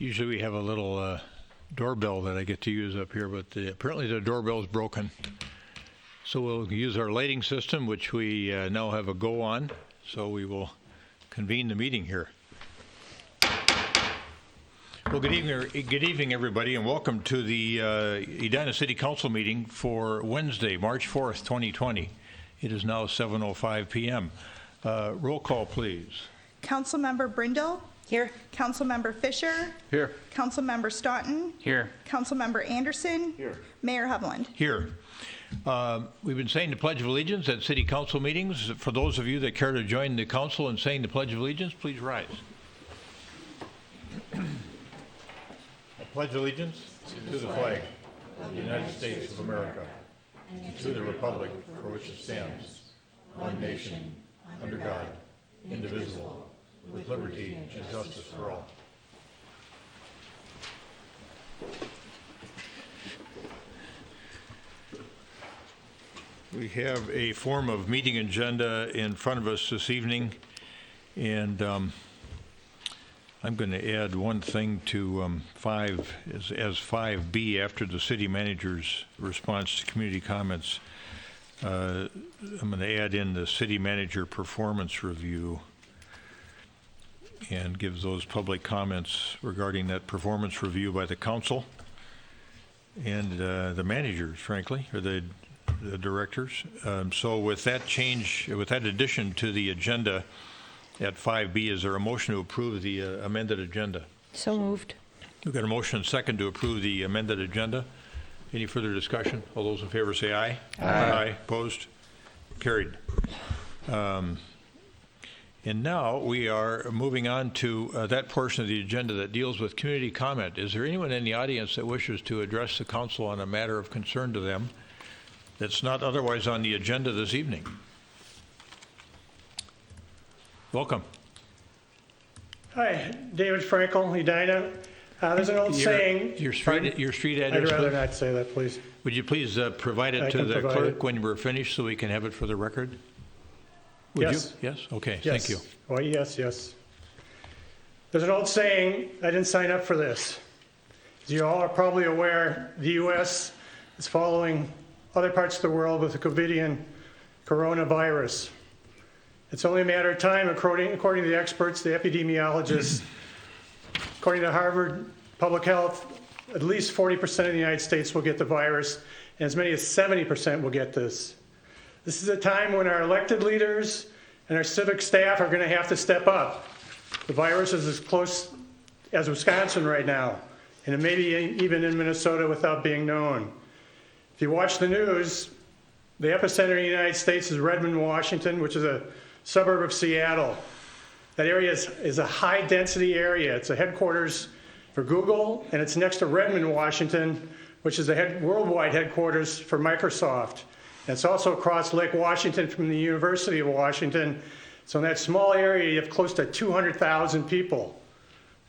Usually we have a little doorbell that I get to use up here, but apparently the doorbell is broken. So we'll use our lighting system, which we now have a go on. So we will convene the meeting here. Well, good evening, everybody, and welcome to the Edina City Council meeting for Wednesday, March 4th, 2020. It is now 7:05 p.m. Roll call, please. Councilmember Brindle? Here. Councilmember Fisher? Here. Councilmember Staunton? Here. Councilmember Anderson? Here. Mayor Hovland? Here. We've been saying the Pledge of Allegiance at City Council meetings. For those of you that care to join the council in saying the Pledge of Allegiance, please rise. I pledge allegiance to the flag of the United States of America and to the republic for which it stands, one nation, under God, indivisible, with liberty and justice for all. We have a form of meeting agenda in front of us this evening, and I'm going to add one thing to 5 as 5B after the city manager's response to community comments. I'm going to add in the city manager performance review and give those public comments regarding that performance review by the council and the managers, frankly, or the directors. So with that change, with that addition to the agenda at 5B, is there a motion to approve the amended agenda? So moved. We've got a motion and second to approve the amended agenda. Any further discussion? All those in favor say aye. Aye. Opposed? Carried. And now we are moving on to that portion of the agenda that deals with community comment. Is there anyone in the audience that wishes to address the council on a matter of concern to them that's not otherwise on the agenda this evening? Welcome. Hi, David Frankel, Edina. There's an old saying. Your street address. I'd rather not say that, please. Would you please provide it to the clerk when we're finished so we can have it for the record? Would Yes. you? Yes? Okay, Yes. thank you. Oh, yes. There's an old saying, I didn't sign up for this. As you all are probably aware, the U.S. is following other parts of the world with the COVIDian coronavirus. It's only a matter of time, according to the experts, the epidemiologists. According to Harvard Public Health, at least 40% of the United States will get the virus, and as many as 70% will get this. This is a time when our elected leaders and our civic staff are going to have to step up. The virus is as close as Wisconsin right now, and it may be even in Minnesota without being known. If you watch the news, the epicenter of the United States is Redmond, Washington, which is a suburb of Seattle. That area is a high-density area. It's a headquarters for Google, and it's next to Redmond, Washington, which is the worldwide headquarters for Microsoft. And it's also across Lake Washington from the University of Washington. So in that small area, you have close to 200,000 people.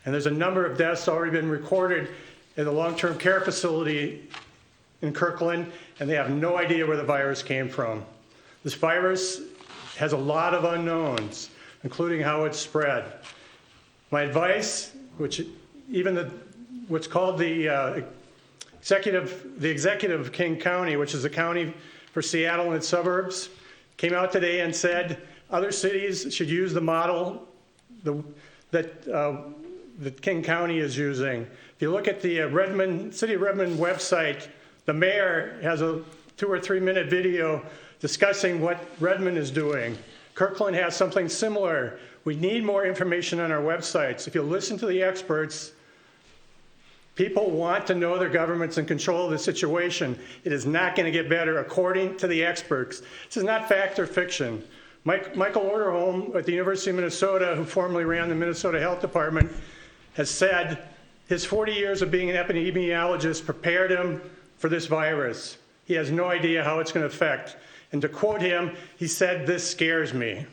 And there's a number of deaths already been recorded at the long-term care facility in Kirkland, and they have no idea where the virus came from. This virus has a lot of unknowns, including how it's spread. My advice, what's called the executive of King County, which is a county for Seattle and its suburbs, came out today and said other cities should use the model that King County is using. If you look at the City of Redmond website, the mayor has a 2 or 3 minute video discussing what Redmond is doing. Kirkland has something similar. We need more information on our websites. If you listen to the experts, people want to know their government's in control of the situation. It is not going to get better according to the experts. This is not fact or fiction. Michael Orderholm at the University of Minnesota, who formerly ran the Minnesota Health Department, has said his 40 years of being an epidemiologist prepared him for this virus. He has no idea how it's going to affect. And to quote him, he said, "This scares me."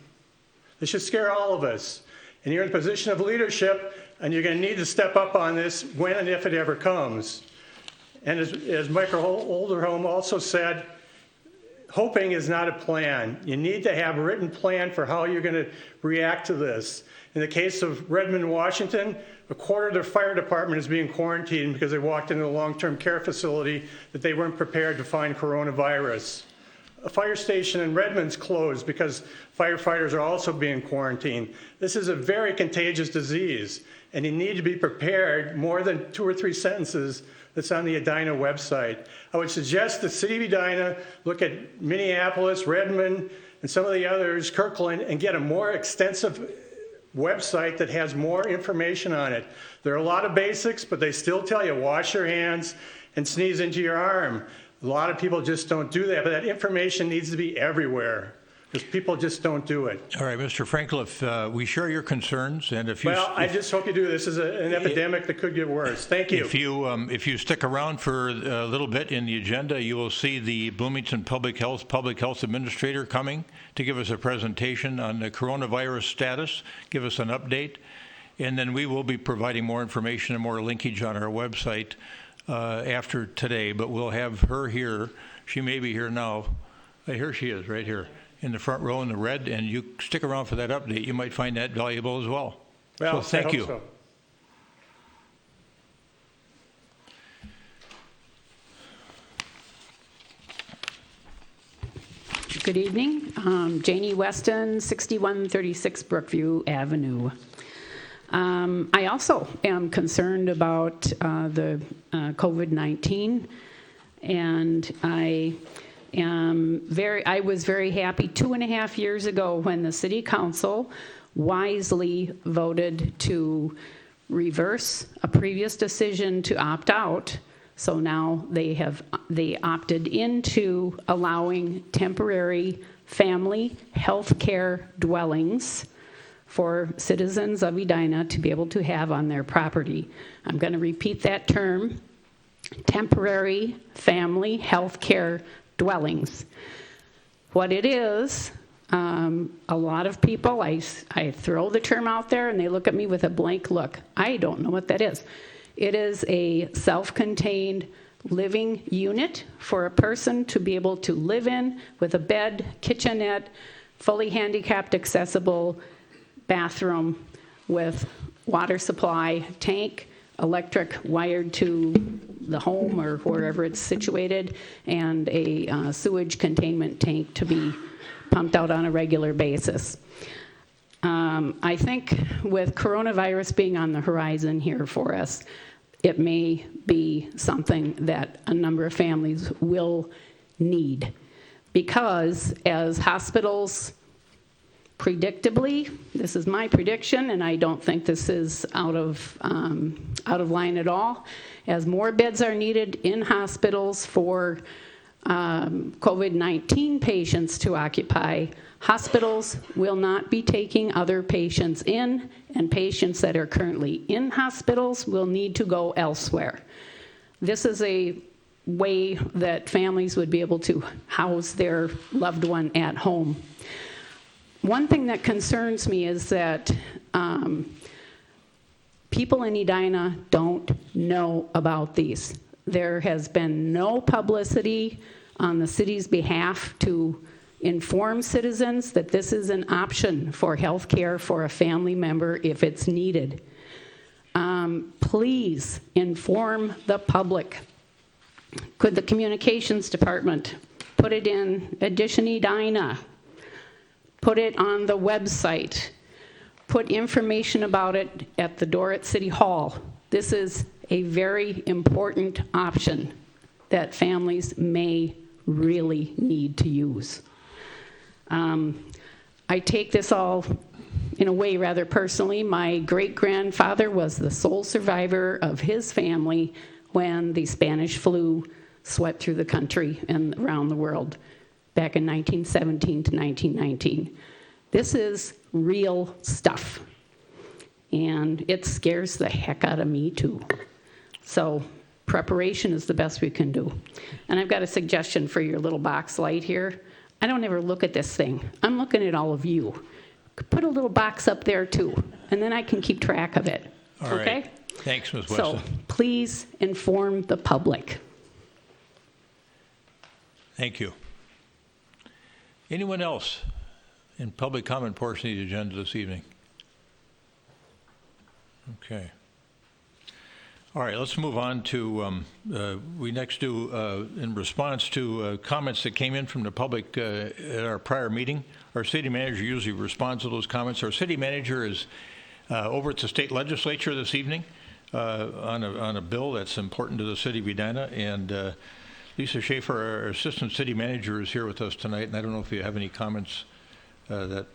This should scare all of us. And you're in a position of leadership, and you're going to need to step up on this when and if it ever comes. And as Michael Orderholm also said, hoping is not a plan. You need to have a written plan for how you're going to react to this. In the case of Redmond, Washington, a quarter of their fire department is being quarantined because they walked into a long-term care facility that they weren't prepared to find coronavirus. A fire station in Redmond's closed because firefighters are also being quarantined. This is a very contagious disease, and you need to be prepared. More than 2 or 3 sentences that's on the Edina website. I would suggest the city of Edina look at Minneapolis, Redmond, and some of the others, Kirkland, and get a more extensive website that has more information on it. There are a lot of basics, but they still tell you wash your hands and sneeze into your arm. A lot of people just don't do that, but that information needs to be everywhere because people just don't do it. All right, Mr. Frankel, if we share your concerns, and if you... Well, I just hope you do. This is an epidemic that could get worse. Thank you. If you stick around for a little bit in the agenda, you will see the Bloomington Public Health Administrator coming to give us a presentation on the coronavirus status, give us an update, and then we will be providing more information and more linkage on our website after today, but we'll have her here. She may be here now. Here she is, right here in the front row in the red, and you stick around for that update. You might find that valuable as well. Well, so thank you. So. Good evening. Janie Weston, 6136 Brookview Avenue. I also am concerned about the COVID-19, and I was very happy 2.5 years ago when the City Council wisely voted to reverse a previous decision to opt out. So now they opted into allowing temporary family health care dwellings for citizens of Edina to be able to have on their property. I'm going to repeat that term, temporary family health care dwellings. What it is, a lot of people, I throw the term out there and they look at me with a blank look. I don't know what that is. It is a self-contained living unit for a person to be able to live in with a bed, kitchenette, fully handicapped accessible bathroom with water supply, tank, electric wired to the home or wherever it's situated, and a sewage containment tank to be pumped out on a regular basis. I think with coronavirus being on the horizon here for us, it may be something that a number of families will need, because as hospitals predictably, this is my prediction, and I don't think this is out of line at all, as more beds are needed in hospitals for COVID-19 patients to occupy, hospitals will not be taking other patients in, and patients that are currently in hospitals will need to go elsewhere. This is a way that families would be able to house their loved one at home. One thing that concerns me is that people in Edina don't know about these. There has been no publicity on the city's behalf to inform citizens that this is an option for health care for a family member if it's needed. Please inform the public. Could the communications department put it in Edition Edina? Put it on the website. Put information about it at the door at City Hall. This is a very important option that families may really need to use. I take this all in a way rather personally. My great-grandfather was the sole survivor of his family when the Spanish flu swept through the country and around the world back in 1917 to 1919. This is real stuff, and it scares the heck out of me too. So preparation is the best we can do. And I've got a suggestion for your little box light here. I don't ever look at this thing. I'm looking at all of you. Put a little box up there too, and then I can keep track of it. All okay? Right. Thanks, Ms. Weston. So please inform the public. Thank you. Anyone else in public comment portion of the agenda this evening? Okay. All right, let's move on to, we next do, in response to comments that came in from the public at our prior meeting. Our city manager usually responds to those comments. Our city manager is over at the state legislature this evening on a bill that's important to the city of Edina. And Lisa Schaefer, our assistant city manager, is here with us tonight. And I don't know if you have any comments that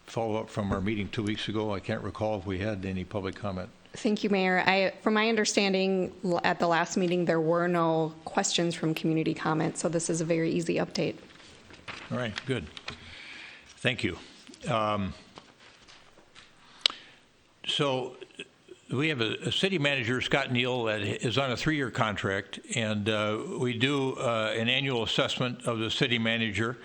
follow up from our meeting 2 weeks ago. I can't recall if we had any public comment. Thank you, Mayor. From my understanding, at the last meeting, there were no questions from community comments, so this is a very easy update. All right, good. Thank you. So we have a city manager, Scott Neal, that is on a 3-year contract, and we do an annual assessment of the city manager.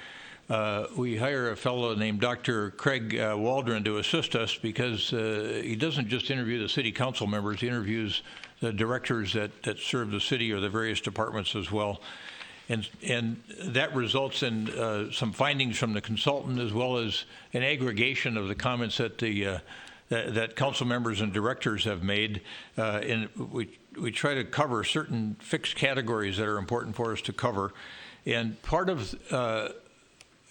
We hire a fellow named Dr. Craig Waldron to assist us because he doesn't just interview the city council members, he interviews the directors that serve the city or the various departments as well. And that results in some findings from the consultant as well as an aggregation of the comments that that council members and directors have made. And we try to cover certain fixed categories that are important for us to cover. And part of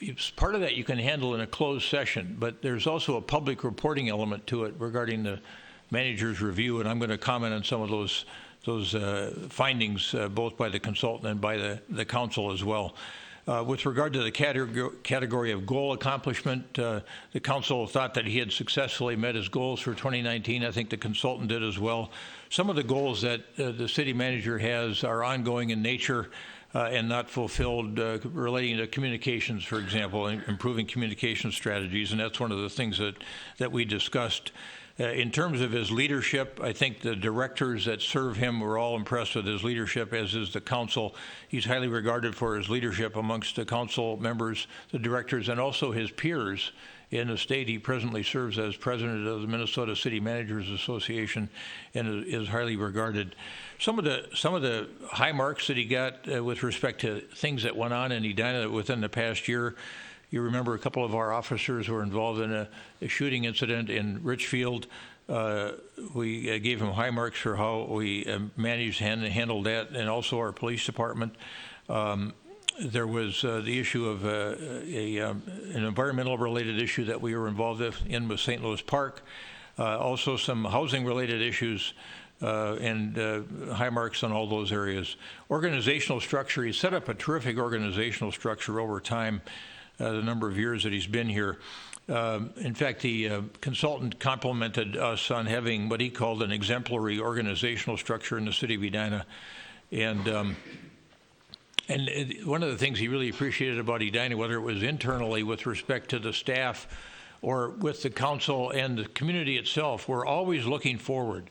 that you can handle in a closed session, but there's also a public reporting element to it regarding the manager's review, and I'm going to comment on some of those findings, both by the consultant and by the council as well. With regard to the category of goal accomplishment, the council thought that he had successfully met his goals for 2019. I think the consultant did as well. Some of the goals that the city manager has are ongoing in nature, and not fulfilled, relating to communications, for example, improving communication strategies, and that's one of the things that we discussed. In terms of his leadership, I think the directors that serve him were all impressed with his leadership, as is the council. He's highly regarded for his leadership amongst the council members, the directors, and also his peers in the state. He presently serves as president of the Minnesota City Managers Association and is highly regarded. Some of the high marks that he got with respect to things that went on in Edina within the past year. You remember a couple of our officers were involved in a shooting incident in Richfield. We gave him high marks for how we managed and handled that, and also our police department. There was the issue of an environmental related issue that we were involved in with St. Louis Park. Also some housing related issues, and high marks on all those areas. Organizational structure, he set up a terrific organizational structure over time, the number of years that he's been here. In fact, the consultant complimented us on having what he called an exemplary organizational structure in the city of Edina. And one of the things he really appreciated about Edina, whether it was internally with respect to the staff or with the council and the community itself, we're always looking forward.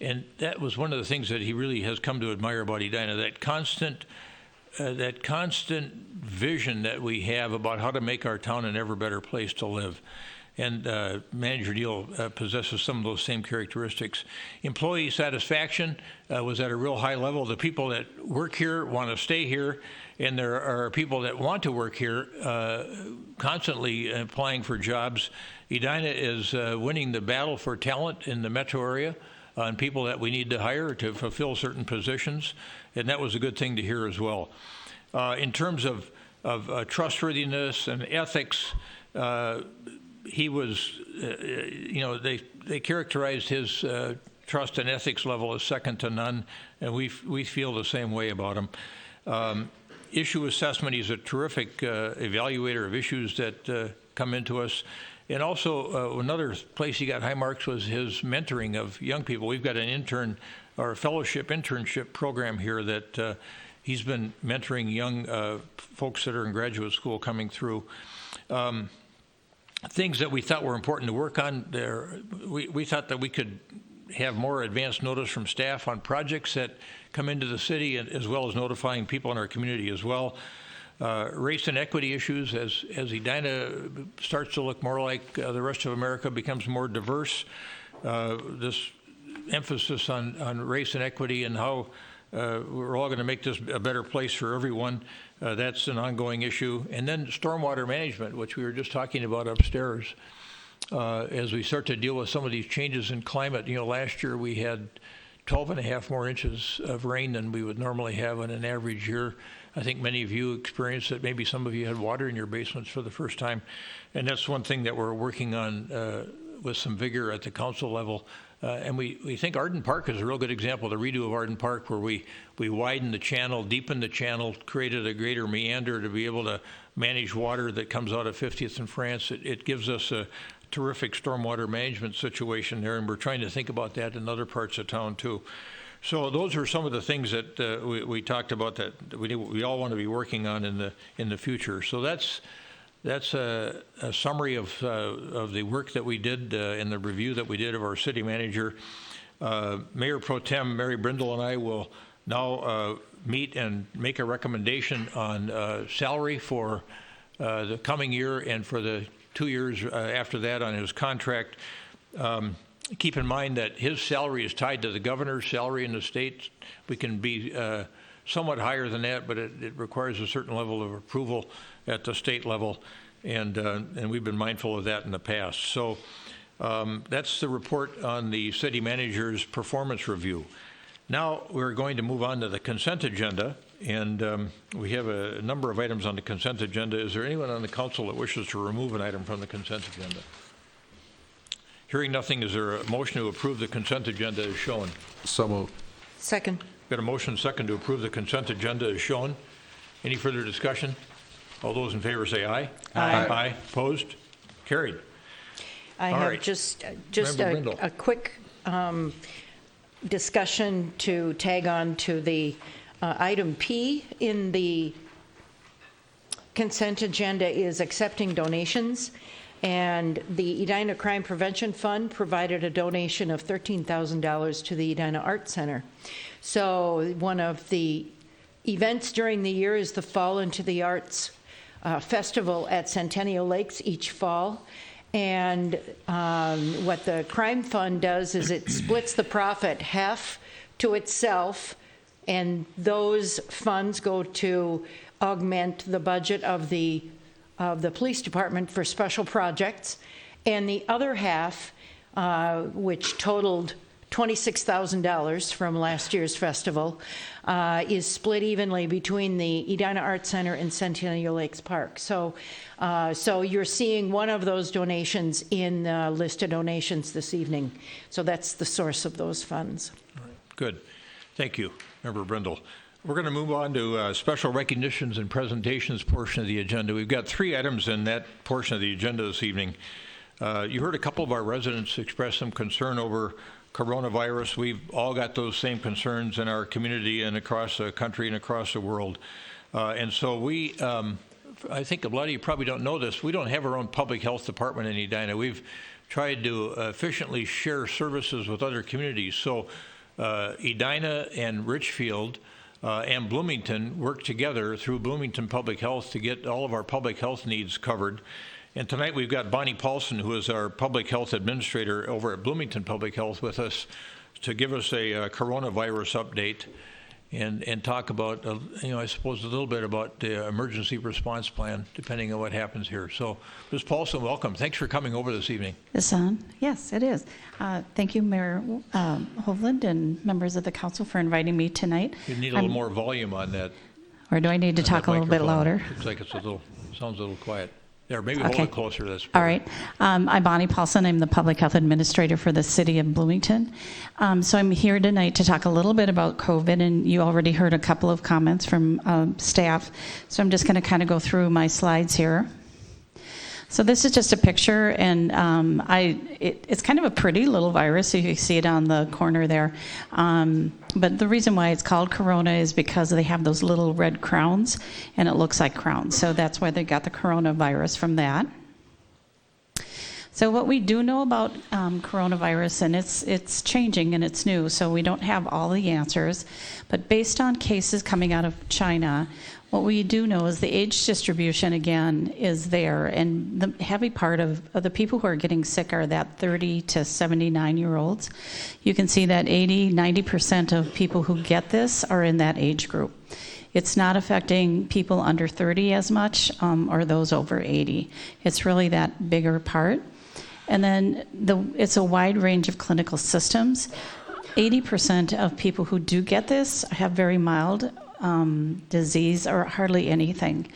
And that was one of the things that he really has come to admire about Edina, that constant vision that we have about how to make our town an ever better place to live. And Manager Neal possesses some of those same characteristics. Employee satisfaction was at a real high level. The people that work here want to stay here, and there are people that want to work here constantly applying for jobs. Edina is winning the battle for talent in the metro area and people that we need to hire to fulfill certain positions, and that was a good thing to hear as well. In terms of trustworthiness and ethics, he was, they characterized his trust and ethics level as second to none, and we feel the same way about him. Issue assessment, he's a terrific evaluator of issues that come into us. And also another place he got high marks was his mentoring of young people. We've got an internship program here that he's been mentoring young folks that are in graduate school coming through. Things that we thought were important to work on there, we thought that we could have more advance notice from staff on projects that come into the city, as well as notifying people in our community as well. Race and equity issues, as Edina starts to look more like the rest of America, becomes more diverse. This emphasis on race and equity and how we're all going to make this a better place for everyone. That's an ongoing issue. And then stormwater management, which we were just talking about upstairs. As we start to deal with some of these changes in climate, last year we had 12.5 more inches of rain than we would normally have in an average year. I think many of you experienced it. Maybe some of you had water in your basements for the first time. And that's one thing that we're working on with some vigor at the council level. And we think Arden Park is a real good example, the redo of Arden Park, where we widened the channel, deepened the channel, created a greater meander to be able to manage water that comes out of 50th and France. It gives us a terrific stormwater management situation there, and we're trying to think about that in other parts of town too. So those are some of the things that we talked about that we all want to be working on in the future. So that's a summary of the work that we did in the review that we did of our city manager. Mayor Pro Tem Mary Brindle and I will now meet and make a recommendation on salary for the coming year and for the 2 years after that on his contract. Keep in mind that his salary is tied to the governor's salary in the state. We can be somewhat higher than that, but it requires a certain level of approval at the state level, and we've been mindful of that in the past. So that's the report on the city manager's performance review. Now we're going to move on to the consent agenda, and we have a number of items on the consent agenda. Is there anyone on the council that wishes to remove an item from the consent agenda? Hearing nothing, is there a motion to approve the consent agenda as shown? So moved. Second. Got a motion second to approve the consent agenda as shown. Any further discussion? All those in favor say aye. Aye. Aye. Opposed? Carried. I All have right. just Member Brindle. a quick discussion to tag on to the item P in the consent agenda is accepting donations. And the Edina Crime Prevention Fund provided a donation of $13,000 to the Edina Art Center. So one of the events during the year is the Fall into the Arts Festival at Centennial Lakes each fall. And what the Crime Fund does is it splits the profit half to itself, and those funds go to augment the budget of the police department for special projects, and the other half, which totaled $26,000 from last year's festival, is split evenly between the Edina Art Center and Centennial Lakes Park. So you're seeing one of those donations in the list of donations this evening. So that's the source of those funds. All right. Good. Thank you, Member Brindle. We're going to move on to special recognitions and presentations portion of the agenda. We've got 3 items in that portion of the agenda this evening. You heard a couple of our residents express some concern over coronavirus. We've all got those same concerns in our community and across the country and across the world. And so we, I think a lot of you probably don't know this, we don't have our own public health department in Edina. We've tried to efficiently share services with other communities. So Edina and Richfield and Bloomington work together through Bloomington Public Health to get all of our public health needs covered. And tonight we've got Bonnie Paulson, who is our public health administrator over at Bloomington Public Health, with us to give us a coronavirus update and talk about, I suppose a little bit about the emergency response plan, depending on what happens here. So, Ms. Paulson, welcome. Thanks for coming over this evening. Is on? Yes, it is. Thank you, Mayor Hovland and members of the council for inviting me tonight. You need a little more volume on that. Or do I need to talk a little bit louder? Looks like it's sounds a little quiet. There, maybe hold Okay. it closer. That's better. All right. I'm Bonnie Paulson. I'm the Public Health Administrator for the City of Bloomington. So I'm here tonight to talk a little bit about COVID, and you already heard a couple of comments from staff. So I'm just going to kind of go through my slides here. So this is just a picture, and it's kind of a pretty little virus. You can see it on the corner there. But the reason why it's called corona is because they have those little red crowns, and it looks like crowns. So that's why they got the coronavirus from that. So what we do know about coronavirus, and it's changing and it's new, so we don't have all the answers. But based on cases coming out of China, What we do know is the age distribution, again, is there, and the heavy part of the people who are getting sick are that 30 to 79-year-olds. You can see that 80-90% of people who get this are in that age group. It's not affecting people under 30 as much, or those over 80. It's really that bigger part. And then it's a wide range of clinical systems. 80% of people who do get this have very mild disease or hardly anything.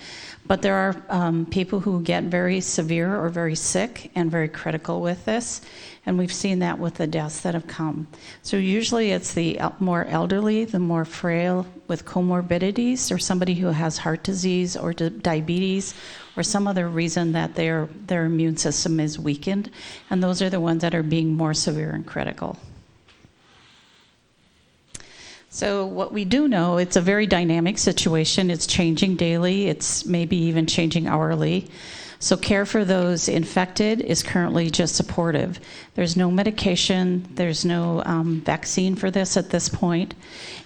But there are people who get very severe or very sick and very critical with this, and we've seen that with the deaths that have come. So usually it's the more elderly, the more frail with comorbidities, or somebody who has heart disease or diabetes or some other reason that their immune system is weakened, and those are the ones that are being more severe and critical. So what we do know, it's a very dynamic situation. It's changing daily. It's maybe even changing hourly. So care for those infected is currently just supportive. There's no medication. There's no vaccine for this at this point.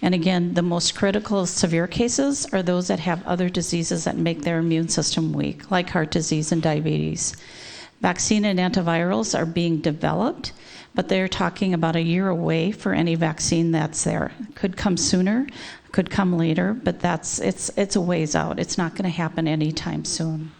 And again, the most critical severe cases are those that have other diseases that make their immune system weak, like heart disease and diabetes. Vaccine and antivirals are being developed, but they're talking about a year away for any vaccine that's there. Could come sooner, could come later, but it's a ways out. It's not going to happen anytime soon.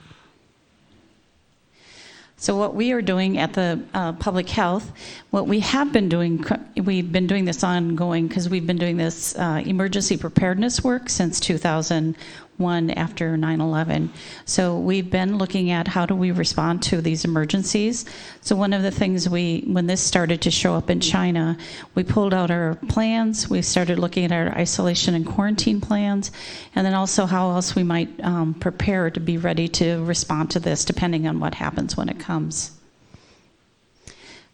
So what we are doing at the public health, what we have been doing, we've been doing this ongoing because we've been doing this emergency preparedness work since 2001 after 9/11. So we've been looking at how do we respond to these emergencies. So one of the things when this started to show up in China, we pulled out our plans, we started looking at our isolation and quarantine plans, and then also how else we might prepare to be ready to respond to this depending on what happens when it comes.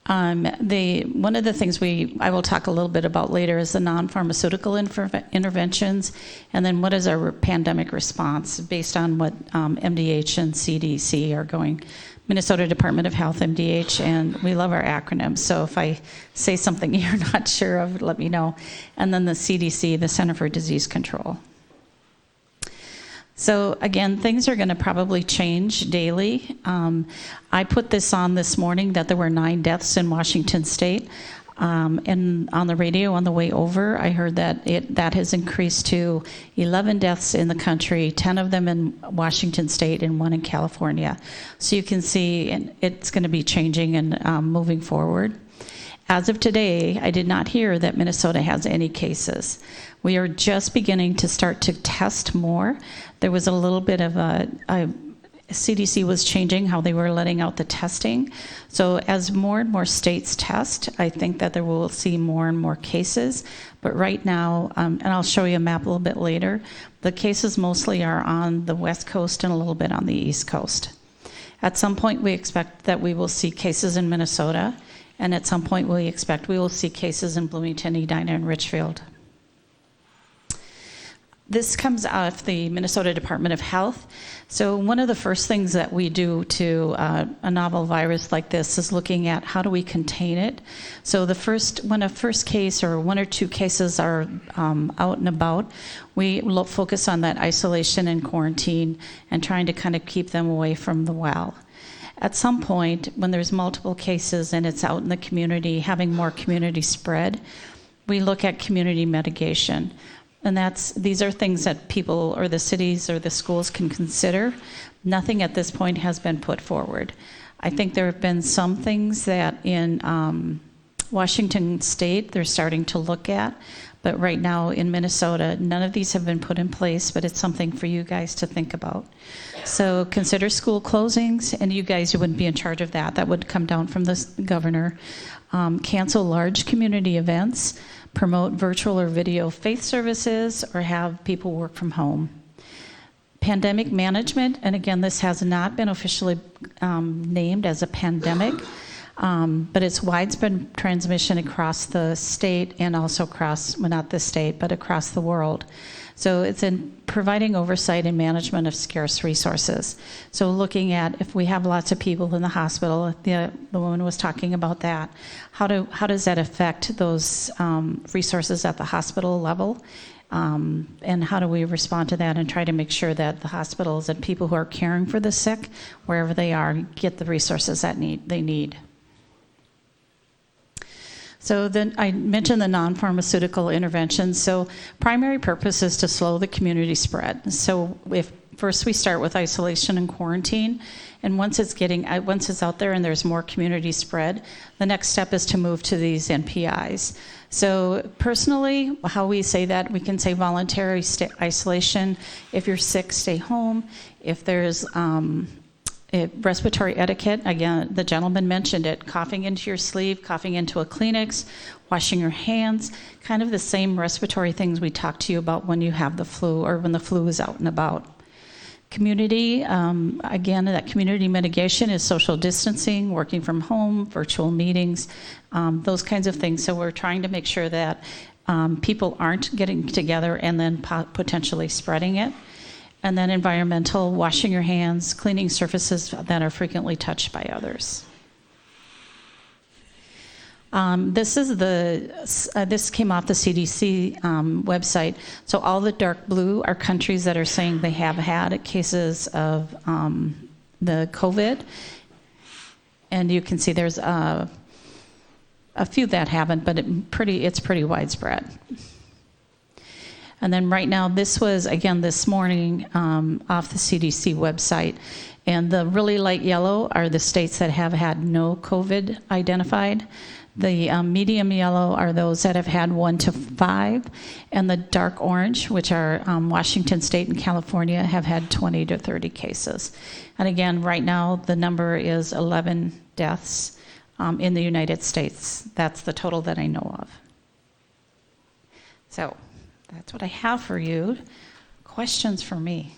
One of the things I will talk a little bit about later is the non-pharmaceutical interventions, and then what is our pandemic response based on what MDH and CDC are going. Minnesota Department of Health, MDH, and we love our acronyms, so if I say something you're not sure of, let me know. And then the CDC, the Center for Disease Control. So again, things are going to probably change daily. I put this on this morning that there were 9 deaths in Washington State. And on the radio on the way over, I heard that that has increased to 11 deaths in the country, 10 of them in Washington State and 1 in California. So you can see it's going to be changing and moving forward. As of today, I did not hear that Minnesota has any cases. We are just beginning to start to test more. There was a little bit of CDC was changing how they were letting out the testing. So as more and more states test, I think that there will see more and more cases. But right now, and I'll show you a map a little bit later, the cases mostly are on the West Coast and a little bit on the East Coast. At some point, we expect that we will see cases in Minnesota, and at some point, we expect we will see cases in Bloomington, Edina, and Richfield. This comes out of the Minnesota Department of Health. So one of the first things that we do to a novel virus like this is looking at how do we contain it. So when a first case or 1 or 2 cases are out and about, we focus on that isolation and quarantine and trying to kind of keep them away from the well. At some point, when there's multiple cases and it's out in the community, having more community spread, we look at community mitigation. And these are things that people or the cities or the schools can consider. Nothing at this point has been put forward. I think there have been some things that in Washington State they're starting to look at, but right now in Minnesota, none of these have been put in place, but it's something for you guys to think about. So consider school closings, and you guys wouldn't be in charge of that. That would come down from the governor. Cancel large community events, promote virtual or video faith services, or have people work from home. Pandemic management, and again, this has not been officially named as a pandemic, but it's widespread transmission across the state and also across, well, not the state, but across the world. So it's in providing oversight and management of scarce resources. So looking at if we have lots of people in the hospital, the woman was talking about that, how does that affect those resources at the hospital level? And how do we respond to that and try to make sure that the hospitals and people who are caring for the sick, wherever they are, get the resources that they need. So then I mentioned the non-pharmaceutical interventions. So primary purpose is to slow the community spread. So if first we start with isolation and quarantine, and once it's out there and there's more community spread, the next step is to move to these NPIs. So personally, how we say that, we can say voluntary isolation. If you're sick, stay home. If there's respiratory etiquette, again, the gentleman mentioned it, coughing into your sleeve, coughing into a Kleenex, washing your hands, kind of the same respiratory things we talked to you about when you have the flu or when the flu is out and about. Community, again, that community mitigation is social distancing, working from home, virtual meetings, those kinds of things. So we're trying to make sure that people aren't getting together and then potentially spreading it. And then environmental, washing your hands, cleaning surfaces that are frequently touched by others. This came off the CDC website. So all the dark blue are countries that are saying they have had cases of the COVID. And you can see there's a few that haven't, but it's pretty widespread. And then right now, this was, again, this morning off the CDC website. And the really light yellow are the states that have had no COVID identified. The medium yellow are those that have had 1 to 5. And the dark orange, which are Washington State and California, have had 20 to 30 cases. And again, right now, the number is 11 deaths in the United States. That's the total that I know of. So that's what I have for you. Questions for me?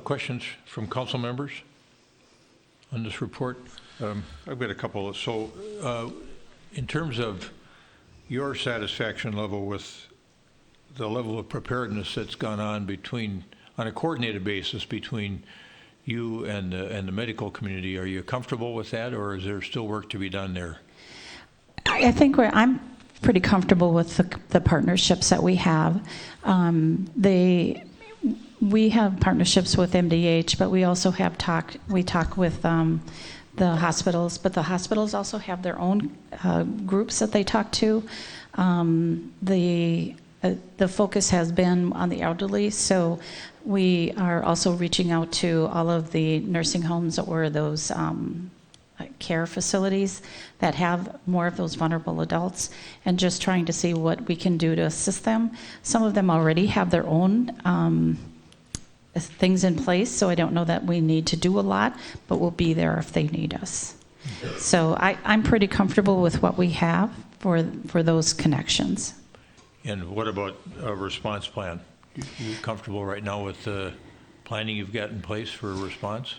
Questions from council members on this report? I've got a couple. So in terms of your satisfaction level with the level of preparedness that's gone on on a coordinated basis between you and the medical community, are you comfortable with that, or is there still work to be done there? I think I'm pretty comfortable with the partnerships that we have. We have partnerships with MDH, but we also we talk with the hospitals, but the hospitals also have their own groups that they talk to. The focus has been on the elderly, so we are also reaching out to all of the nursing homes or those care facilities that have more of those vulnerable adults, and just trying to see what we can do to assist them. Some of them already have their own things in place, so I don't know that we need to do a lot, but we'll be there if they need us. So I'm pretty comfortable with what we have for those connections. And what about a response plan? You comfortable right now with the planning you've got in place for a response?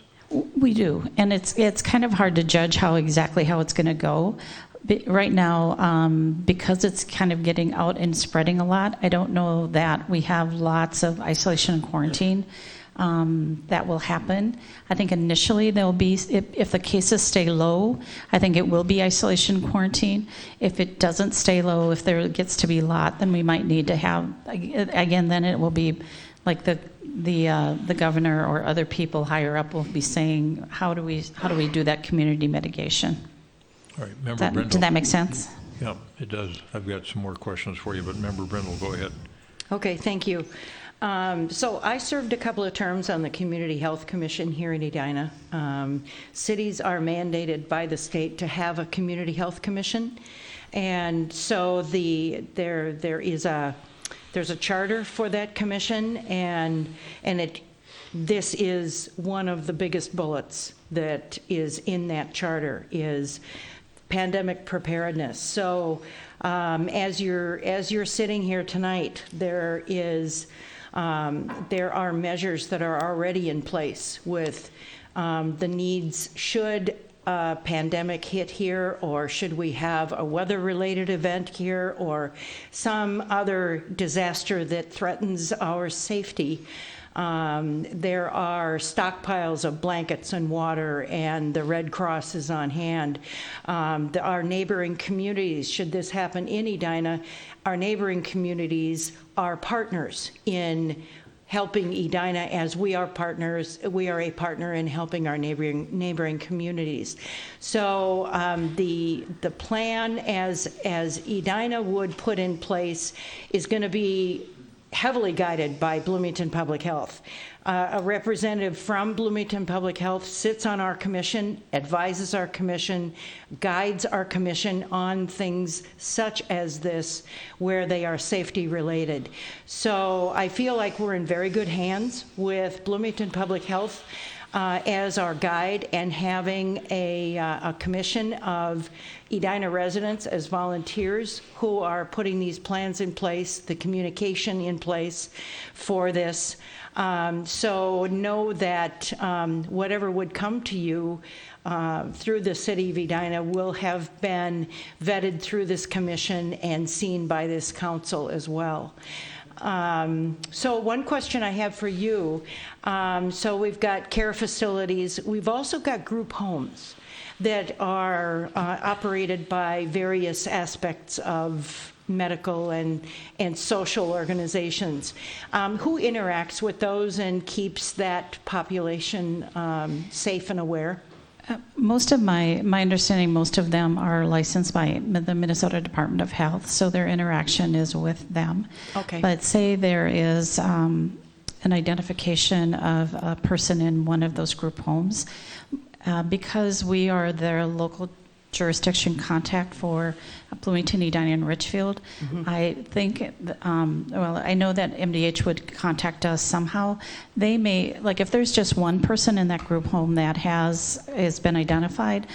We do, and it's kind of hard to judge exactly how it's going to go. But right now, because it's kind of getting out and spreading a lot, I don't know that we have lots of isolation and quarantine that will happen. I think initially there'll be, if the cases stay low, I think it will be isolation and quarantine. If it doesn't stay low, if there gets to be a lot, then we might need to have, again, then it will be like the governor or other people higher up will be saying, how do we do that community mitigation? All right, Member Brindle. Did that make sense? Yeah, it does. I've got some more questions for you, but Member Brindle, go ahead. Okay, thank you. So I served a couple of terms on the Community Health Commission here in Edina. Cities are mandated by the state to have a Community Health Commission, and so there's a charter for that commission, and this is one of the biggest bullets that is in that charter is pandemic preparedness. So as you're sitting here tonight, there are measures that are already in place with the needs should a pandemic hit here, or should we have a weather-related event here, or some other disaster that threatens our safety. There are stockpiles of blankets and water, and the Red Cross is on hand. Our neighboring communities, should this happen in Edina, our neighboring communities are partners in helping Edina, as we are partners. We are a partner in helping our neighboring communities. So the plan as Edina would put in place is going to be heavily guided by Bloomington Public Health. A representative from Bloomington Public Health sits on our commission, advises our commission, guides our commission on things such as this, where they are safety related. So I feel like we're in very good hands with Bloomington Public Health as our guide, and having a commission of Edina residents as volunteers who are putting these plans in place, the communication in place for this. So know that whatever would come to you through the city of Edina will have been vetted through this commission and seen by this council as well. So one question I have for you, so we've got care facilities, we've also got group homes that are operated by various aspects of medical and social organizations. Who interacts with those and keeps that population safe and aware? Most of my understanding, most of them are licensed by the Minnesota Department of Health, so their interaction is with them. Okay. But say there is an identification of a person in one of those group homes, because we are their local jurisdiction contact for Bloomington, Edina, and Richfield. I think, well, I know that MDH would contact us somehow. They may, like if there's just one person in that group home that has been identified,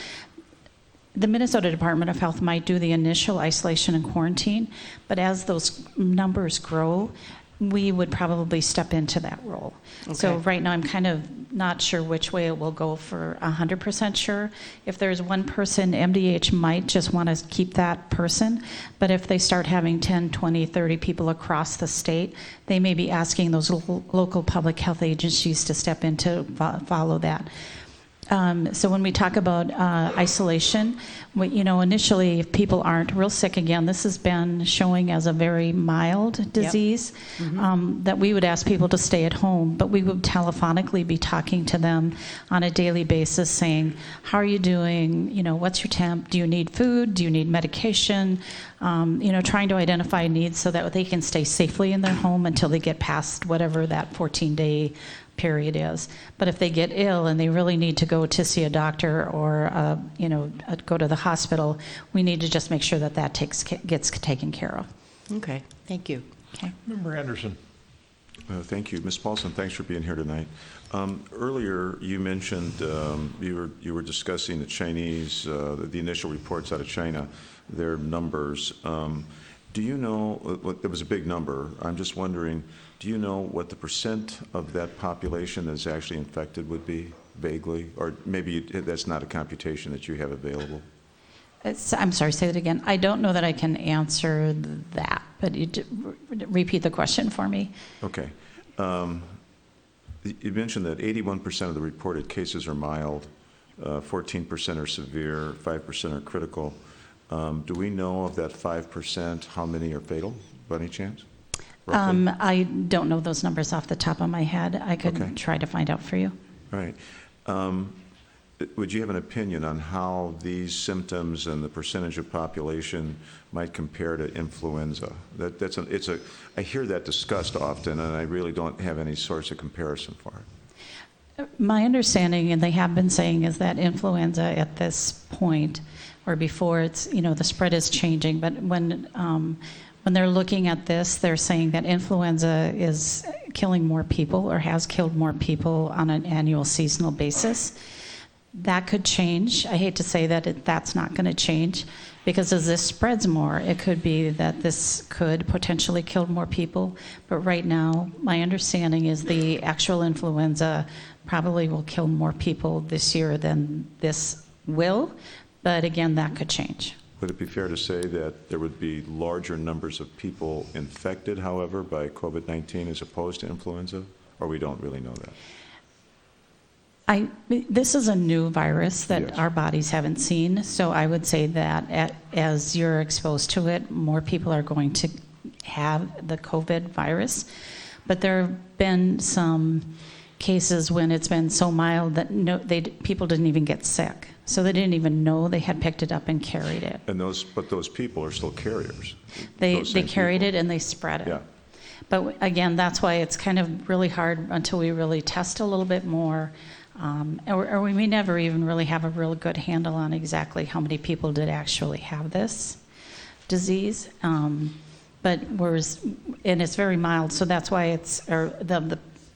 the Minnesota Department of Health might do the initial isolation and quarantine, but as those numbers grow, we would probably step into that role. So Okay. right now I'm kind of not sure which way it will go for 100% sure. If there's one person, MDH might just want to keep that person, but if they start having 10, 20, 30 people across the state, they may be asking those local public health agencies to step in to follow that. So when we talk about isolation, initially if people aren't real sick, again, this has been showing as a very mild disease, that we would ask people to stay at home, but we would telephonically be talking to them on a daily basis saying, how are you doing? What's your temp? Do you need food? Do you need medication? Trying to identify needs so that they can stay safely in their home until they get past whatever that 14-day period is. But if they get ill and they really need to go to see a doctor or go to the hospital, we need to just make sure that gets taken care of. Okay, thank you. Okay. Member Anderson. Thank you. Ms. Paulson, thanks for being here tonight. Earlier, you mentioned you were discussing the Chinese, the initial reports out of China, their numbers. Do you know, it was a big number, I'm just wondering, do you know what the percent of that population that's actually infected would be, vaguely? Or maybe that's not a computation that you have available? I'm sorry, say that again. I don't know that I can answer that, but repeat the question for me. Okay. You mentioned that 81% of the reported cases are mild, 14% are severe, 5% are critical. Do we know of that 5%, how many are fatal, by any chance? Roughly? I don't know those numbers off the top of my head. I could try to find out for you. All right. Would you have an opinion on how these symptoms and the percentage of population might compare to influenza? I hear that discussed often, and I really don't have any source of comparison for it. My understanding, and they have been saying, is that influenza at this point, or before, it's the spread is changing. But when they're looking at this, they're saying that influenza is killing more people or has killed more people on an annual seasonal basis. That could change. I hate to say that that's not going to change, because as this spreads more, it could be that this could potentially kill more people. But right now, my understanding is the actual influenza probably will kill more people this year than this will. But again, that could change. Would it be fair to say that there would be larger numbers of people infected, however, by COVID-19 as opposed to influenza? or we don't really know that? This is a new virus that Yes. our bodies haven't seen, so I would say that as you're exposed to it, more people are going to have the COVID virus. But there have been some cases when it's been so mild that people didn't even get sick. So they didn't even know they had picked it up and carried it. And those people are still carriers. They Those same carried people. it and they spread it. Yeah. But again, that's why it's kind of really hard until we really test a little bit more. Or we may never even really have a real good handle on exactly how many people did actually have this disease. And it's very mild, so that's why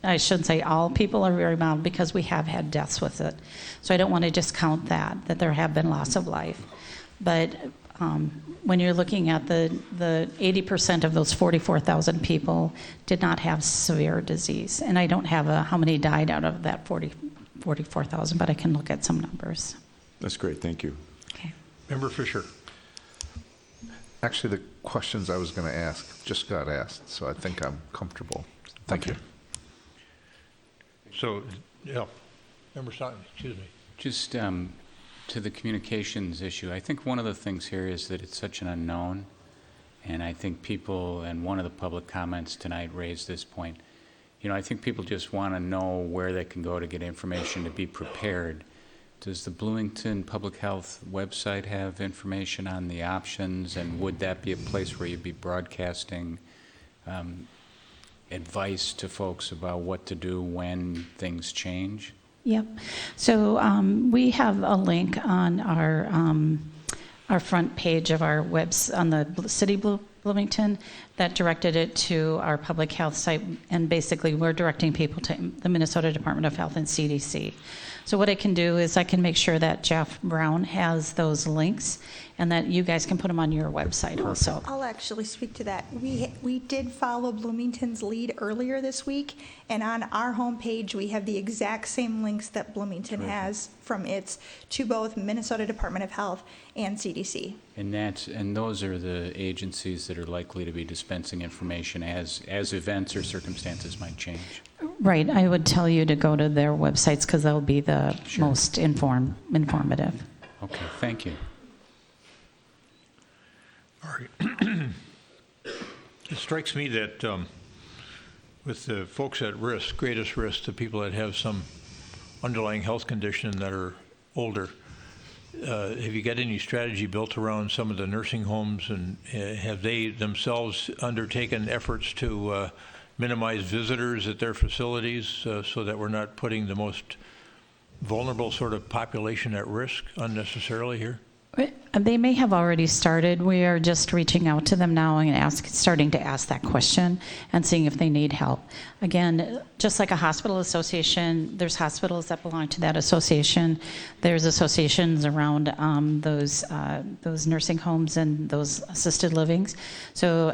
I shouldn't say all people are very mild, because we have had deaths with it. So I don't want to discount that there have been loss of life. But when you're looking at the 80% of those 44,000 people did not have severe disease. And I don't have how many died out of that 44,000, but I can look at some numbers. That's great, thank you. Okay. Member Fisher. Actually, the questions I was going to ask just got asked, so I think I'm comfortable. Thank you. So, yeah, Member Staunton, excuse me. Just to the communications issue, I think one of the things here is that it's such an unknown, and I think people, and one of the public comments tonight raised this point, I think people just want to know where they can go to get information to be prepared. Does the Bloomington Public Health website have information on the options, and would that be a place where you'd be broadcasting advice to folks about what to do when things change? Yep. So we have a link on our front page of our on the City Bloomington that directed it to our public health site, and basically we're directing people to the Minnesota Department of Health and CDC. So what I can do is I can make sure that Jeff Brown has those links and that you guys can put them on your website also. I'll actually speak to that. We did follow Bloomington's lead earlier this week, and on our homepage, we have the exact same links that Bloomington has from its to both Minnesota Department of Health and CDC. And those are the agencies that are likely to be dispensing information as events or circumstances might change. Right. I would tell you to go to their websites because they'll be the most informative. Okay, thank you. All right. It strikes me that with the folks at risk, greatest risk, the people that have some underlying health condition that are older, have you got any strategy built around some of the nursing homes, and have they themselves undertaken efforts to minimize visitors at their facilities so that we're not putting the most vulnerable sort of population at risk unnecessarily here? They may have already started. We are just reaching out to them now and starting to ask that question and seeing if they need help. Again, just like a hospital association, there's hospitals that belong to that association. There's associations around those nursing homes and those assisted livings. So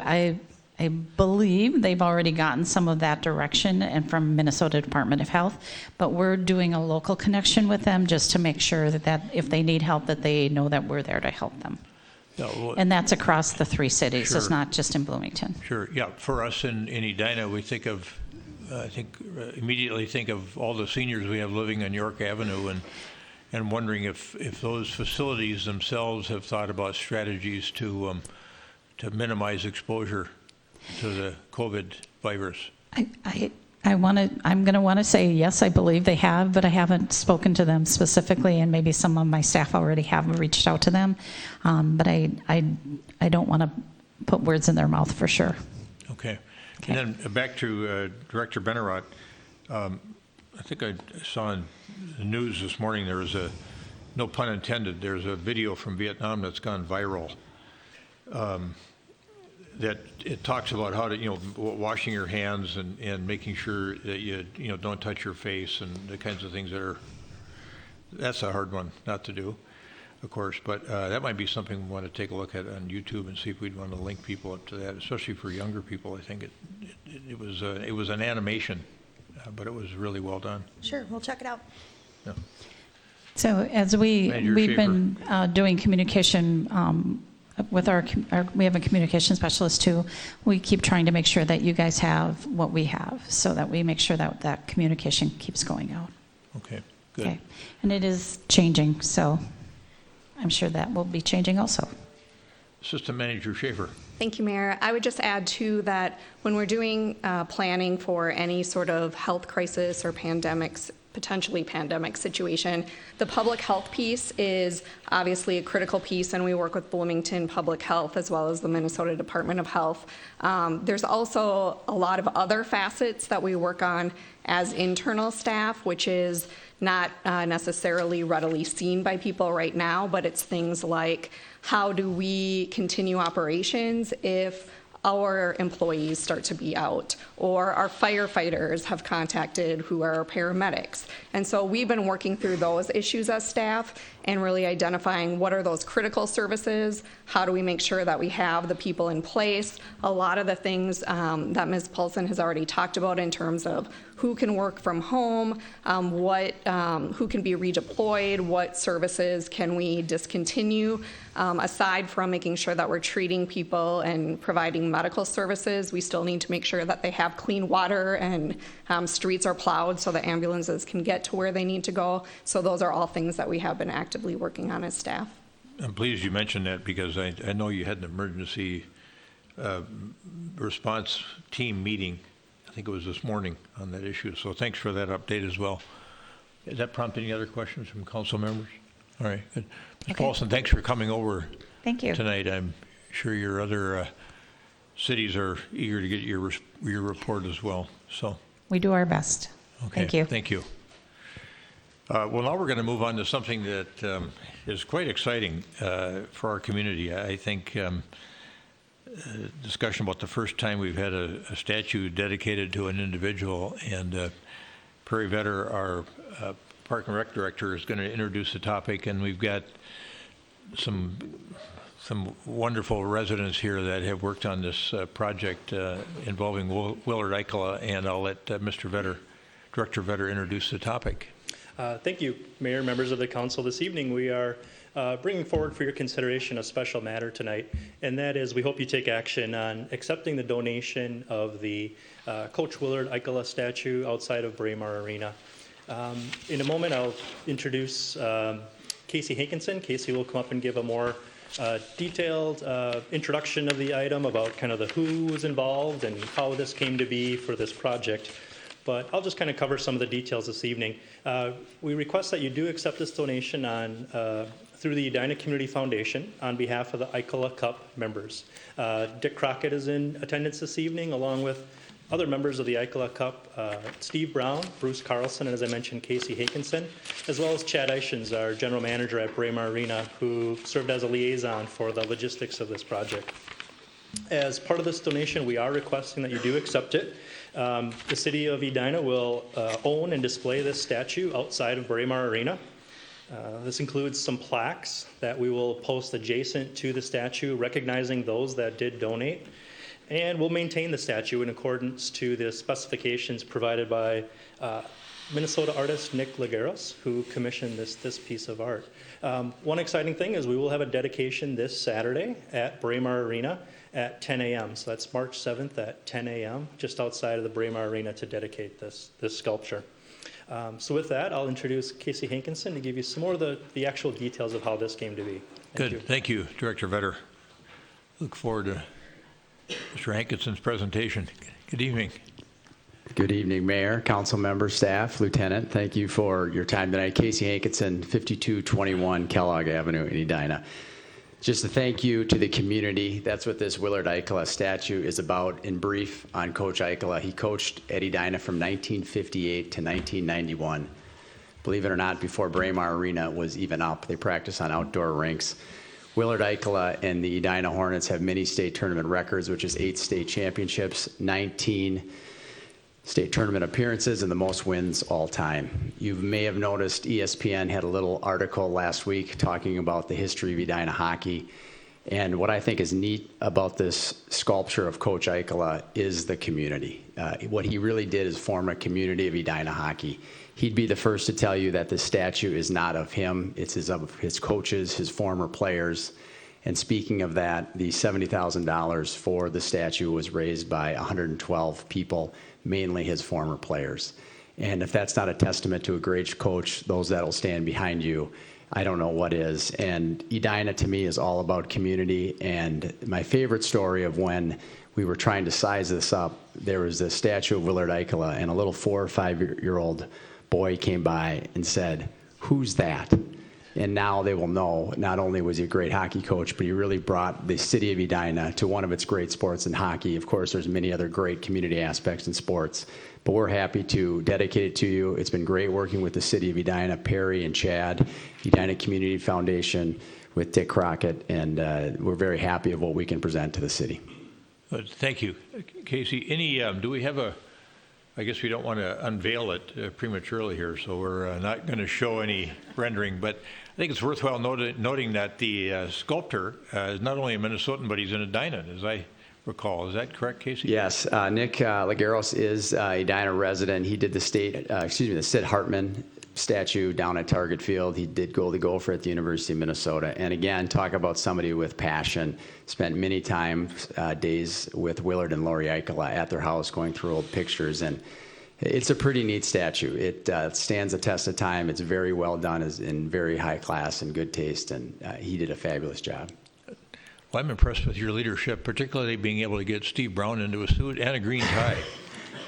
I believe they've already gotten some of that direction and from Minnesota Department of Health, but we're doing a local connection with them just to make sure that if they need help, that they know that we're there to help them. Yeah, well, And that's across the 3 cities. It's Sure. not just in Bloomington. Sure, yeah. For us in Edina, we think of, immediately think of all the seniors we have living on York Avenue, and wondering if those facilities themselves have thought about strategies to minimize exposure to the COVID virus. I'm going to want to say yes, I believe they have, but I haven't spoken to them specifically, and maybe some of my staff already have reached out to them. But I don't want to put words in their mouth for sure. Okay. And then back to Director Benarott. I think I saw in the news this morning there was no pun intended, there's a video from Vietnam that's gone viral. That it talks about how to, washing your hands and making sure that you don't touch your face and the kinds of things that's a hard one not to do, of course, but that might be something we want to take a look at on YouTube and see if we'd want to link people up to that, especially for younger people. I think it was an animation, but it was really well done. Sure, we'll check it out. Yeah. So as we've been doing communication with we have a communication specialist too. We keep trying to make sure that you guys have what we have so that we make sure that that communication keeps going out. Okay, good. Okay. And it is changing, so I'm sure that will be changing also. System Manager Schaefer. Thank you, Mayor. I would just add, too, that when we're doing planning for any sort of health crisis or potentially pandemic situation, the public health piece is obviously a critical piece, and we work with Bloomington Public Health as well as the Minnesota Department of Health. There's also a lot of other facets that we work on as internal staff, which is not necessarily readily seen by people right now, but it's things like, how do we continue operations if our employees start to be out, or our firefighters have contacted who are paramedics. And so we've been working through those issues as staff and really identifying what are those critical services, how do we make sure that we have the people in place. A lot of the things that Ms. Paulson has already talked about in terms of who can work from home, who can be redeployed, what services can we discontinue. Aside from making sure that we're treating people and providing medical services, we still need to make sure that they have clean water and streets are plowed so the ambulances can get to where they need to go. So those are all things that we have been actively working on as staff. I'm pleased you mentioned that because I know you had an emergency response team meeting. I think it was this morning on that issue. So thanks for that update as well. Does that prompt any other questions from council members? All right, good. Ms. Paulson, thanks for coming over Thank you. tonight. I'm sure your other cities are eager to get your report as well. So We do our best. okay, Thank you. Thank you. Well, now we're going to move on to something that is quite exciting for our community. I think discussion about the first time we've had a statue dedicated to an individual, and Perry Vetter, our Park and Rec Director, is going to introduce the topic, and we've got some wonderful residents here that have worked on this project involving Willard Eichela, and I'll let Mr. Vetter, Director Vetter, introduce the topic. Thank you, Mayor, members of the council. This evening we are bringing forward for your consideration a special matter tonight, and that is we hope you take action on accepting the donation of the Coach Willard Eichela statue outside of Braemar Arena. In a moment I'll introduce Casey Hankinson. Casey will come up and give a more detailed introduction of the item about kind of the who was involved and how this came to be for this project. But I'll just kind of cover some of the details this evening. We request that you do accept this donation through the Edina Community Foundation on behalf of the Eichela Cup members. Dick Crockett is in attendance this evening, along with other members of the Eichela Cup, Steve Brown, Bruce Carlson, and as I mentioned, Casey Hankinson, as well as Chad Eichens, our general manager at Braemar Arena, who served as a liaison for the logistics of this project. As part of this donation, we are requesting that you do accept it. The city of Edina will own and display this statue outside of Braemar Arena. This includes some plaques that we will post adjacent to the statue, recognizing those that did donate. And we'll maintain the statue in accordance to the specifications provided by Minnesota artist Nick Lagueros, who commissioned this piece of art. One exciting thing is we will have a dedication this Saturday at Braemar Arena at 10 a.m. So that's March 7th at 10 a.m., just outside of the Braemar Arena to dedicate this sculpture. So with that, I'll introduce Casey Hankinson to give you some more of the actual details of how this came to be. Thank you, Director Vetter. Look forward to Mr. Hankinson's presentation. Good evening. Good evening, Mayor, council members, staff, Lieutenant. Thank you for your time tonight. Casey Hankinson, 5221 Kellogg Avenue in Edina. Just a thank you to the community. That's what this Willard Eichela statue is about. In brief, on Coach Eichela, he coached at Edina from 1958 to 1991. Believe it or not, before Braemar Arena was even up, they practiced on outdoor rinks. Willard Eichela and the Edina Hornets have many state tournament records, which is 8 state championships, 19 state tournament appearances, and the most wins all time. You may have noticed ESPN had a little article last week talking about the history of Edina hockey. And what I think is neat about this sculpture of Coach Eichela is the community. What he really did is form a community of Edina hockey. He'd be the first to tell you that the statue is not of him, it's of his coaches, his former players, And speaking of that, the $70,000 for the statue was raised by 112 people, mainly his former players. And if that's not a testament to a great coach, those that'll stand behind you, I don't know what is. And Edina to me is all about community. And my favorite story of when we were trying to size this up, there was a statue of Willard Eichela, and a little 4 or 5-year-old boy came by and said, "Who's that?" And now they will know, not only was he a great hockey coach, but he really brought the city of Edina to one of its great sports in hockey. Of course, there's many other great community aspects in sports, but we're happy to dedicate it to you. It's been great working with the city of Edina, Perry and Chad, Edina Community Foundation, with Dick Crockett, and we're very happy of what we can present to the city. Thank you. Casey, do we have I guess we don't want to unveil it prematurely here, so we're not going to show any rendering, but I think it's worthwhile noting that the sculptor is not only a Minnesotan, but he's in Edina, as I recall. Is that correct, Casey? Yes, Nick Lagueros is a Edina resident. He did the Sid Hartman statue down at Target Field. He did goalie gopher at the University of Minnesota. And again, talk about somebody with passion. Spent many days with Willard and Lori Eichela at their house going through old pictures. And it's a pretty neat statue. It stands the test of time. It's very well done, is in very high class and good taste. And he did a fabulous job. Well, I'm impressed with your leadership, particularly being able to get Steve Brown into a suit and a green tie.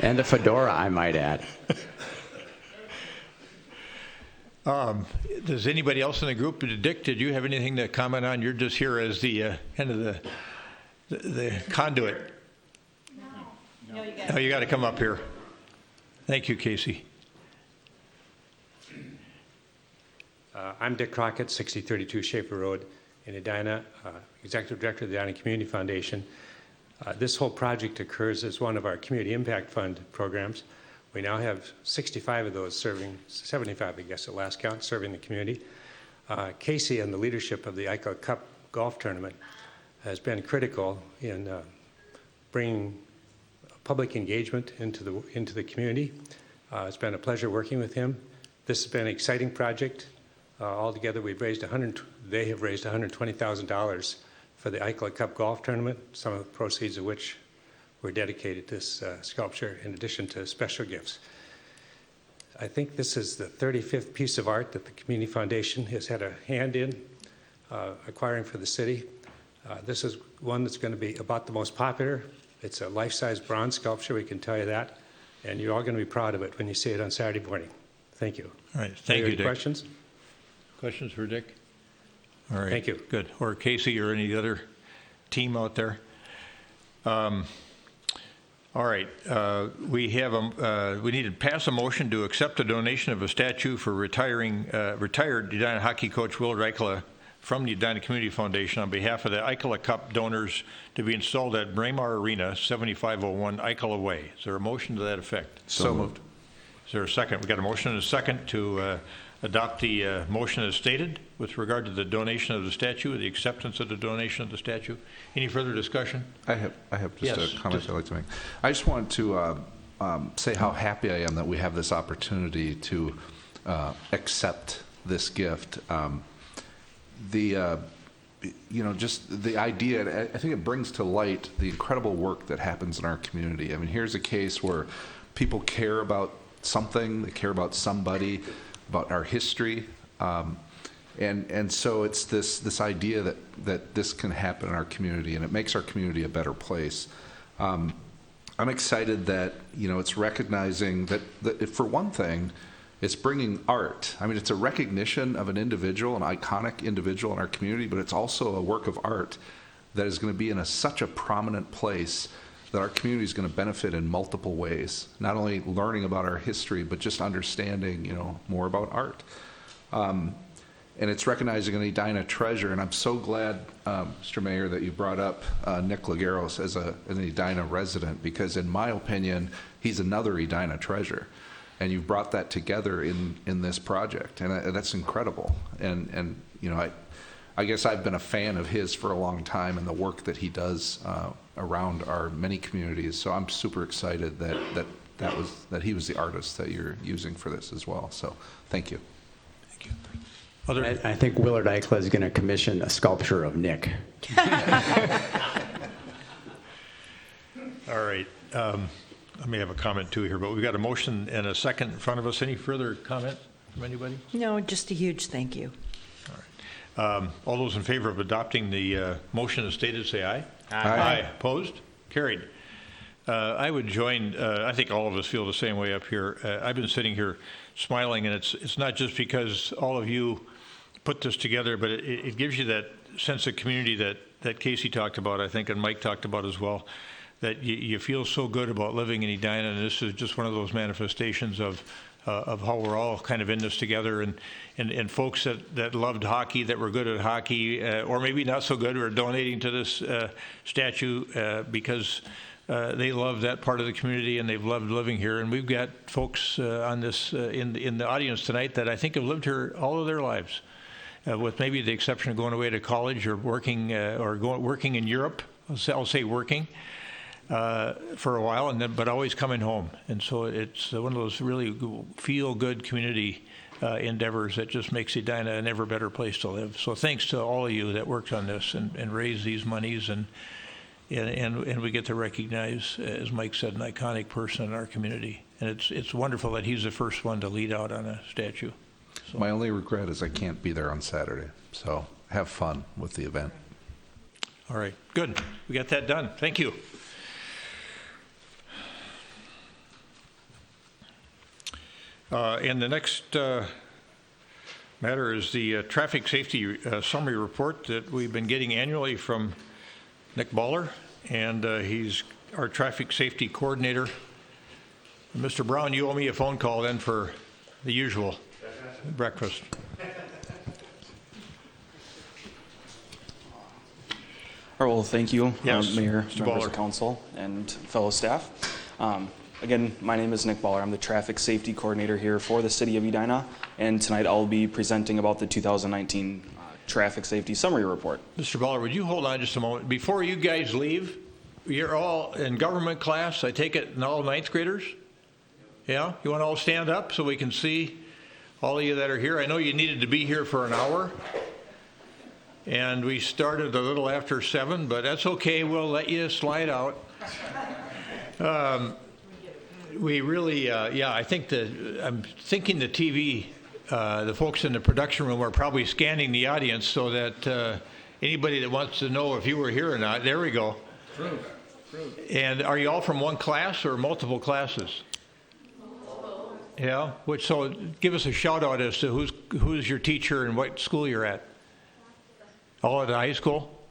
And a fedora, I might add. Does anybody else in the group, Dick, did you have anything to comment on? You're just here as the kind of the conduit. No, you got to come up here. Thank you, Casey. I'm Dick Crockett, 6032 Schaefer Road in Edina, Executive Director of the Edina Community Foundation. This whole project occurs as one of our Community Impact Fund programs. We now have 65 of those serving, 75 I guess at last count, serving the community. Casey and the leadership of the Eichel Cup golf tournament has been critical in bringing public engagement into the community. It's been a pleasure working with him. This has been an exciting project. Altogether, they have raised $120,000 for the Eichel Cup golf tournament, some of the proceeds of which were dedicated to this sculpture in addition to special gifts. I think this is the 35th piece of art that the Community Foundation has had a hand in acquiring for the city. This is one that's going to be about the most popular. It's a life-size bronze sculpture, we can tell you that, and you're all going to be proud of it when you see it on Saturday morning. Thank you. All right, thank you, Dick. Questions? Questions for Dick? All right. Thank you. Good. Or Casey or any other team out there? All right, we need to pass a motion to accept a donation of a statue for retired Edina hockey coach Willard Eichela from the Edina Community Foundation on behalf of the Eichela Cup donors to be installed at Braemar Arena, 7501 Eichela Way. Is there a motion to that effect? So moved. Is there a second? We've got a motion and a second to adopt the motion as stated with regard to the donation of the statue, the acceptance of the donation of the statue. Any further discussion? I have just a comment I'd like to make. I just want to say how happy I am that we have this opportunity to accept this gift. Just the idea, I think it brings to light the incredible work that happens in our community. I mean, here's a case where people care about something, they care about somebody, about our history, and so it's this idea that this can happen in our community, and it makes our community a better place. I'm excited that it's recognizing that for one thing, it's bringing art. I mean, it's a recognition of an individual, an iconic individual in our community, but it's also a work of art that is going to be in such a prominent place that our community is going to benefit in multiple ways. Not only learning about our history, but just understanding, more about art. And it's recognizing an Edina treasure. And I'm so glad, Mr. Mayor, that you brought up Nick Lagueros as an Edina resident, because in my opinion, he's another Edina treasure. And you've brought that together in this project, and that's incredible. And I guess I've been a fan of his for a long time and the work that he does around our many communities. So I'm super excited that he was the artist that you're using for this as well. So thank you. Thank you. I think Willard Eichla is going to commission a sculpture of Nick. All right. I may have a comment too here, but we've got a motion and a second in front of us. Any further comment from anybody? No, just a huge thank you. All those in favor of adopting the motion as stated, say aye. Aye. Opposed? Carried. I would join, I think all of us feel the same way up here. I've been sitting here smiling, and it's not just because all of you put this together, but it gives you that sense of community that Casey talked about, I think, and Mike talked about as well, that you feel so good about living in Edina, and this is just one of those manifestations of how we're all kind of in this together, and folks that loved hockey, that were good at hockey, or maybe not so good, are donating to this statue because they love that part of the community and they've loved living here. And we've got folks on this in the audience tonight that I think have lived here all of their lives, with maybe the exception of going away to college or working working in Europe. I'll say working. For a while, but always coming home. And so it's one of those really feel-good community endeavors that just makes Edina an ever better place to live. So thanks to all of you that worked on this and raised these monies, and we get to recognize, as Mike said, an iconic person in our community. And it's wonderful that he's the first one to lead out on a statue. So. My only regret is I can't be there on Saturday. So have fun with the event. All right, good. We got that done. Thank you. And the next matter is the traffic safety summary report that we've been getting annually from Nick Baller, and he's our traffic safety coordinator. Mr. Brown, you owe me a phone call then for the usual breakfast. All right, well, thank you, Yes, Mayor, Mr. members Baller. of council, and fellow staff. Again, my name is Nick Baller. I'm the traffic safety coordinator here for the city of Edina, and tonight I'll be presenting about the 2019 traffic safety summary report. Mr. Baller, would you hold on just a moment? Before you guys leave, you're all in government class, I take it, and all ninth graders? Yeah? You want to all stand up so we can see all of you that are here? I know you needed to be here for an hour, and we started a little after 7, but that's okay. We'll let you slide out. We really, I think I'm thinking the TV, the folks in the production room are probably scanning the audience so that anybody that wants to know if you were here or not, there we go. True. And are you all from one class or multiple classes? Multiple. Yeah, so give us a shout out as to who's your teacher and what school you're at. All at the high school?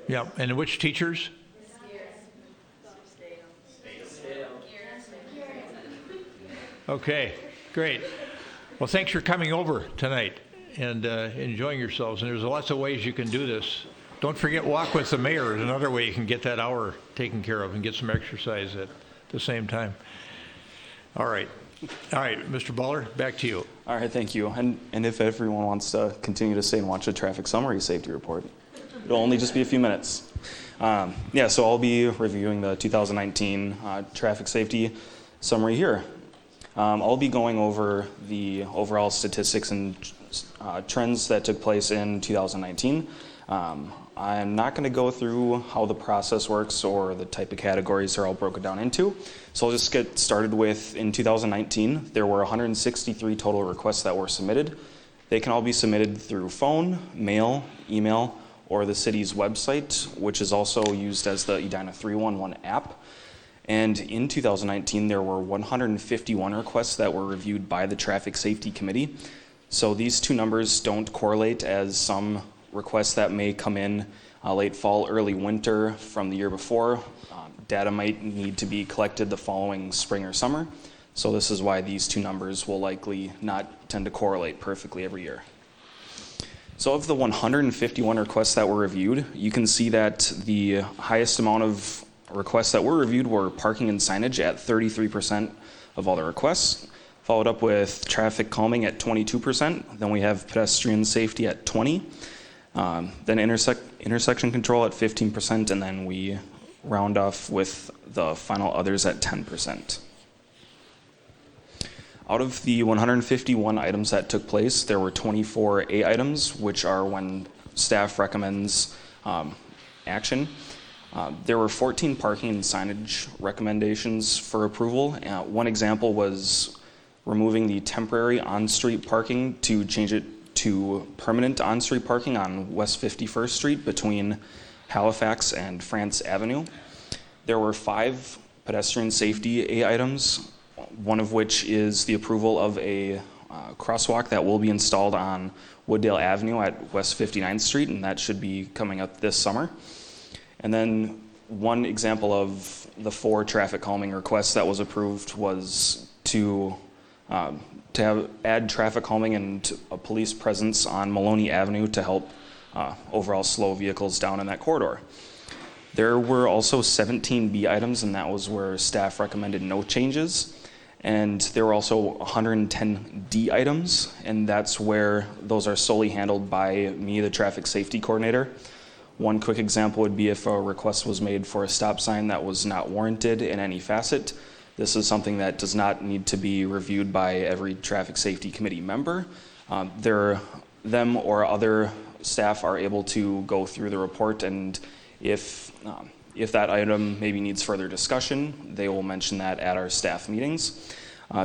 Yes. Yeah, and which teachers? Okay, great. Well, thanks for coming over tonight and enjoying yourselves. And there's lots of ways you can do this. Don't forget Walk with the Mayor is another way you can get that hour taken care of and get some exercise at the same time. All right, Mr. Baller, back to you. All right, thank you. And if everyone wants to continue to stay and watch the traffic summary safety report, it'll only just be a few minutes. So I'll be reviewing the 2019 traffic safety summary here. I'll be going over the overall statistics and trends that took place in 2019. I'm not going to go through how the process works or the type of categories they're all broken down into. So I'll just get started with, in 2019, there were 163 total requests that were submitted. They can all be submitted through phone, mail, email, or the city's website, which is also used as the Edina 311 app. And in 2019, there were 151 requests that were reviewed by the Traffic Safety Committee. So these two numbers don't correlate, as some requests that may come in late fall, early winter from the year before. Data might need to be collected the following spring or summer. So this is why these two numbers will likely not tend to correlate perfectly every year. So of the 151 requests that were reviewed, you can see that the highest amount of requests that were reviewed were parking and signage at 33% of all the requests, followed up with traffic calming at 22%. Then we have pedestrian safety at 20%, then intersection control at 15%, and then we round off with the final others at 10%. Out of the 151 items that took place, there were 24 A items, which are when staff recommends action. There were 14 parking and signage recommendations for approval. One example was removing the temporary on-street parking to change it to permanent on-street parking on West 51st Street between Halifax and France Avenue. There were 5 pedestrian safety A items, one of which is the approval of a crosswalk that will be installed on Wooddale Avenue at West 59th Street, and that should be coming up this summer. And then one example of the 4 traffic calming requests that was approved was to add traffic calming and a police presence on Maloney Avenue to help overall slow vehicles down in that corridor. There were also 17 B items, and that was where staff recommended no changes. And there were also 110 D items, and that's where those are solely handled by me, the traffic safety coordinator. One quick example would be if a request was made for a stop sign that was not warranted in any facet. This is something that does not need to be reviewed by every traffic safety committee member. Them or other staff are able to go through the report, and if that item maybe needs further discussion, they will mention that at our staff meetings.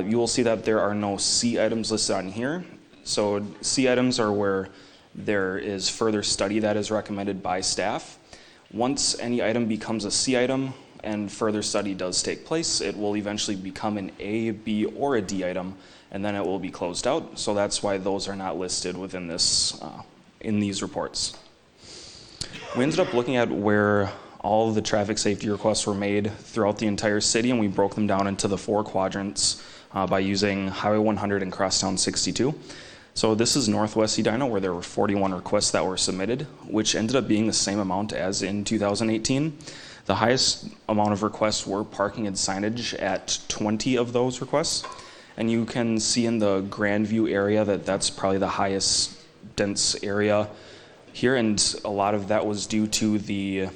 You will see that there are no C items listed on here. So C items are where there is further study that is recommended by staff. Once any item becomes a C item and further study does take place, it will eventually become an A, B, or a D item, and then it will be closed out. So that's why those are not listed within this, in these reports. We ended up looking at where all of the traffic safety requests were made throughout the entire city, and we broke them down into the 4 quadrants by using Highway 100 and Crosstown 62. So this is Northwest Edina, where there were 41 requests that were submitted, which ended up being the same amount as in 2018. The highest amount of requests were parking and signage at 20 of those requests. And you can see in the Grandview area that that's probably the highest dense area here, and a lot of that was due to the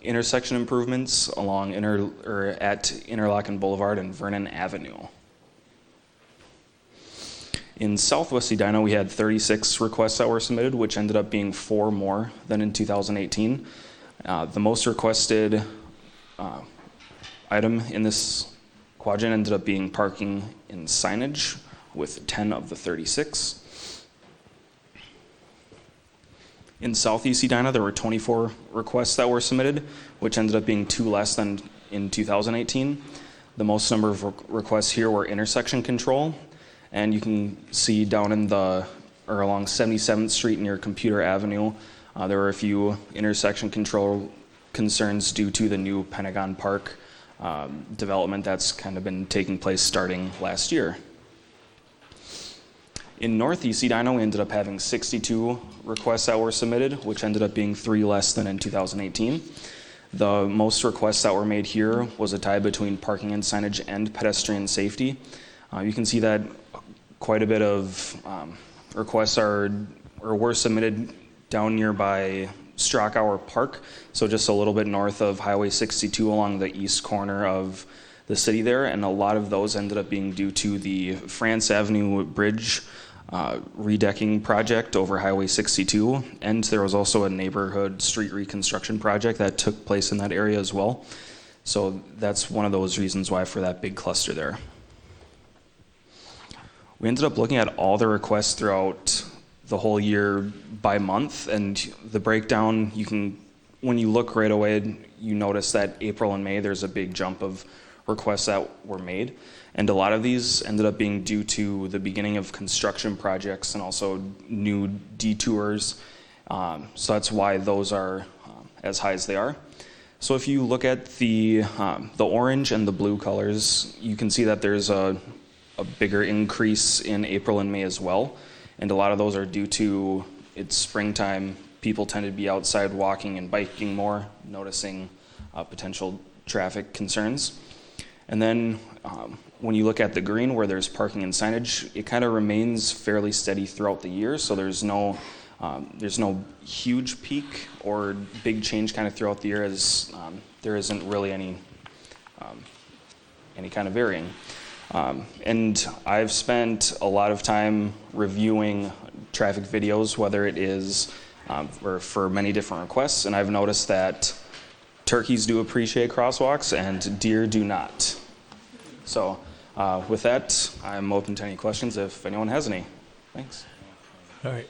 intersection improvements along at Interlochen Boulevard and Vernon Avenue. In Southwest Edina, we had 36 requests that were submitted, which ended up being 4 more than in 2018. The most requested item in this quadrant ended up being parking and signage with 10 of the 36. In Southeast Edina, there were 24 requests that were submitted, which ended up being 2 less than in 2018. The most number of requests here were intersection control, and you can see down in along 77th Street near Computer Avenue, there were a few intersection control concerns due to the new Pentagon Park development that's kind of been taking place starting last year. In Northeast Edina, we ended up having 62 requests that were submitted, which ended up being 3 less than in 2018. The most requests that were made here was a tie between parking and signage and pedestrian safety. You can see that quite a bit of requests were submitted down nearby Strachauer Park, so just a little bit north of Highway 62 along the east corner of the city there, and a lot of those ended up being due to the France Avenue Bridge redecking project over Highway 62, and there was also a neighborhood street reconstruction project that took place in that area as well. So that's one of those reasons why for that big cluster there. We ended up looking at all the requests throughout the whole year by month, and the breakdown, when you look right away, you notice that April and May, there's a big jump of requests that were made. And a lot of these ended up being due to the beginning of construction projects and also new detours. So that's why those are as high as they are. So if you look at the orange and the blue colors, you can see that there's a bigger increase in April and May as well. And a lot of those are due to it's springtime. People tend to be outside walking and biking more, noticing potential traffic concerns. And then when you look at the green where there's parking and signage, it kind of remains fairly steady throughout the year. So there's no huge peak or big change kind of throughout the year, as there isn't really any kind of varying. And I've spent a lot of time reviewing traffic videos, whether it is or for many different requests, and I've noticed that turkeys do appreciate crosswalks and deer do not. So with that, I'm open to any questions if anyone has any. Thanks. All right.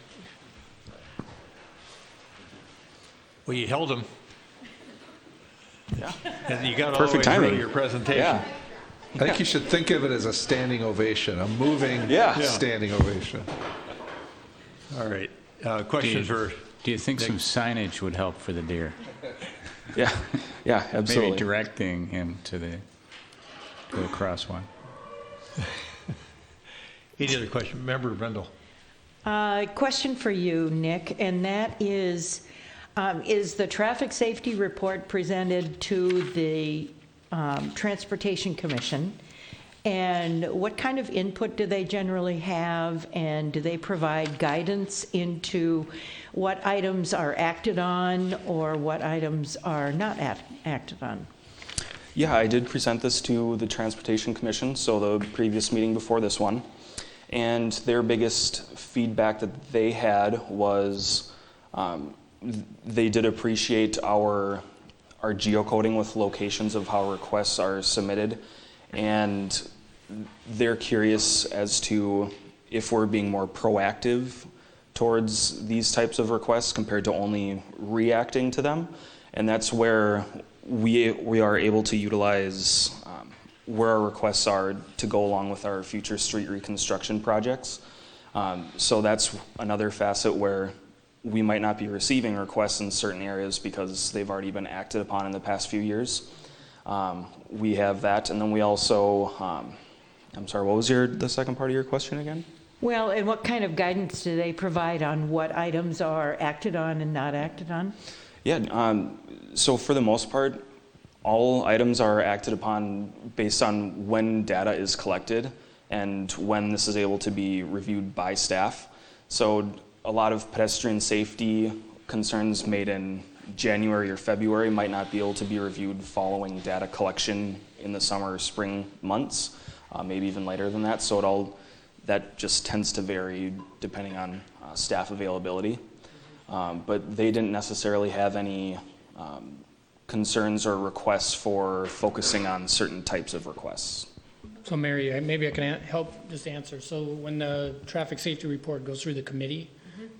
Well, you held them. Yeah. And you got all Perfect the way timing. through your presentation. Yeah. I think you should think of it as a standing ovation, a moving standing ovation. All right. Questions for... Do you think some signage would help for the deer? Yeah, yeah, absolutely. Maybe directing him to the crosswalk. Any other question? Member Brendel. Question for you, Nick, and that is the traffic safety report presented to the Transportation Commission? And what kind of input do they generally have? And do they provide guidance into what items are acted on or what items are not acted on? Yeah, I did present this to the Transportation Commission, so the previous meeting before this one. And their biggest feedback that they had was they did appreciate our geocoding with locations of how requests are submitted. And they're curious as to if we're being more proactive towards these types of requests compared to only reacting to them. And that's where we are able to utilize where our requests are to go along with our future street reconstruction projects. So that's another facet where we might not be receiving requests in certain areas because they've already been acted upon in the past few years. We have that, and then we also, I'm sorry, what was the second part of your question again? Well, and what kind of guidance do they provide on what items are acted on and not acted on? Yeah, so for the most part, all items are acted upon based on when data is collected and when this is able to be reviewed by staff. So a lot of pedestrian safety concerns made in January or February might not be able to be reviewed following data collection in the summer or spring months, maybe even later than that. So that just tends to vary depending on staff availability. But they didn't necessarily have any concerns or requests for focusing on certain types of requests. So Mary, maybe I can help just answer. So when the traffic safety report goes through the committee,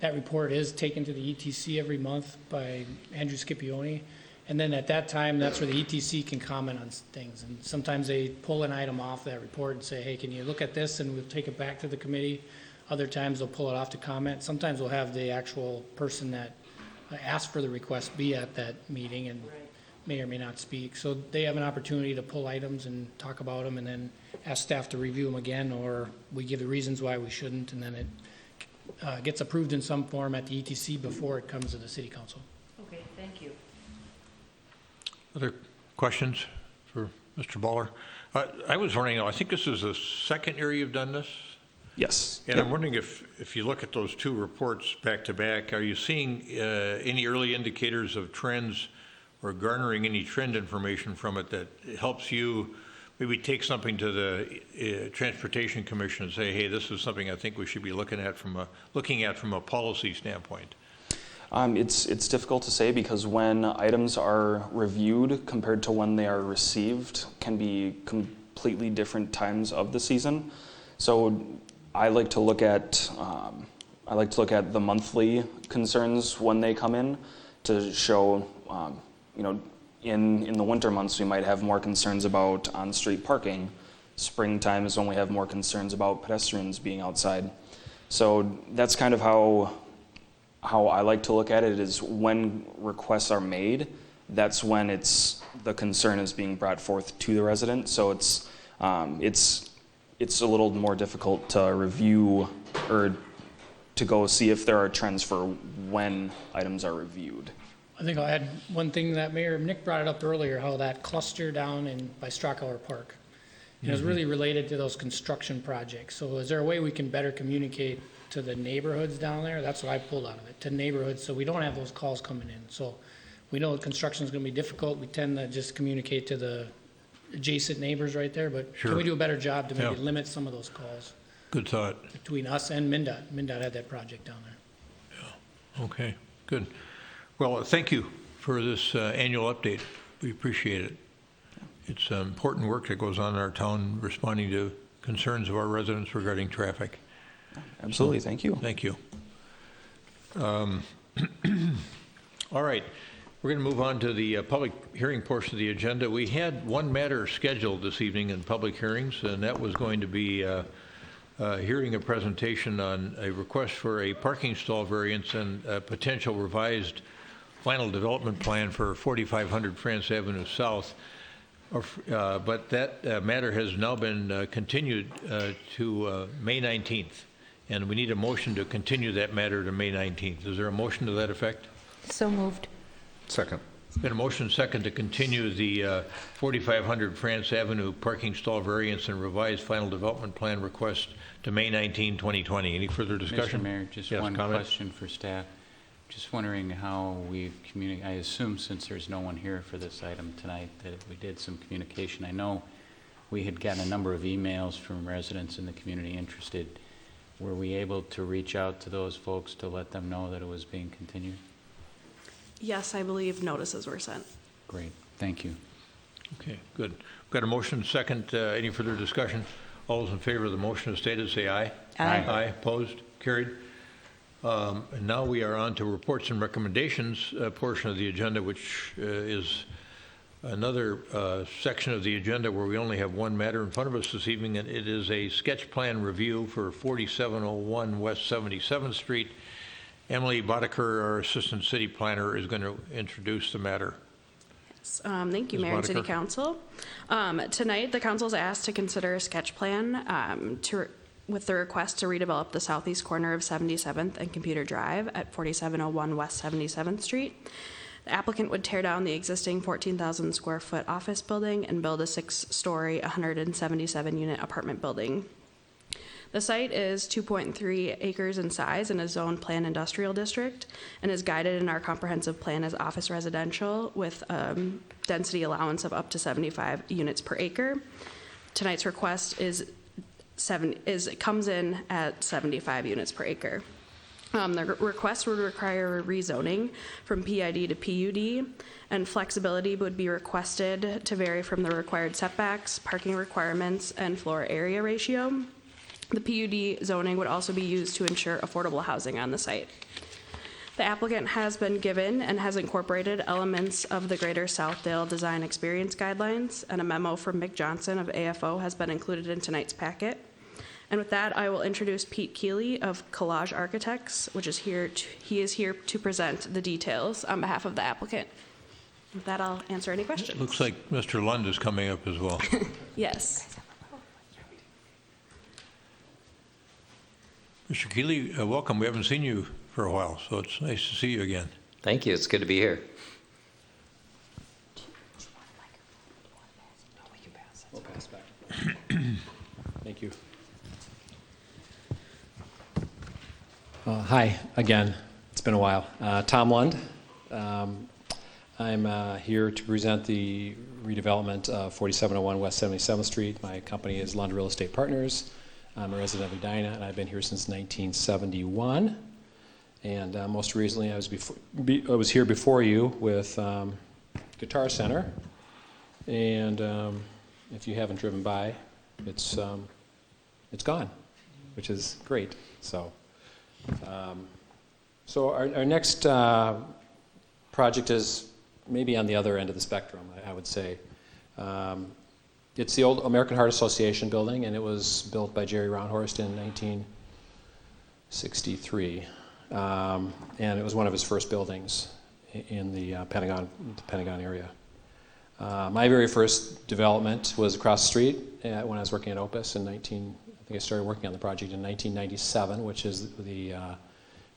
that report is taken to the ETC every month by Andrew Scipione. And then at that time, that's where the ETC can comment on things. And sometimes they pull an item off that report and say, hey, can you look at this? And we'll take it back to the committee. Other times they'll pull it off to comment. Sometimes we'll have the actual person that asked for the request be at that meeting and may or may not speak. So they have an opportunity to pull items and talk about them and then ask staff to review them again, or we give the reasons why we shouldn't, and then it gets approved in some form at the ETC before it comes to the city council. Okay, thank you. Other questions for Mr. Baller? I was wondering, I think this is the second year you've done this? Yes. And I'm wondering if you look at those two reports back to back, are you seeing any early indicators of trends or garnering any trend information from it that helps you maybe take something to the Transportation Commission and say, hey, this is something I think we should be looking at from a policy standpoint? It's difficult to say because when items are reviewed compared to when they are received can be completely different times of the season. So I like to look at the monthly concerns when they come in to show, in the winter months we might have more concerns about on-street parking. Springtime is when we have more concerns about pedestrians being outside. So that's kind of how I like to look at it, is when requests are made, that's when the concern is being brought forth to the resident. So it's a little more difficult to review or to go see if there are trends for when items are reviewed. I think I'll add one thing that Nick brought it up earlier, how that cluster down by Strackhauer Park is really related to those construction projects. So is there a way we can better communicate to the neighborhoods down there? That's what I pulled out of it, to neighborhoods, so we don't have those calls coming in. So we know construction is going to be difficult. We tend to just communicate to the adjacent neighbors right there, but Sure. can we do a better job to maybe Yeah. limit some of those calls Good thought. between us and MnDOT? MnDOT had that project down there. Okay, good. Well, thank you for this annual update. We appreciate it. It's important work that goes on in our town responding to concerns of our residents regarding traffic. Absolutely, thank you. Thank you. All right, we're going to move on to the public hearing portion of the agenda. We had one matter scheduled this evening in public hearings, and that was going to be hearing a presentation on a request for a parking stall variance and a potential revised final development plan for 4500 France Avenue South. But that matter has now been continued to May 19th, and we need a motion to continue that matter to May 19th. Is there a motion to that effect? So moved. Second. Been a motion second to continue the 4500 France Avenue parking stall variance and revised final development plan request to May 19, 2020. Any further discussion? Mr. Mayor, just Yes, one comment? question for staff. Just wondering how we've communicated. I assume since there's no one here for this item tonight that we did some communication. I know we had gotten a number of emails from residents in the community interested. Were we able to reach out to those folks to let them know that it was being continued? Yes, I believe notices were sent. Great, thank you. Okay, good. We've got a motion second. Any further discussion? All those in favor of the motion as stated, say aye. Aye. Aye, opposed, carried. And now we are on to reports and recommendations portion of the agenda, which is another section of the agenda where we only have one matter in front of us this evening, and it is a sketch plan review for 4701 West 77th Street. Emily Boddicker, our Assistant City Planner, is going to introduce the matter. Thank you, Ms. Mayor and City Boddicker. Council. Tonight, the council is asked to consider a sketch plan with the request to redevelop the southeast corner of 77th and Computer Drive at 4701 West 77th Street. The applicant would tear down the existing 14,000 square foot office building and build a 6-story, 177-unit apartment building. The site is 2.3 acres in size in a zone plan industrial district and is guided in our comprehensive plan as office residential with density allowance of up to 75 units per acre. Tonight's request comes in at 75 units per acre. The request would require rezoning from PID to PUD, and flexibility would be requested to vary from the required setbacks, parking requirements, and floor area ratio. The PUD zoning would also be used to ensure affordable housing on the site. The applicant has been given and has incorporated elements of the Greater Southdale Design Experience Guidelines, and a memo from Mick Johnson of AFO has been included in tonight's packet. And with that, I will introduce Pete Keeley of Collage Architects, he is here to present the details on behalf of the applicant. With that, I'll answer any questions. Looks like Mr. Lund is coming up as well. Yes. Mr. Keeley, welcome. We haven't seen you for a while, so it's nice to see you again. Thank you. It's good to be here. We'll pass back. Thank you. Hi, again. It's been a while. Tom Lund. I'm here to present the redevelopment of 4701 West 77th Street. My company is Lund Real Estate Partners. I'm a resident of Edina, and I've been here since 1971. And most recently, I was here before you with Guitar Center. And if you haven't driven by, it's gone, which is great. So our next project is maybe on the other end of the spectrum, I would say. It's the old American Heart Association building, and it was built by Jerry Roundhorst in 1963. And it was one of his first buildings in the Pentagon area. My very first development was across the street when I was working at Opus I think I started working on the project in 1997, which is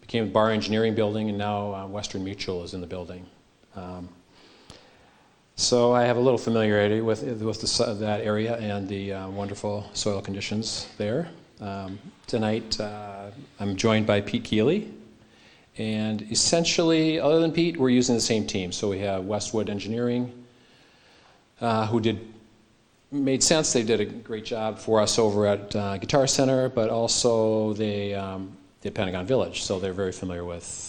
became the Bar Engineering building, and now Western Mutual is in the building. So I have a little familiarity with that area and the wonderful soil conditions there. Tonight I'm joined by Pete Keeley, and essentially, other than Pete, we're using the same team. So we have Westwood Engineering, who did made sense. They did a great job for us over at Guitar Center, but also they did Pentagon Village, so they're very familiar with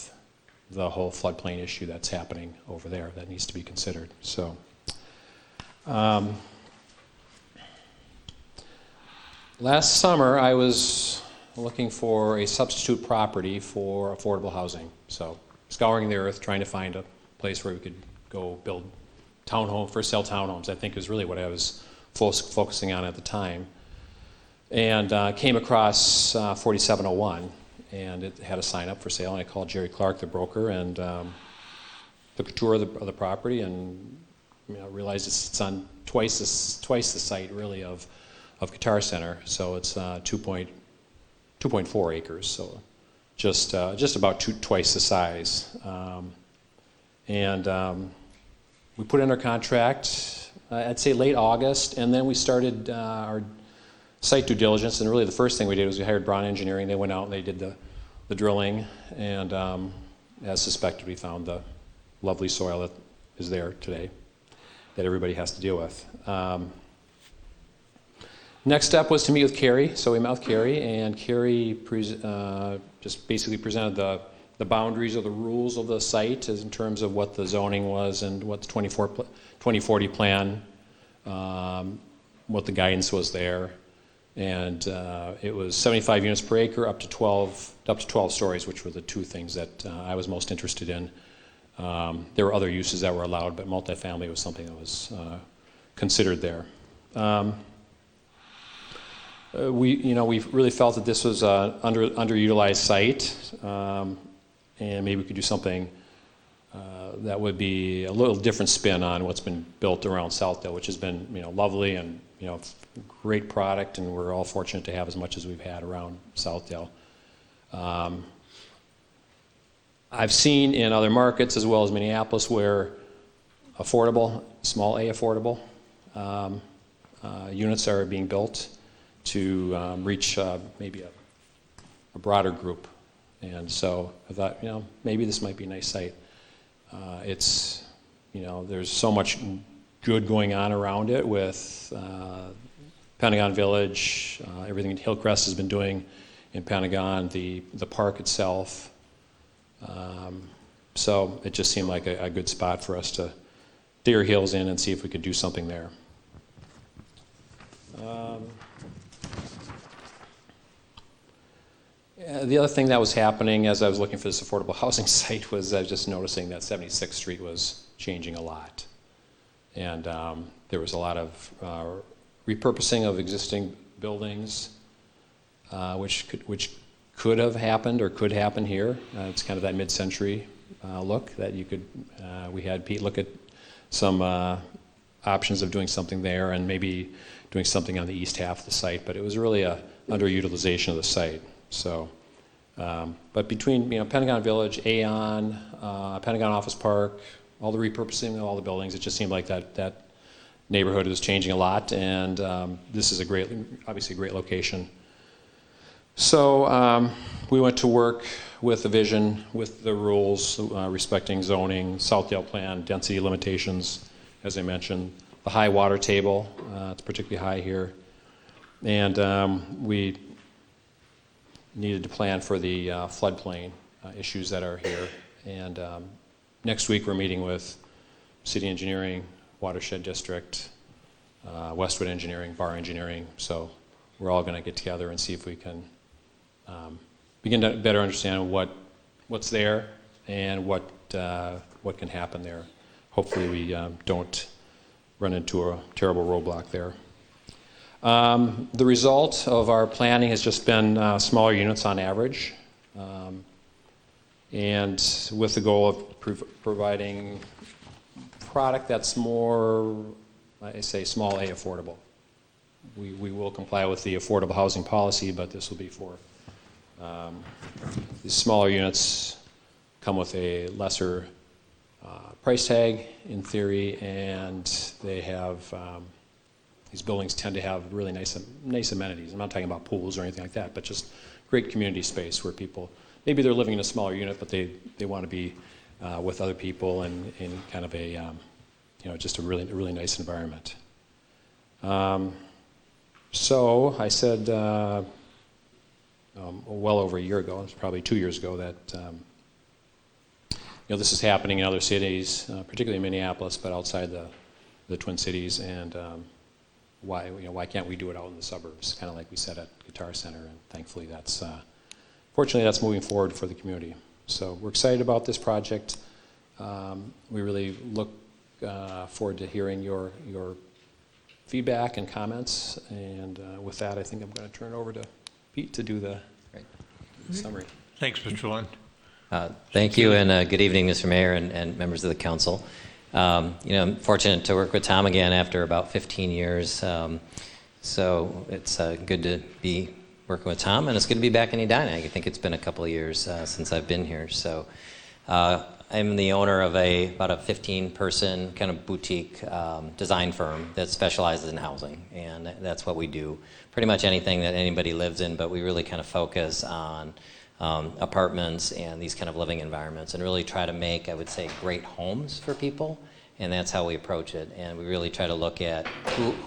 the whole floodplain issue that's happening over there that needs to be considered. So, last summer I was looking for a substitute property for affordable housing. So, scouring the earth, trying to find a place where we could go build for sale townhomes, I think is really what I was focusing on at the time. And came across 4701, and it had a sign up for sale, and I called Jerry Clark, the broker, and took a tour of the property, and realized it's on twice the site really of Guitar Center, so it's 2.4 acres, so just about twice the size. We put in our contract, I'd say late August, and then we started our site due diligence, and really the first thing we did was we hired Braun Engineering. They went out and they did the drilling, and as suspected, we found the lovely soil that is there today that everybody has to deal with. Next step was to meet with Carrie, so we met with Carrie, and Carrie just basically presented the boundaries or the rules of the site as in terms of what the zoning was and what the 2040 plan, what the guidance was there. And it was 75 units per acre up to 12 stories, which were the two things that I was most interested in. There were other uses that were allowed, but multifamily was something that was considered there. We really felt that this was an underutilized site, and maybe we could do something that would be a little different spin on what's been built around Southdale, which has been lovely and great product, and we're all fortunate to have as much as we've had around Southdale. I've seen in other markets as well as Minneapolis where affordable, small A affordable units are being built to reach maybe a broader group. And so I thought, maybe this might be a nice site. It's, there's so much good going on around it with Pentagon Village, everything Hillcrest has been doing in Pentagon, the park itself. So it just seemed like a good spot for us to dig our heels in and see if we could do something there. The other thing that was happening as I was looking for this affordable housing site was I was just noticing that 76th Street was changing a lot. And there was a lot of repurposing of existing buildings, which could have happened or could happen here. It's kind of that mid-century look that you could, we had Pete look at some options of doing something there and maybe doing something on the east half of the site, but it was really a underutilization of the site. So, but between Pentagon Village, Aon, Pentagon Office Park, all the repurposing of all the buildings, it just seemed like that neighborhood was changing a lot, and this is obviously a great location. So we went to work with the vision, with the rules respecting zoning, Southdale plan, density limitations, as I mentioned, the high water table, it's particularly high here, and we needed to plan for the floodplain issues that are here. And next week we're meeting with City Engineering, Watershed District, Westwood Engineering, Bar Engineering. So we're all going to get together and see if we can begin to better understand what's there and what can happen there. Hopefully we don't run into a terrible roadblock there. The result of our planning has just been smaller units on average, and with the goal of providing product that's more, I say, small A affordable. We will comply with the affordable housing policy, but this will be for these smaller units come with a lesser price tag in theory, and they have these buildings tend to have really nice amenities. I'm not talking about pools or anything like that, but just great community space where people, maybe they're living in a smaller unit, but they want to be with other people and in kind of a, just a really nice environment. So I said, well over a year ago, it was probably 2 years ago, that this is happening in other cities, particularly Minneapolis, but outside the Twin Cities, and why can't we do it out in the suburbs, kind of like we said at Guitar Center, and thankfully fortunately that's moving forward for the community. So we're excited about this project. We really look forward to hearing your feedback and comments, and with that, I think I'm going to turn it over to Pete to do the summary. Thanks, Mr. Lund. Thank you, and good evening, Mr. Mayor and members of the council. I'm fortunate to work with Tom again after about 15 years, so it's good to be working with Tom, and it's good to be back in Edina. I think it's been a couple of years since I've been here. So I'm the owner of about a 15-person kind of boutique design firm that specializes in housing, and that's what we do. Pretty much anything that anybody lives in, but we really kind of focus on apartments and these kind of living environments, and really try to make, I would say, great homes for people, and that's how we approach it. And we really try to look at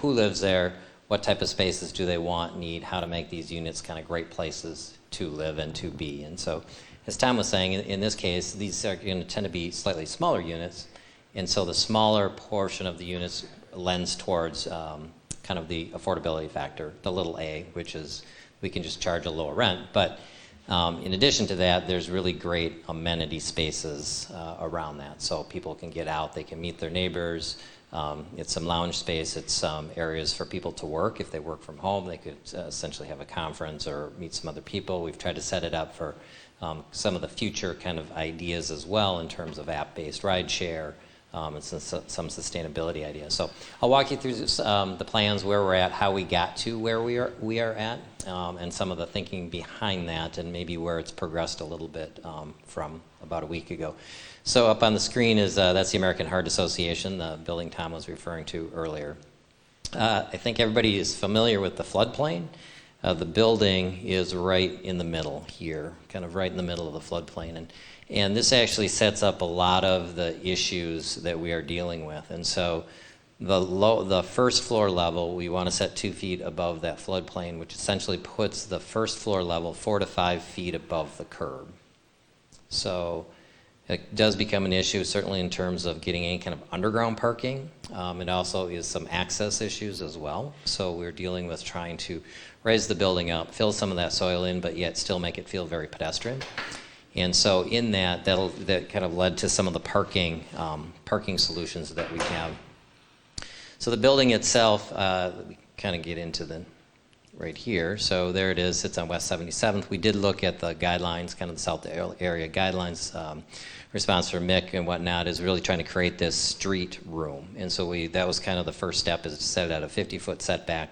who lives there, what type of spaces do they want, need, how to make these units kind of great places to live and to be. And so, as Tom was saying, in this case, these are going to tend to be slightly smaller units, and so the smaller portion of the units lends towards kind of the affordability factor, the little a, which is we can just charge a lower rent. But in addition to that, there's really great amenity spaces around that. So people can get out, they can meet their neighbors. It's some lounge space, it's some areas for people to work. If they work from home, they could essentially have a conference or meet some other people. We've tried to set it up for some of the future kind of ideas as well in terms of app-based ride share, and some sustainability ideas. So I'll walk you through the plans, where we're at, how we got to where we are at, and some of the thinking behind that, and maybe where it's progressed a little bit from about a week ago. So up on the screen is that's the American Heart Association, the building Tom was referring to earlier. I think everybody is familiar with the floodplain. The building is right in the middle here, kind of right in the middle of the floodplain. And this actually sets up a lot of the issues that we are dealing with. And so the first floor level, we want to set 2 feet above that floodplain, which essentially puts the first floor level 4 to 5 feet above the curb. So it does become an issue, certainly in terms of getting any kind of underground parking. It also is some access issues as well. So we're dealing with trying to raise the building up, fill some of that soil in, but yet still make it feel very pedestrian. And so in that kind of led to some of the parking solutions that we have. So the building itself, we kind of get into right here. So there it is, sits on West 77th. We did look at the guidelines, kind of the South area guidelines. Response from Mick and whatnot is really trying to create this street room. And so that was kind of the first step, is to set it at a 50-foot setback.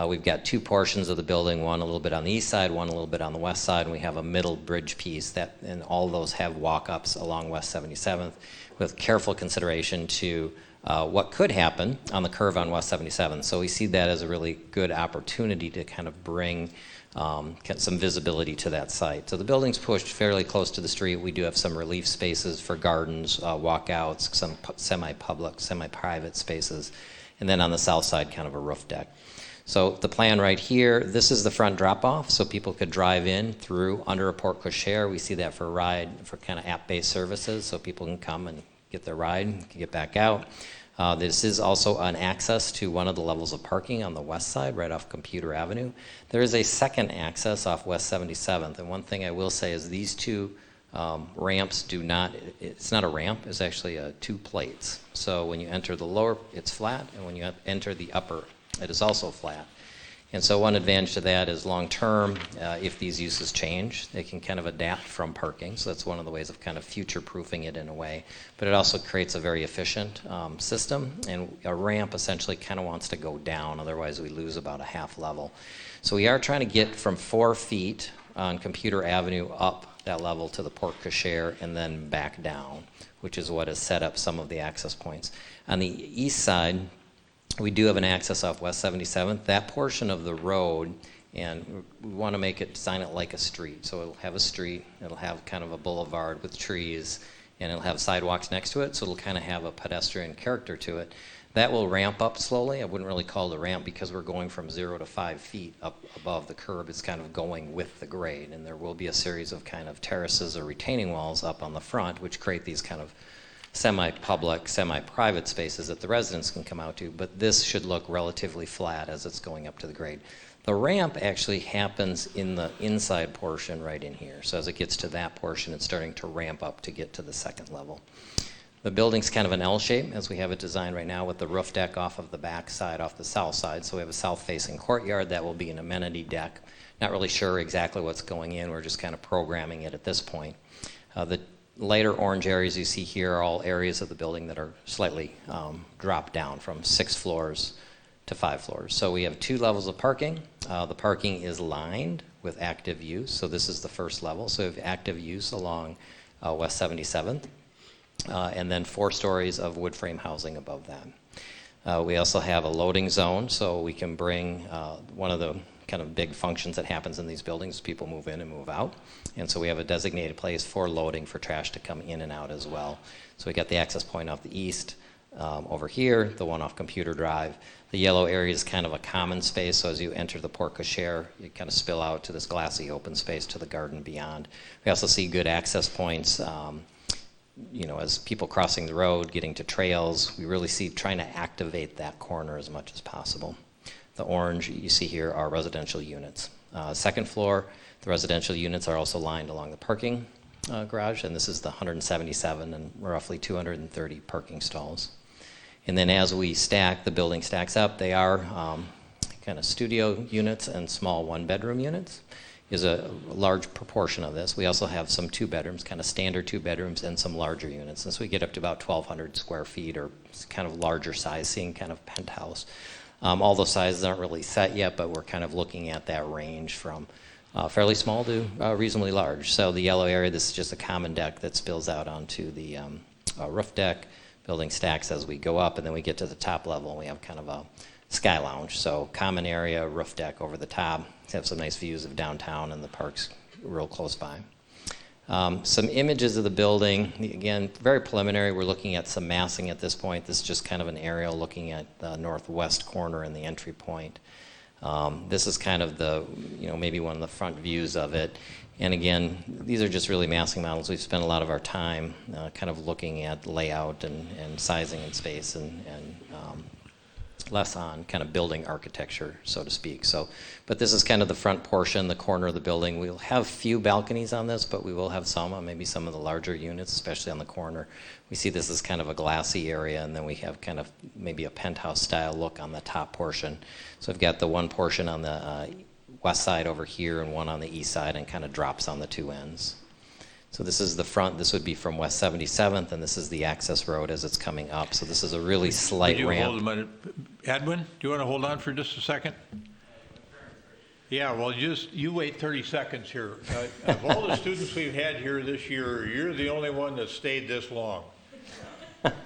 We've got 2 portions of the building, one a little bit on the east side, one a little bit on the west side, and we have a middle bridge piece, and all those have walk-ups along West 77th with careful consideration to what could happen on the curve on West 77th. So we see that as a really good opportunity to kind of bring some visibility to that site. So the building's pushed fairly close to the street. We do have some relief spaces for gardens, walkouts, some semi-public, semi-private spaces, and then on the south side, kind of a roof deck. So the plan right here, this is the front drop-off, so people could drive in through under a porte cochere. We see that for kind of app-based services, so people can come and get their ride and get back out. This is also an access to one of the levels of parking on the west side, right off Computer Avenue. There is a second access off West 77th, and one thing I will say is these 2 ramps it's not a ramp, it's actually 2 plates. So when you enter the lower, it's flat, and when you enter the upper, it is also flat. And so one advantage to that is long-term, if these uses change, they can kind of adapt from parking. So that's one of the ways of kind of future-proofing it in a way. But it also creates a very efficient system. And a ramp essentially kind of wants to go down, otherwise we lose about a half level. So we are trying to get from 4 feet on Computer Avenue up that level to the porte cochere and then back down, which is what has set up some of the access points. On the east side, we do have an access off West 77th. That portion of the road, and we want to design it like a street. So it'll have a street, it'll have kind of a boulevard with trees, and it'll have sidewalks next to it, so it'll kind of have a pedestrian character to it. That will ramp up slowly. I wouldn't really call it a ramp because we're going from 0 to 5 feet up above the curb. It's kind of going with the grade, and there will be a series of kind of terraces or retaining walls up on the front, which create these kind of semi-public, semi-private spaces that the residents can come out to, but this should look relatively flat as it's going up to the grade. The ramp actually happens in the inside portion right in here. So as it gets to that portion, it's starting to ramp up to get to the second level. The building's kind of an L shape as we have it designed right now with the roof deck off of the back side, off the south side. So we have a south-facing courtyard that will be an amenity deck. Not really sure exactly what's going in. We're just kind of programming it at this point. The lighter orange areas you see here are all areas of the building that are slightly dropped down from 6 floors to 5 floors. So we have 2 levels of parking. The parking is lined with active use. So this is the first level. So we have active use along West 77th. And then 4 stories of wood frame housing above that. We also have a loading zone, so we can bring one of the kind of big functions that happens in these buildings. People move in and move out. And so we have a designated place for loading for trash to come in and out as well. So we got the access point off the east over here, the one off Computer Drive. The yellow area is kind of a common space, so as you enter the porte cochere, you kind of spill out to this glassy open space to the garden beyond. We also see good access points, you know, as people crossing the road, getting to trails. We really see trying to activate that corner as much as possible. The orange you see here are residential units. Second floor, the residential units are also lined along the parking garage, and this is the 177 and roughly 230 parking stalls. And then as we stack, the building stacks up, they are kind of studio units and small 1-bedroom units is a large proportion of this. We also have some 2-bedrooms, kind of standard 2-bedrooms, and some larger units. And so we get up to about 1,200 square feet or kind of larger size, seeing kind of penthouse. All those sizes aren't really set yet, but we're kind of looking at that range from fairly small to reasonably large. So the yellow area, this is just a common deck that spills out onto the roof deck. Building stacks as we go up, and then we get to the top level, and we have kind of a sky lounge. So common area, roof deck over the top. Have some nice views of downtown and the parks real close by. Some images of the building. Again, very preliminary. We're looking at some massing at this point. This is just kind of an aerial looking at the northwest corner and the entry point. This is kind of the, you know, maybe one of the front views of it. And again, these are just really massing models. We've spent a lot of our time kind of looking at layout and sizing and space and less on kind of building architecture, so to speak. So, but this is kind of the front portion, the corner of the building. We'll have few balconies on this, but we will have some, maybe some of the larger units, especially on the corner. We see this as kind of a glassy area, and then we have kind of maybe a penthouse style look on the top portion. So we've got the one portion on the west side over here and one on the east side, and kind of drops on the 2 ends. So this is the front. This would be from West 77th, and this is the access road as it's coming up. So this is a really slight ramp. Hold a minute. Edwin, do you want to hold on for just a second? Yeah, well, you wait 30 seconds here. Of all the students we've had here this year, you're the only one that stayed this long.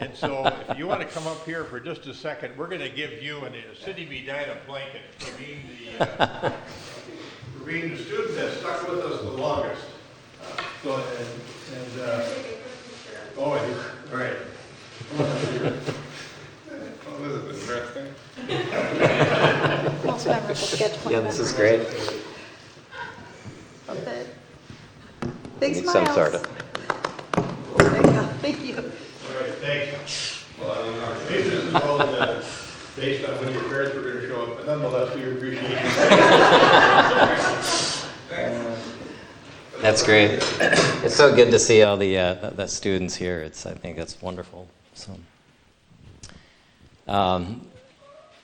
And so if you want to come up here for just a second, we're going to give you a City of Edina blanket for being the student that stuck with us the longest. Go ahead. Oh, I do. All right. Oh, this is interesting. Most memorable sketch point. Yeah, this is great. Love it. Big Need smiles. some sort of. There you go. Thank you. All right, thanks. Well, maybe this is all based on when your parents were going to show up, but nonetheless, we appreciate it. That's great. It's so good to see all the students here. I think that's wonderful.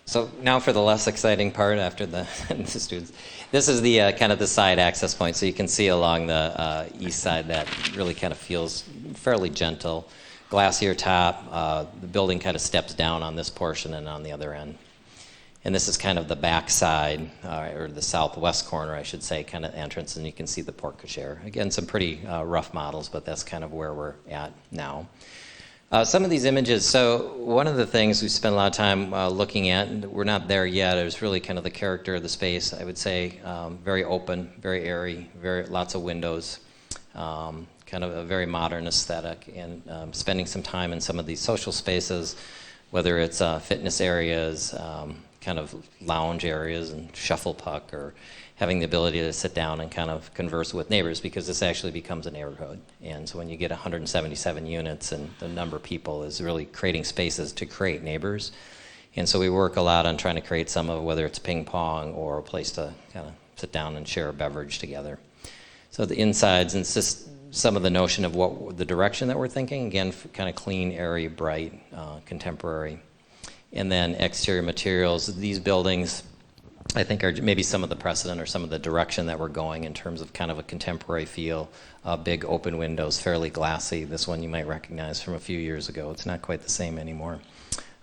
So now for the less exciting part after the students. This is the kind of the side access point. So you can see along the east side that really kind of feels fairly gentle. Glacier top. The building kind of steps down on this portion and on the other end. And this is kind of the back side, or the southwest corner, I should say, kind of entrance, and you can see the porte cochere. Again, some pretty rough models, but that's kind of where we're at now. Some of these images, so one of the things we spent a lot of time looking at, and we're not there yet, is really kind of the character of the space. I would say very open, very airy, lots of windows, kind of a very modern aesthetic, and spending some time in some of these social spaces. whether it's fitness areas, kind of lounge areas and shuffle puck, or having the ability to sit down and kind of converse with neighbors, because this actually becomes a neighborhood. And so when you get 177 units and the number of people is really creating spaces to create neighbors. And so we work a lot on trying to create some of, whether it's ping pong or a place to kind of sit down and share a beverage together. So the insides, and it's just some of the notion of what the direction that we're thinking, again, kind of clean, airy, bright, contemporary. And then exterior materials. These buildings, I think, are maybe some of the precedent or some of the direction that we're going in terms of kind of a contemporary feel, big open windows, fairly glassy. This one you might recognize from a few years ago. It's not quite the same anymore.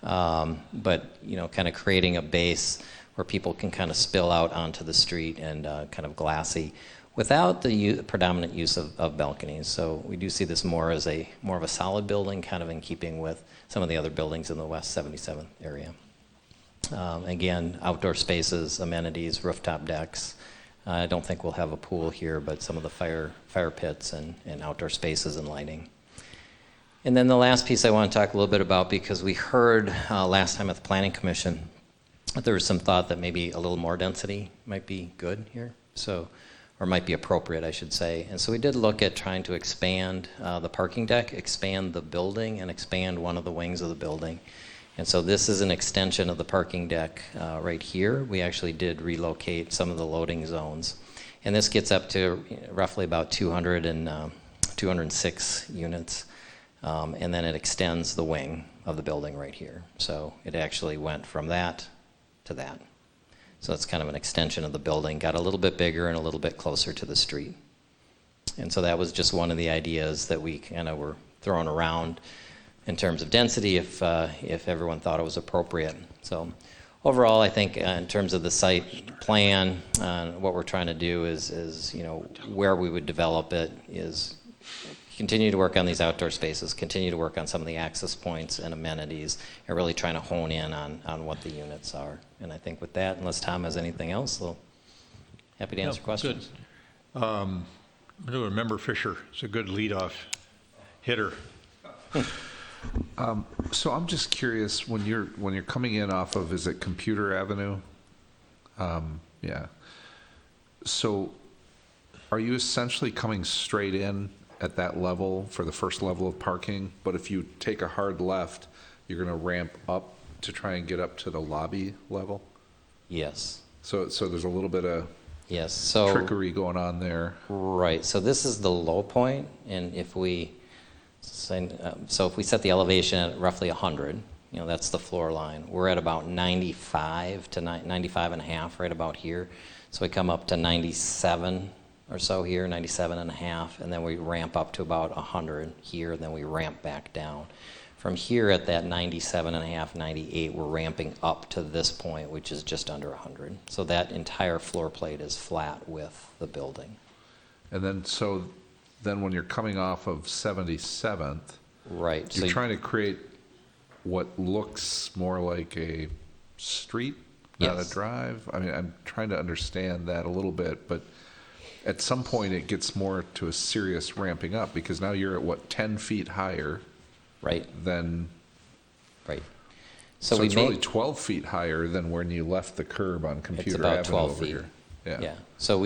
But, you know, kind of creating a base where people can kind of spill out onto the street, and kind of glassy, without the predominant use of balconies. So we do see this more as more of a solid building, kind of in keeping with some of the other buildings in the West 77th area. Again, outdoor spaces, amenities, rooftop decks. I don't think we'll have a pool here, but some of the fire pits and outdoor spaces and lighting. And then the last piece I want to talk a little bit about, because we heard last time at the Planning Commission that there was some thought that maybe a little more density might be good here, or might be appropriate, I should say. And so we did look at trying to expand the parking deck, expand the building, and expand one of the wings of the building. And so this is an extension of the parking deck right here. We actually did relocate some of the loading zones. And this gets up to roughly about 206 units. And then it extends the wing of the building right here. So it actually went from that to that. So it's kind of an extension of the building, got a little bit bigger and a little bit closer to the street. And so that was just one of the ideas that we kind of were throwing around in terms of density, if everyone thought it was appropriate. So overall, I think in terms of the site plan, what we're trying to do is you know, where we would develop it is continue to work on these outdoor spaces, continue to work on some of the access points and amenities, and really trying to hone in on what the units are. And I think with that, unless Tom has anything else, we'll happy to answer questions. Good. I'm going to remember Fisher. It's a good leadoff hitter. So I'm just curious, when you're coming in off of, is it Computer Avenue? Yeah. So are you essentially coming straight in at that level for the first level of parking, but if you take a hard left, you're going to ramp up to try and get up to the lobby level? Yes. So there's a little bit of so trickery going on there. Right. So this is the low point, and if we if we set the elevation at roughly 100, you know, that's the floor line. We're at about 95 to 95 and a half, right about here. So we come up to 97 or so here, 97 and a half, and then we ramp up to about 100 here, and then we ramp back down. From here at that 97 and a half, 98, we're ramping up to this point, which is just under 100. So that entire floor plate is flat with the building. And then when you're coming off of 77th, right, you're trying to create what looks more like a street, not a drive. I mean, I'm trying to understand that a little bit, but at some point it gets more to a serious ramping up, because now you're at 10 feet higher, right? Than right. So it's really 12 feet higher than when you left the curb on Computer Avenue. It's about 12 over feet. Here. Yeah. So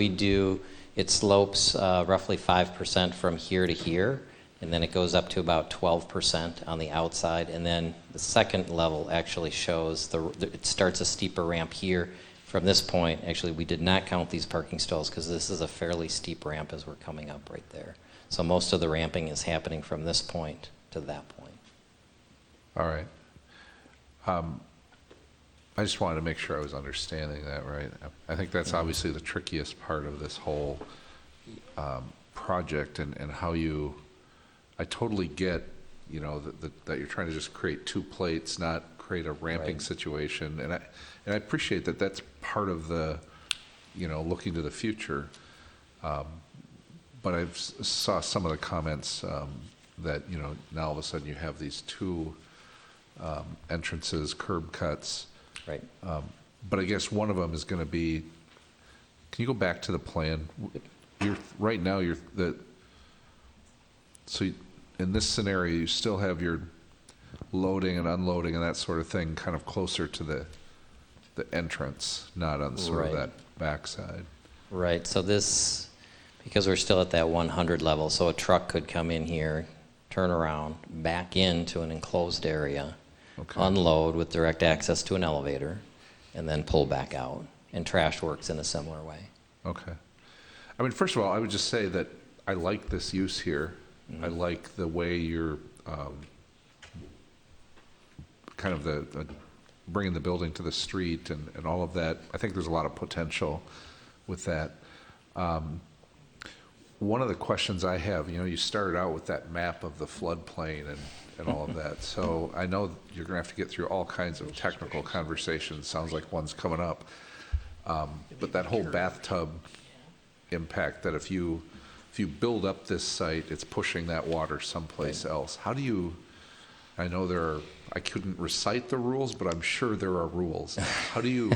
it slopes roughly 5% from here to here, and then it goes up to about 12% on the outside, and then the second level actually shows it starts a steeper ramp here. From this point, actually, we did not count these parking stalls because this is a fairly steep ramp as we're coming up right there. So most of the ramping is happening from this point to that point. All right. I just wanted to make sure I was understanding that right. I think that's obviously the trickiest part of this whole project, and how I totally get, you know, that you're trying to just create two plates, not create a ramping situation. And I appreciate that that's part of the, you know, looking to the future. But I saw some of the comments that, you know, now all of a sudden you have these two entrances, curb cuts. Right. But I guess one of them is going to be, can you go back to the plan? Right now, so in this scenario, you still have your loading and unloading and that sort of thing kind of closer to the entrance, not on sort of Right. that backside. Right, so this, because we're still at that 100 level, so a truck could come in here, turn around, back into an enclosed area, unload with direct access to an elevator, and then pull back out. And trash works in a similar way. Okay. I mean, first of all, I would just say that I like this use here. I like the way you're kind of the bringing the building to the street and all of that. I think there's a lot of potential with that. One of the questions I have, you started out with that map of the floodplain and all of that. So I know you're going to have to get through all kinds of technical conversations. Sounds like one's coming up. But that whole bathtub impact, that if you build up this site, it's pushing that water someplace else. How do you, I know I couldn't recite the rules, but I'm sure there are rules. How do you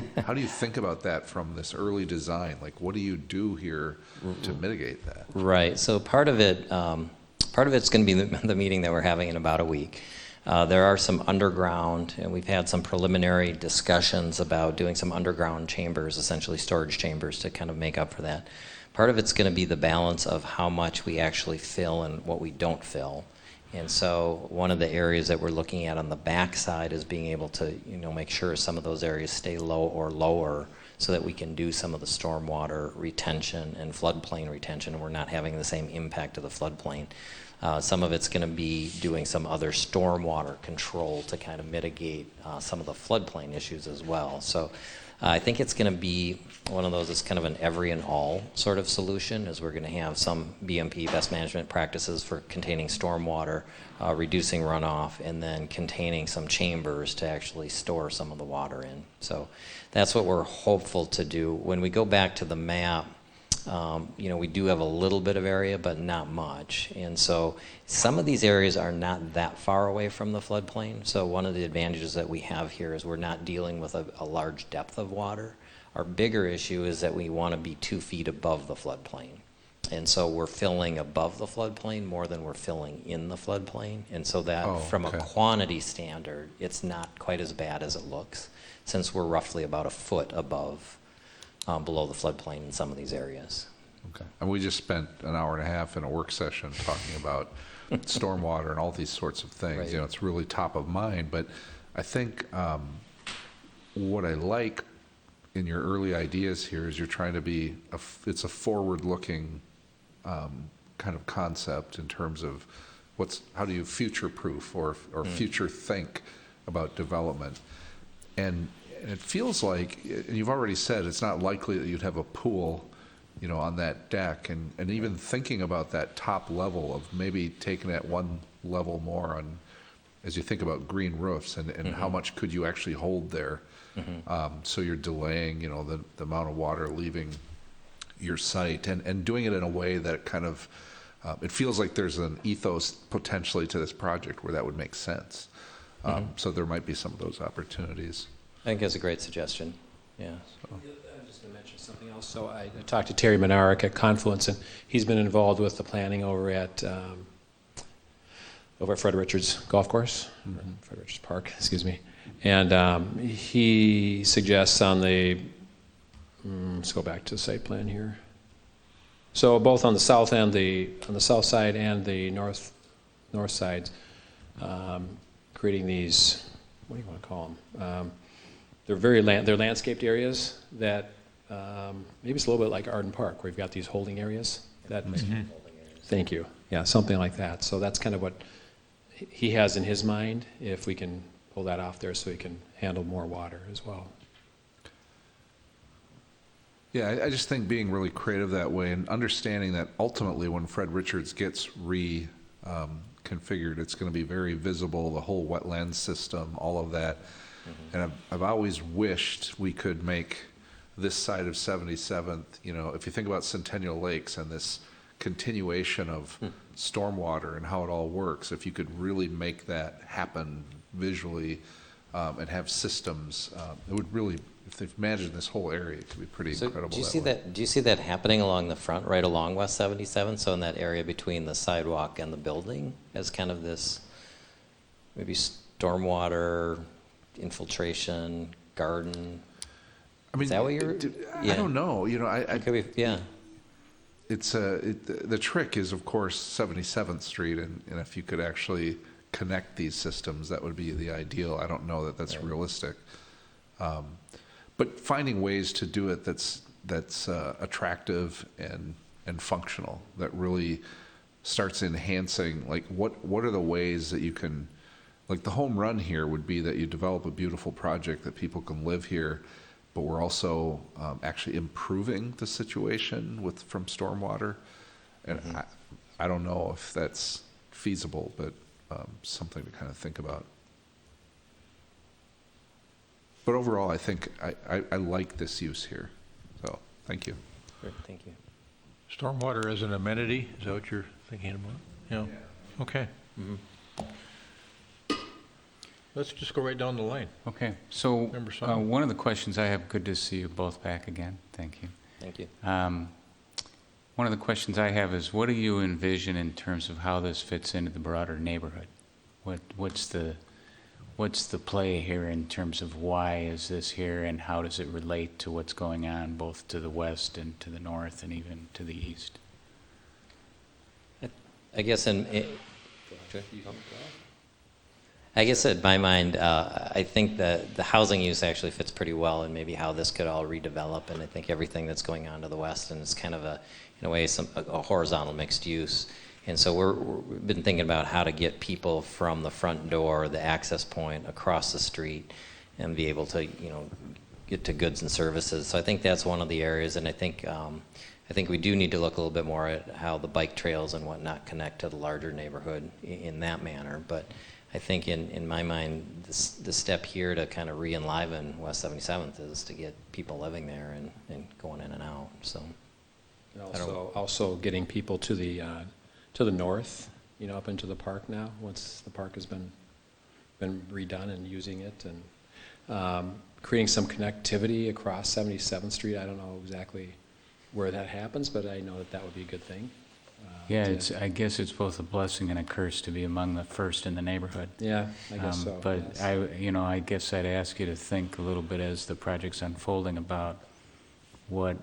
think about that from this early design? Like, what do you do here to mitigate that? Right, so part of it's going to be the meeting that we're having in about a week. There are some underground, and we've had some preliminary discussions about doing some underground chambers, essentially storage chambers, to kind of make up for that. Part of it's going to be the balance of how much we actually fill and what we don't fill. And so one of the areas that we're looking at on the back side is being able to, make sure some of those areas stay low or lower so that we can do some of the stormwater retention and floodplain retention, and we're not having the same impact of the floodplain. Some of it's going to be doing some other stormwater control to kind of mitigate some of the floodplain issues as well. So I think it's going to be one of those that's kind of an every and all sort of solution, as we're going to have some BMP, best management practices, for containing stormwater, reducing runoff, and then containing some chambers to actually store some of the water in. So that's what we're hopeful to do. When we go back to the map, we do have a little bit of area, but not much. And so some of these areas are not that far away from the floodplain. So one of the advantages that we have here is we're not dealing with a large depth of water. Our bigger issue is that we want to be 2 feet above the floodplain. And so we're filling above the floodplain more than we're filling in the floodplain. And so that, from a quantity standard, it's not quite as bad as it looks, since we're roughly about a foot above below the floodplain in some of these areas. Okay. And we just spent an hour and a half in a work session talking about stormwater and all these sorts of things. Right. It's really top of mind. But I think what I like in your early ideas here is you're trying to be, it's a forward-looking kind of concept in terms of how do you future-proof or future think about development. And it feels like, and you've already said, it's not likely that you'd have a pool, on that deck. And even thinking about that top level of maybe taking it one level more on, as you think about green roofs and how much could you actually hold there. So you're delaying, the amount of water leaving your site and doing it in a way that kind of, it feels like there's an ethos potentially to this project where that would make sense. So there might be some of those opportunities. I think that's a great suggestion. Yeah. I'm just going to mention something else. So I talked to Terry Menarek at Confluence, and he's been involved with the planning over at Fred Richards Golf Course, Fred Richards Park, excuse me. And he suggests on the, let's go back to the site plan here. So both on the south and on the south side and the north sides, creating these, what do you want to call them? They're landscaped areas that maybe it's a little bit like Arden Park, where you've got these holding areas. Thank you. Yeah, something like that. So that's kind of what he has in his mind, if we can pull that off there so he can handle more water as well. Yeah, I just think being really creative that way and understanding that ultimately when Fred Richards gets configured, it's going to be very visible, the whole wetland system, all of that. And I've always wished we could make this side of 77th, if you think about Centennial Lakes and this continuation of stormwater and how it all works, if you could really make that happen visually and have systems, it would really, if they've imagined this whole area, it could be pretty incredible. Do you see that happening along the front, right along West 77? So in that area between the sidewalk and the building, as kind of this maybe stormwater, infiltration, garden. I mean, Is that what you're? I don't know. You know, I Could be, yeah. it's the trick is, of course, 77th Street, and if you could actually connect these systems, that would be the ideal. I don't know that that's realistic, but finding ways to do it that's attractive and functional, that really starts enhancing. Like, what are the ways that you can, like, the home run here would be that you develop a beautiful project that people can live here, but we're also actually improving the situation from stormwater. And I don't know if that's feasible, but something to kind of think about. But overall, I think I like this use here. So thank you. Great, thank you. Stormwater as an amenity, is that what you're thinking about? Yeah. Okay. Let's just go right down the line. Okay, so Member Simon. one of the questions I have, good to see you both back again. Thank you. Thank you. One of the questions I have is, what do you envision in terms of how this fits into the broader neighborhood? What's the play here in terms of why is this here, and how does it relate to what's going on both to the west and to the north and even to the east? I guess I guess in my mind, I think that the housing use actually fits pretty well, and maybe how this could all redevelop. And I think everything that's going on to the west, and it's kind of in a way, a horizontal mixed use. And so we've been thinking about how to get people from the front door, the access point, across the street, and be able to, get to goods and services. So I think that's one of the areas, and I think we do need to look a little bit more at how the bike trails and whatnot connect to the larger neighborhood in that manner. But I think in my mind, the step here to kind of re-enliven West 77th is to get people living there and going in and out. So, And also getting people to the north, up into the park now, once the park has been redone and using it, and creating some connectivity across 77th Street. I don't know exactly where that happens, but I know that would be a good thing. I guess it's both a blessing and a curse to be among the first in the neighborhood. Yeah, I guess so. But yes. I guess I'd ask you to think a little bit as the project's unfolding about what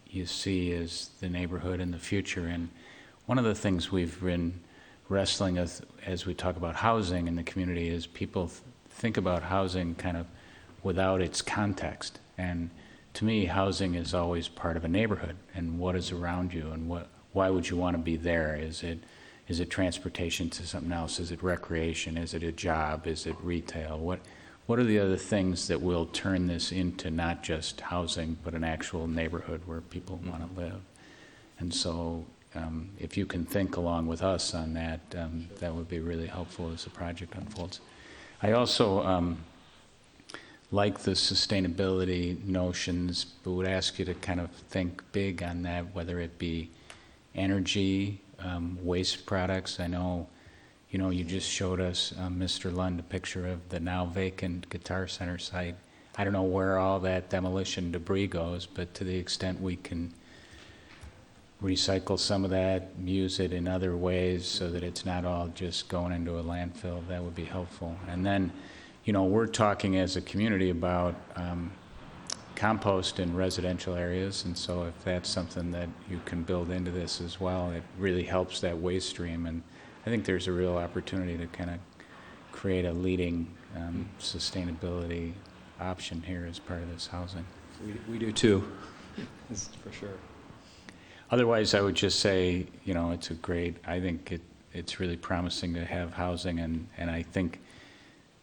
you see as the neighborhood in the future. And one of the things we've been wrestling with as we talk about housing in the community is people think about housing kind of without its context. And to me, housing is always part of a neighborhood, and what is around you, and why would you want to be there? Is it transportation to something else? Is it recreation? Is it a job? Is it retail? What are the other things that will turn this into not just housing, but an actual neighborhood where people want to live? And so if you can think along with us on that, that would be really helpful as the project unfolds. I also like the sustainability notions, but would ask you to kind of think big on that, whether it be energy, waste products. I know, you just showed us, Mr. Lund, a picture of the now vacant Guitar Center site. I don't know where all that demolition debris goes, but to the extent we can recycle some of that, use it in other ways so that it's not all just going into a landfill, that would be helpful. And then, we're talking as a community about compost in residential areas, and so if that's something that you can build into this as well, it really helps that waste stream. And I think there's a real opportunity to kind of create a leading sustainability option here as part of this housing. We do too, that's for sure. Otherwise, I would just say, I think it's really promising to have housing, and I think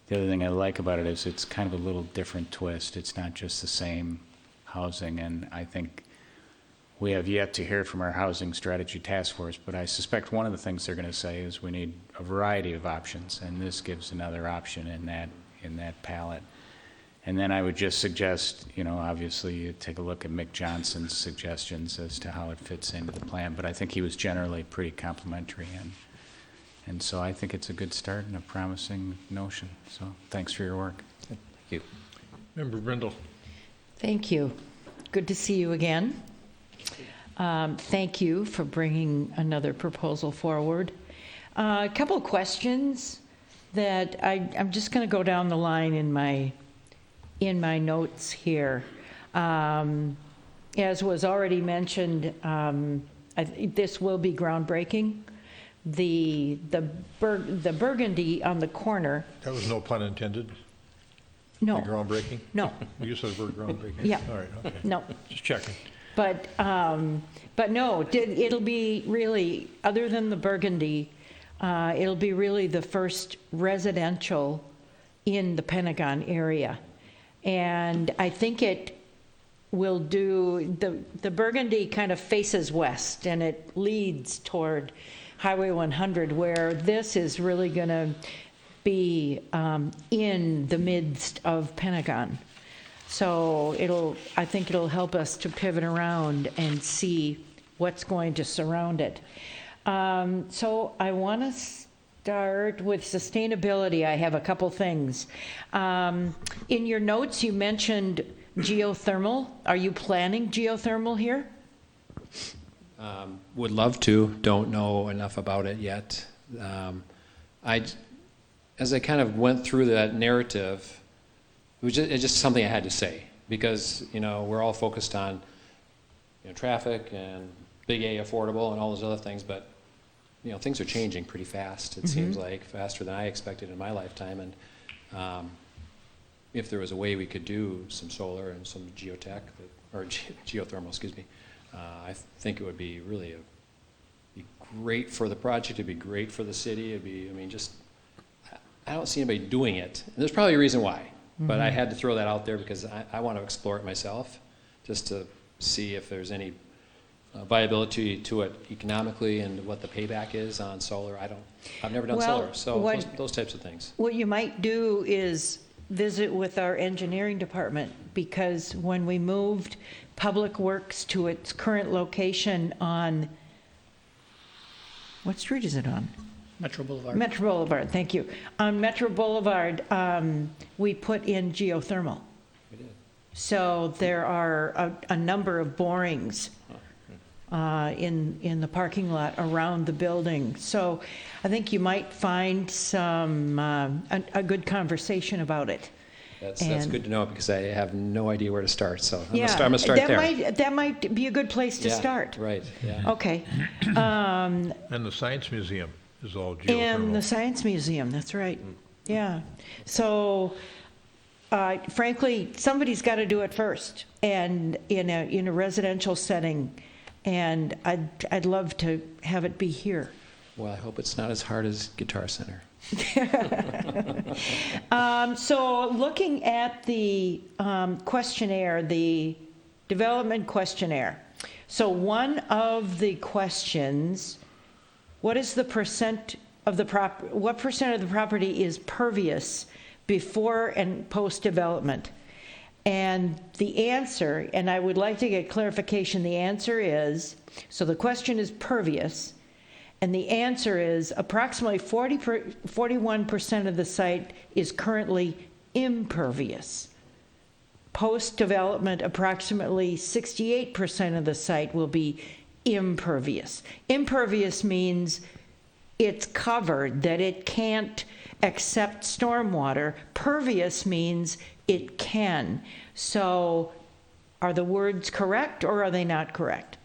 the other thing I like about it is it's kind of a little different twist. It's not just the same housing, and I think we have yet to hear from our housing strategy task force, but I suspect one of the things they're going to say is we need a variety of options, and this gives another option in that palette. And then I would just suggest, obviously you take a look at Mick Johnson's suggestions as to how it fits into the plan, but I think he was generally pretty complimentary, and so I think it's a good start and a promising notion. So thanks for your work. Thank you. Member Brindle. Thank you. Good to see you again. Thank you for bringing another proposal forward. A couple of questions. that I'm just going to go down the line in my notes here. As was already mentioned, this will be groundbreaking. The burgundy on the corner. That was no pun intended? No. The groundbreaking? No. You said the word groundbreaking? Yeah. All right, okay. No. Just checking. But no, it'll be really, other than the burgundy, it'll be really the first residential in the Pentagon area. And I think it will do, the burgundy kind of faces west and it leads toward Highway 100, where this is really going to be in the midst of Pentagon. So I think it'll help us to pivot around and see what's going to surround it. So I want to start with sustainability. I have a couple things. In your notes, you mentioned geothermal. Are you planning geothermal here? Would love to. Don't know enough about it yet. As I kind of went through that narrative, it's just something I had to say, because we're all focused on traffic and big A affordable and all those other things, but things are changing pretty fast. It seems like faster than I expected in my lifetime, and if there was a way we could do some solar and some geothermal, excuse me, I think it would be really be great for the project. It'd be great for the city. It'd be, I don't see anybody doing it. And there's probably a reason why, but I had to throw that out there because I want to explore it myself, just to see if there's any viability to it economically and what the payback is on solar. I've never done solar, so those types of things. What you might do is visit with our engineering department, because when we moved Public Works to its current location on, what street is it on? Metro Boulevard. Metro Boulevard, thank you. On Metro Boulevard, we put in geothermal. We did. So there are a number of borings in the parking lot around the building. So I think you might find a good conversation about it. That's good to know, because I have no idea where to start. So I'm Yeah, going to start there. that might be a good place to start. Right. Yeah. Okay. And the Science Museum is all geothermal. And the Science Museum, that's right. Yeah. So, frankly, somebody's got to do it first, and in a residential setting. And I'd love to have it be here. Well, I hope it's not as hard as Guitar Center. So looking at the questionnaire, the development questionnaire. So one of the questions, what percent of the property is pervious before and post development? And the answer, and I would like to get clarification, the answer is, so the question is pervious, and the answer is approximately 41% of the site is currently impervious. Post-development, approximately 68% of the site will be impervious. Impervious means it's covered, that it can't accept stormwater. Pervious means it can. So are the words correct, or are they not correct?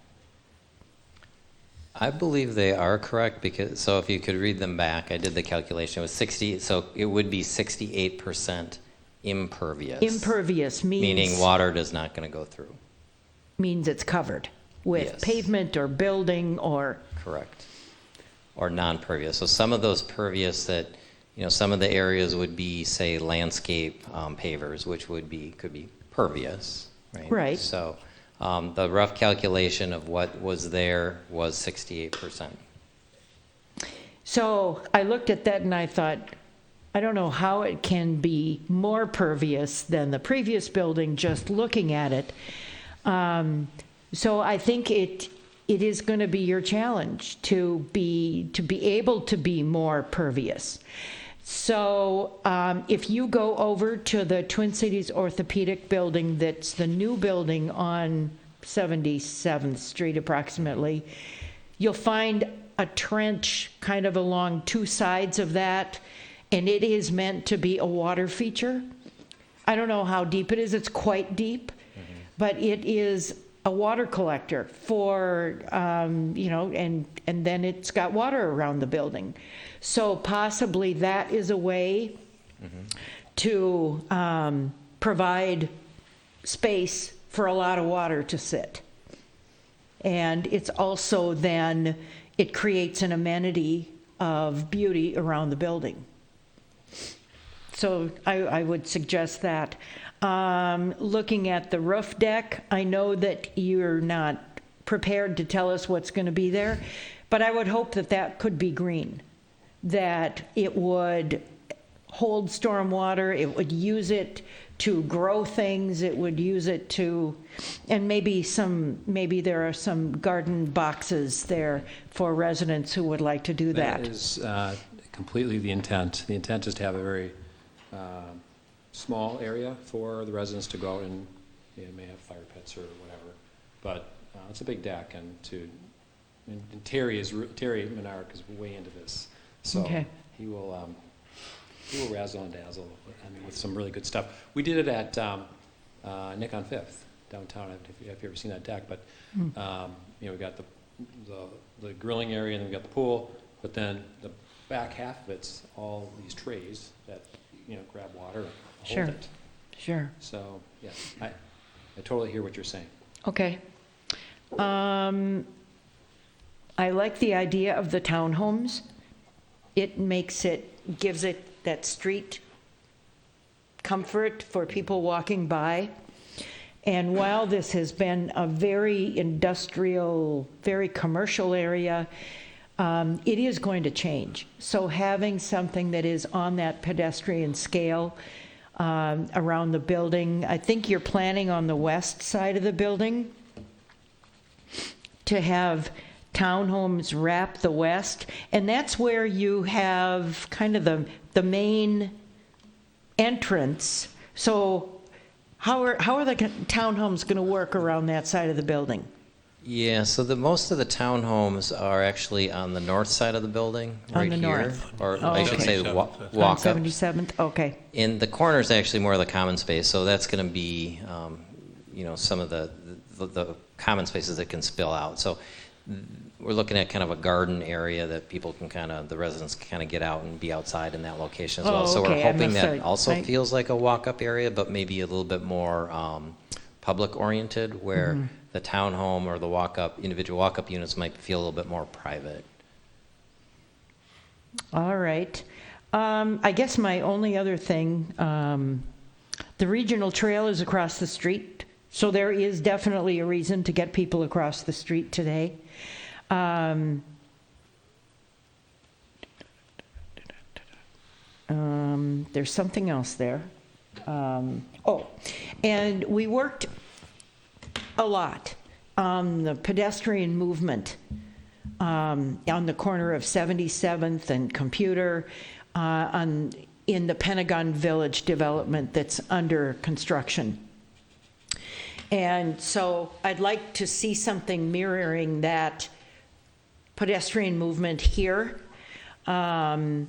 I believe they are correct, because, so if you could read them back, I did the calculation, it was 60, so it would be 68% impervious. Impervious means... Meaning water is not going to go through. Means it's covered with pavement or building or... Correct. Or non-pervious. So some of those pervious that, some of the areas would be, say, landscape pavers, which could be pervious, right? Right. So the rough calculation of what was there was 68%. So I looked at that and I thought, I don't know how it can be more pervious than the previous building just looking at it. So I think it is going to be your challenge to be able to be more pervious. So if you go over to the Twin Cities Orthopedic Building, that's the new building on 77th Street approximately, you'll find a trench kind of along two sides of that, and it is meant to be a water feature. I don't know how deep it is. It's quite deep, but it is a water collector for, and then it's got water around the building. So possibly that is a way to provide space for a lot of water to sit. And it's also then, it creates an amenity of beauty around the building. So I would suggest that. Looking at the roof deck, I know that you're not prepared to tell us what's going to be there, but I would hope that that could be green, that it would hold storm water, it would use it to grow things, it would use it to, and maybe there are some garden boxes there for residents who would like to do that. That is completely the intent. The intent is to have a very small area for the residents to go out and may have fire pits or whatever. But it's a big deck, and Terry Menard is way into this, so Okay. he will razzle and dazzle, with some really good stuff. We did it at Nick on Fifth downtown. Have you ever seen that deck? But we got the grilling area, and then we got the pool. But then the back half of it's all these trays that grab water and hold it. Sure. So yeah, I totally hear what you're saying. Okay. I like the idea of the townhomes. It gives it that street comfort for people walking by. And while this has been a very industrial, very commercial area, it is going to change. So having something that is on that pedestrian scale around the building, I think you're planning on the west side of the building to have townhomes wrap the west, and that's where you have kind of the main entrance. So how are the townhomes going to work around that side of the building? Yeah, so most of the townhomes are actually on the north side of the building, right On the here. north. Or Oh, I should okay. say On walk-up. 77th, okay. In the corner is actually more of the common space, so that's going to be, some of the common spaces that can spill out. So we're looking at kind of a garden area that people can the residents can kind of get out and be outside in that location as well. Oh, So okay, we're hoping that understood. also feels like a walk-up area, but maybe a little bit more public-oriented, where the townhome or the individual walk-up units might feel a little bit more private. All right. I guess my only other thing, the regional trail is across the street, so there is definitely a reason to get people across the street today. There's something else there. And we worked a lot on the pedestrian movement on the corner of 77th and Computer in the Pentagon Village development that's under construction. And so I'd like to see something mirroring that pedestrian movement here. And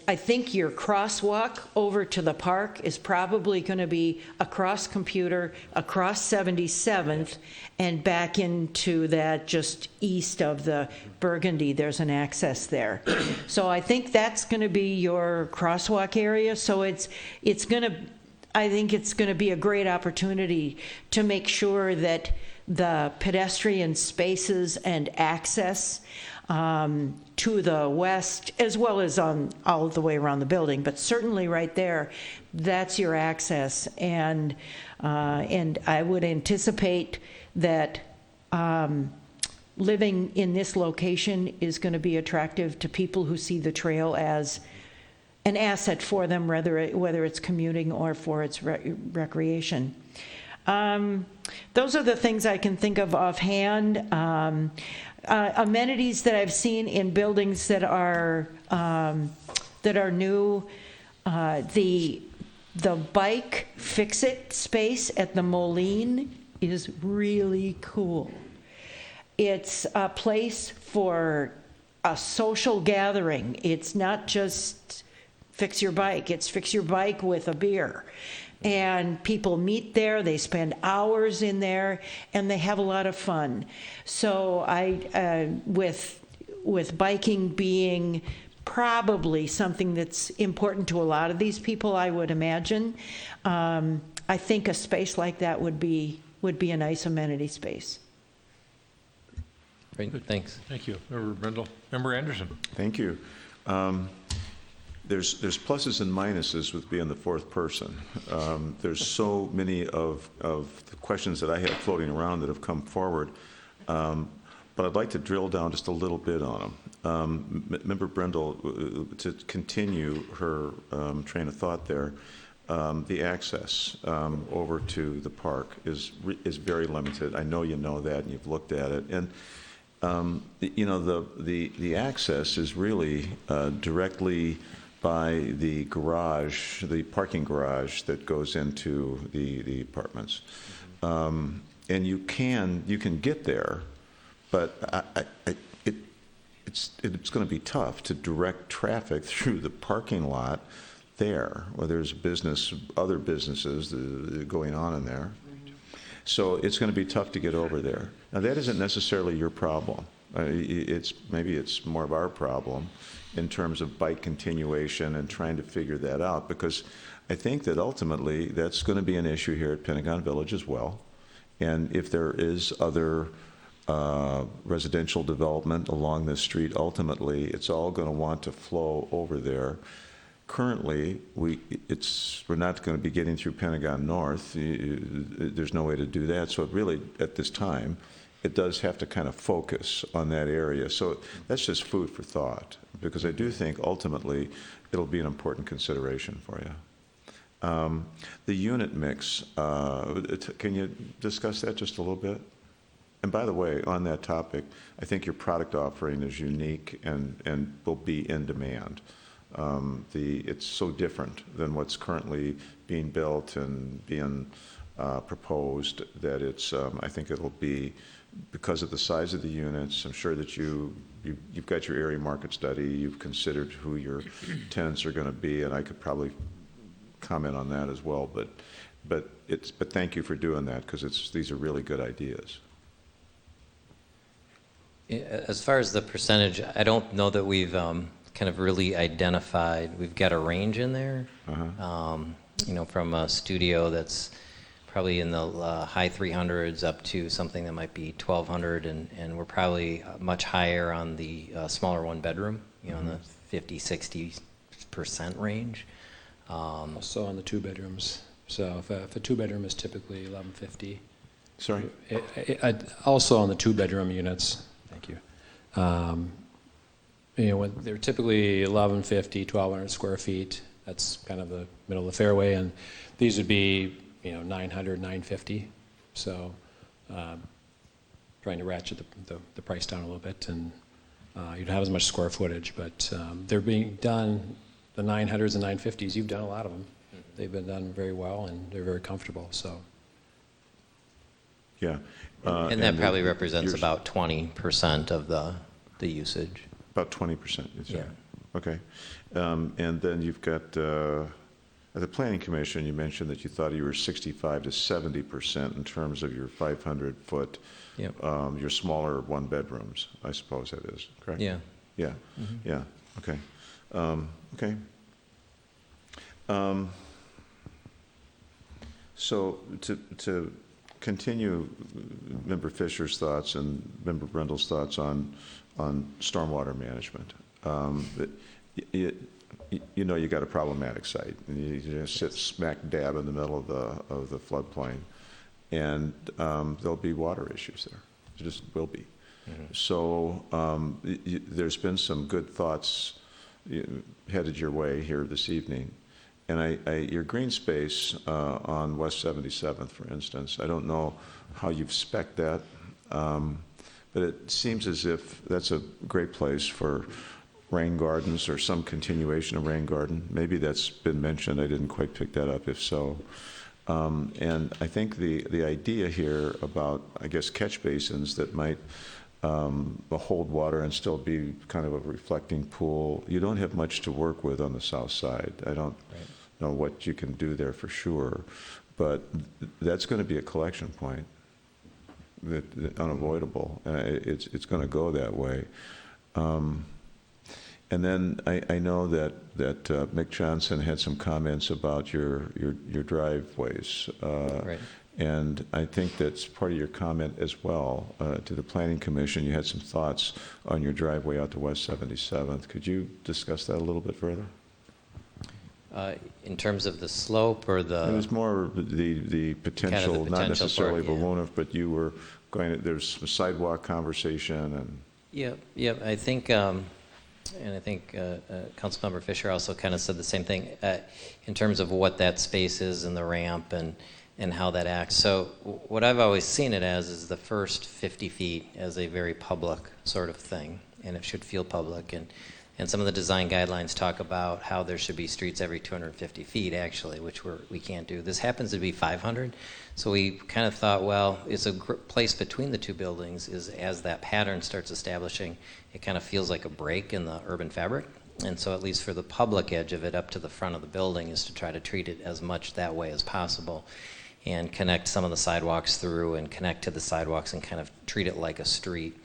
I think your crosswalk over to the park is probably going to be across Computer, across 77th, and back into that just east of the Burgundy. There's an access there. So I think that's going to be your crosswalk area. So I think it's going to be a great opportunity to make sure that the pedestrian spaces and access to the west, as well as all the way around the building, but certainly right there, that's your access. And I would anticipate that living in this location is going to be attractive to people who see the trail as an asset for them, whether it's commuting or for its recreation. Those are the things I can think of offhand. Amenities that I've seen in buildings that are new, the bike fix-it space at the Moline is really cool. It's a place for a social gathering. It's not just fix your bike, it's fix your bike with a beer. And people meet there, they spend hours in there, and they have a lot of fun. So with biking being probably something that's important to a lot of these people, I would imagine, I think a space like that would be a nice amenity space. Great, thanks. Thank you. Member Brindle. Member Anderson. Thank you. There's pluses and minuses with being the fourth person. There's so many of the questions that I have floating around that have come forward, but I'd like to drill down just a little bit on them. Member Brindle, to continue her train of thought there, the access over to the park is very limited. I know you know that, and you've looked at it. And you know, the access is really directly by the garage, the parking garage that goes into the apartments. And you can get there, but it's going to be tough to direct traffic through the parking lot there, where there's other businesses going on in there. So it's going to be tough to get over there. Now, that isn't necessarily your problem. Maybe it's more of our problem in terms of bike continuation and trying to figure that out, because I think that ultimately that's going to be an issue here at Pentagon Village as well. And if there is other residential development along this street, ultimately it's all going to want to flow over there. Currently, we're not going to be getting through Pentagon North. There's no way to do that. So it really, at this time, it does have to kind of focus on that area. So that's just food for thought, because I do think ultimately it'll be an important consideration for you. The unit mix, can you discuss that just a little bit? And by the way, on that topic, I think your product offering is unique and will be in demand. It's so different than what's currently being built and being proposed that I think it'll be, because of the size of the units. I'm sure that you've got your area market study, you've considered who your tenants are going to be, and I could probably comment on that as well. But thank you for doing that, because these are really good ideas. As far as the percentage, I don't know that we've kind of really identified. We've got a range in there, you know, from a studio that's probably in the high 300s up to something that might be 1,200, and we're probably much higher on the smaller one bedroom, you know, in the 50-60% range. Also on the two bedrooms. So if a two bedroom is typically 1,150. Sorry? Also on the two bedroom units. Thank you. You know, when they're typically 1,150, 1,200 square feet. That's kind of the middle of the fairway, and these would be, you know, 900, 950. So trying to ratchet the price down a little bit, and you don't have as much square footage, but they're being done, the 900s and 950s, you've done a lot of them. They've been done very well, and they're very comfortable, so. Yeah. And that probably represents about 20% of the usage. About 20%, yeah. Okay. And then you've got, at the Planning Commission, you mentioned that you thought you were 65 to 70% in terms of your 500-foot, yep. Your smaller one bedrooms, I suppose that is, correct? Yeah. Yeah, yeah, okay. Okay. So to continue Member Fisher's thoughts and Member Brindle's thoughts on stormwater management, you know you got a problematic site, and you just sit smack dab in the middle of the floodplain, and there'll be water issues there. There just will be. So there's been some good thoughts headed your way here this evening. And your green space on West 77th, for instance, I don't know how you've spec'd that, but it seems as if that's a great place for rain gardens or some continuation of rain garden. Maybe that's been mentioned. I didn't quite pick that up, if so. And I think the idea here about, I guess, catch basins that might hold water and still be kind of a reflecting pool. You don't have much to work with on the south side. I don't know what you can do there for sure, but that's going to be a collection point, that unavoidable. It's going to go that way. And then I know that Mick Johnson had some comments about your driveways. Right. And I think that's part of your comment as well to the Planning Commission. You had some thoughts on your driveway out to West 77th. Could you discuss that a little bit further? In terms of the slope or the... It was more the potential, kind of the not potential necessarily for it, yeah. balloon, but you were going to, there's some sidewalk conversation and... Yep. I think, and I think Councilmember Fisher also kind of said the same thing in terms of what that space is and the ramp and how that acts. So what I've always seen it as is the first 50 feet as a very public sort of thing, and it should feel public. And some of the design guidelines talk about how there should be streets every 250 feet, actually, which we can't do. This happens to be 500, so we kind of thought, well, it's a place between the two buildings is as that pattern starts establishing, it kind of feels like a break in the urban fabric. And so at least for the public edge of it up to the front of the building is to try to treat it as much that way as possible and connect some of the sidewalks through and connect to the sidewalks and kind of treat it like a street.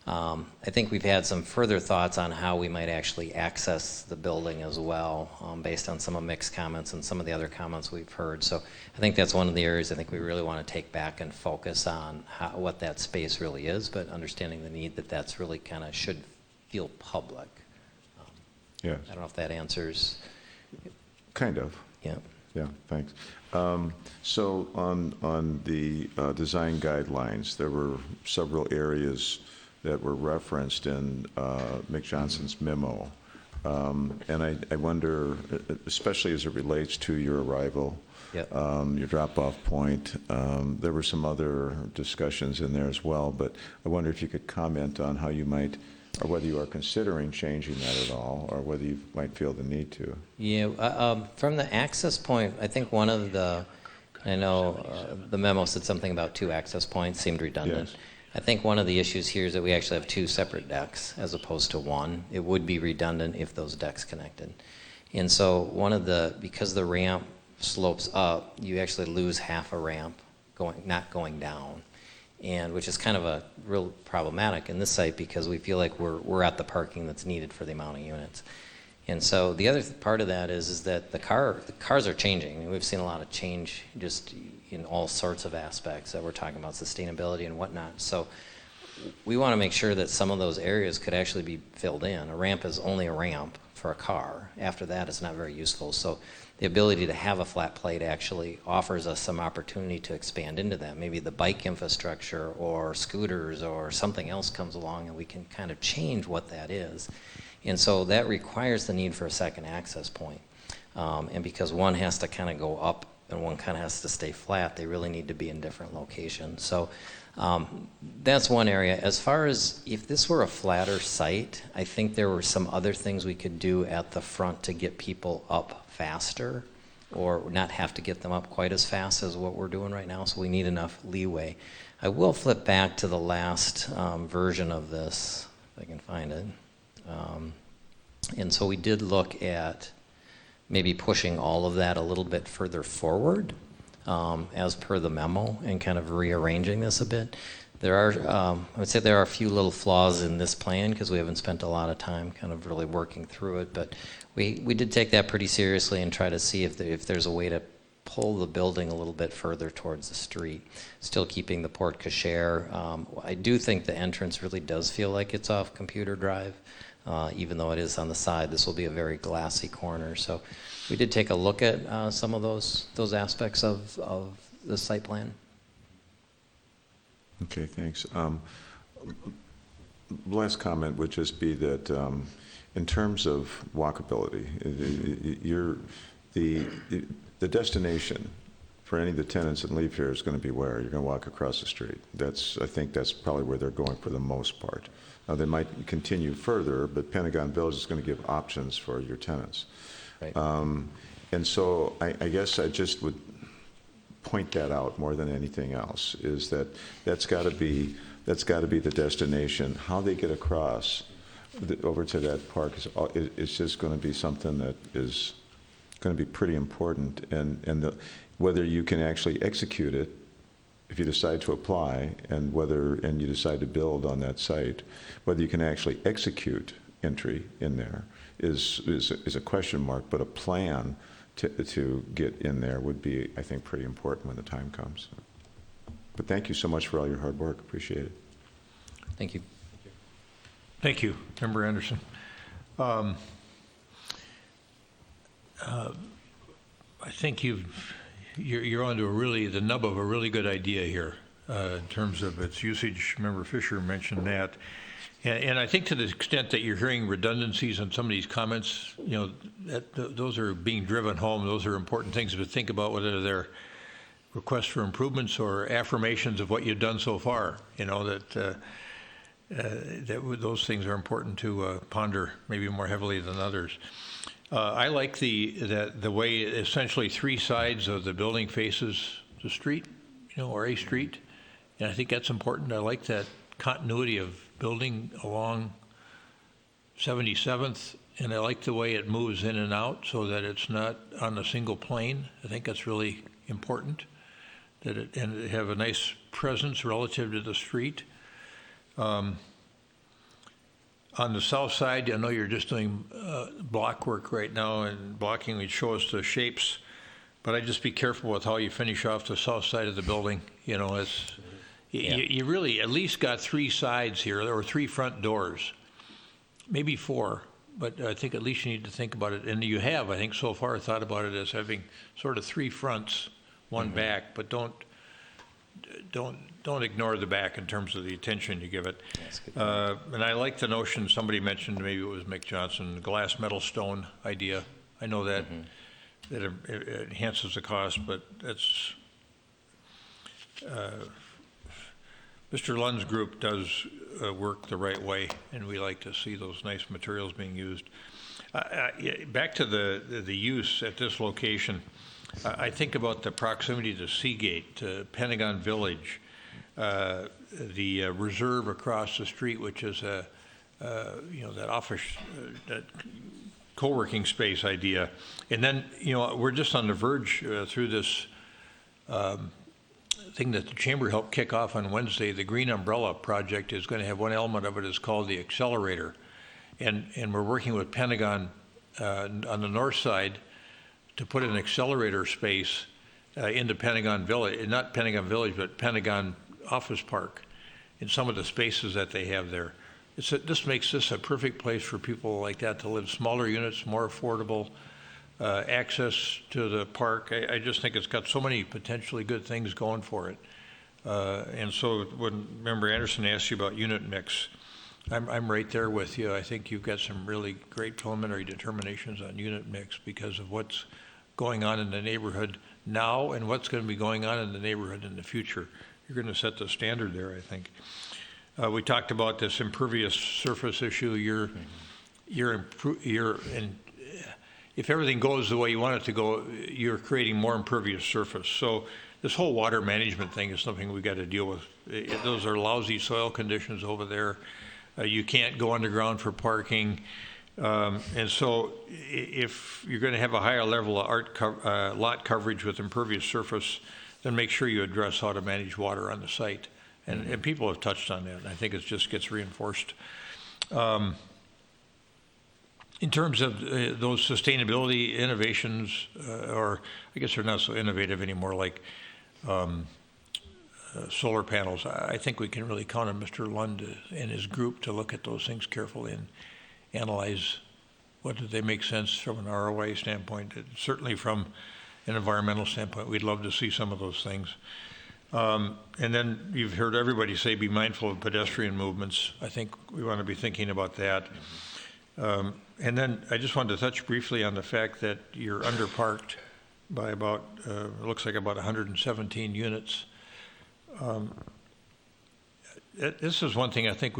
I think we've had some further thoughts on how we might actually access the building as well, based on some of Mick's comments and some of the other comments we've heard. So I think that's one of the areas I think we really want to take back and focus on what that space really is, but understanding the need that that's really kind of should feel public. Yes. I don't know if that answers. Kind of. Yeah. Yeah, thanks. So on the design guidelines, there were several areas that were referenced in Mick Johnson's memo. And I wonder, especially as it relates to your arrival, Yep. Your drop-off point, there were some other discussions in there as well, but I wonder if you could comment on how you might, or whether you are considering changing that at all, or whether you might feel the need to. Yeah, from the access point, I think one of the, I know the memo said something about 2 access points, seemed redundant. Yes. I think one of the issues here is that we actually have 2 separate decks as opposed to 1. It would be redundant if those decks connected. And so because the ramp slopes up, you actually lose half a ramp not going down. And which is kind of a real problematic in this site because we feel like we're at the parking that's needed for the amount of units. And so the other part of that is that the cars are changing. I mean, we've seen a lot of change just in all sorts of aspects that we're talking about sustainability and whatnot. So we want to make sure that some of those areas could actually be filled in. A ramp is only a ramp for a car. After that, it's not very useful. So the ability to have a flat plate actually offers us some opportunity to expand into that. Maybe the bike infrastructure or scooters or something else comes along and we can kind of change what that is. And so that requires the need for a second access point. And because one has to kind of go up and one kind of has to stay flat, they really need to be in different locations. So that's one area. As far as if this were a flatter site, I think there were some other things we could do at the front to get people up faster or not have to get them up quite as fast as what we're doing right now. So we need enough leeway. I will flip back to the last version of this, if I can find it. And so we did look at maybe pushing all of that a little bit further forward as per the memo and kind of rearranging this a bit. There are, I would say there are a few little flaws in this plan because we haven't spent a lot of time kind of really working through it, but we did take that pretty seriously and try to see if there's a way to pull the building a little bit further towards the street, still keeping the porte cochere. I do think the entrance really does feel like it's off Computer Drive, even though it is on the side. This will be a very glassy corner. So we did take a look at some of those aspects of the site plan. Okay, thanks. Last comment would just be that in terms of walkability, the destination for any of the tenants that leave here is going to be where? You're going to walk across the street. I think that's probably where they're going for the most part. Now, they might continue further, but Pentagon Village is going to give options for your tenants. Right. And so I guess I just would point that out more than anything else, is that that's got to be that's got to be the destination. How they get across over to that park is just going to be something that is going to be pretty important. And whether you can actually execute it, if you decide to apply, and you decide to build on that site, whether you can actually execute entry in there is a question mark. But a plan to get in there would be, I think, pretty important when the time comes. But thank you so much for all your hard work. Appreciate it. Thank you. Thank you, Member Anderson. I think you're onto the nub of a really good idea here in terms of its usage. Member Fisher mentioned that. And I think to the extent that you're hearing redundancies on some of these comments, those are being driven home. Those are important things to think about, whether they're requests for improvements or affirmations of what you've done so far. That those things are important to ponder maybe more heavily than others. I like the way essentially three sides of the building faces the street, or a street, and I think that's important. I like that continuity of building along 77th, and I like the way it moves in and out so that it's not on a single plane. I think that's really important, and it have a nice presence relative to the street. On the south side, I know you're just doing block work right now, and blocking would show us the shapes, but I'd just be careful with how you finish off the south side of the building. You really at least got three sides here, or three front doors, maybe four, but I think at least you need to think about it. And you have, I think, so far thought about it as having sort of three fronts, one back, but don't ignore the back in terms of the attention you give it. And I like the notion somebody mentioned, maybe it was Mick Johnson, glass, metal, stone idea. I know that that it enhances the cost, but that's Mr. Lund's group does work the right way, and we like to see those nice materials being used. Back to the use at this location, I think about the proximity to Seagate, to Pentagon Village, the reserve across the street, which is that office, that co-working space idea. And then, we're just on the verge through this thing that the Chamber helped kick off on Wednesday. The Green Umbrella Project is going to have one element of it is called the accelerator. And we're working with Pentagon on the north side to put an accelerator space into Pentagon Village, not Pentagon Village, but Pentagon Office Park, in some of the spaces that they have there. This makes this a perfect place for people like that to live. Smaller units, more affordable, access to the park. I just think it's got so many potentially good things going for it. And so when Member Anderson asked you about unit mix, I'm right there with you. I think you've got some really great preliminary determinations on unit mix because of what's going on in the neighborhood now and what's going to be going on in the neighborhood in the future. You're going to set the standard there, I think. We talked about this impervious surface issue. If everything goes the way you want it to go, you're creating more impervious surface. So this whole water management thing is something we've got to deal with. Those are lousy soil conditions over there. You can't go underground for parking. And so if you're going to have a higher level of lot coverage with impervious surface, then make sure you address how to manage water on the site. And people have touched on that, and I think it just gets reinforced. In terms of those sustainability innovations, or I guess they're not so innovative anymore, like solar panels, I think we can really count on Mr. Lund and his group to look at those things carefully and analyze whether they make sense from an ROI standpoint. Certainly from an environmental standpoint, we'd love to see some of those things. And then you've heard everybody say be mindful of pedestrian movements. I think we want to be thinking about that. And then I just wanted to touch briefly on the fact that you're underparked by about, it looks like about 117 units. This is one thing I think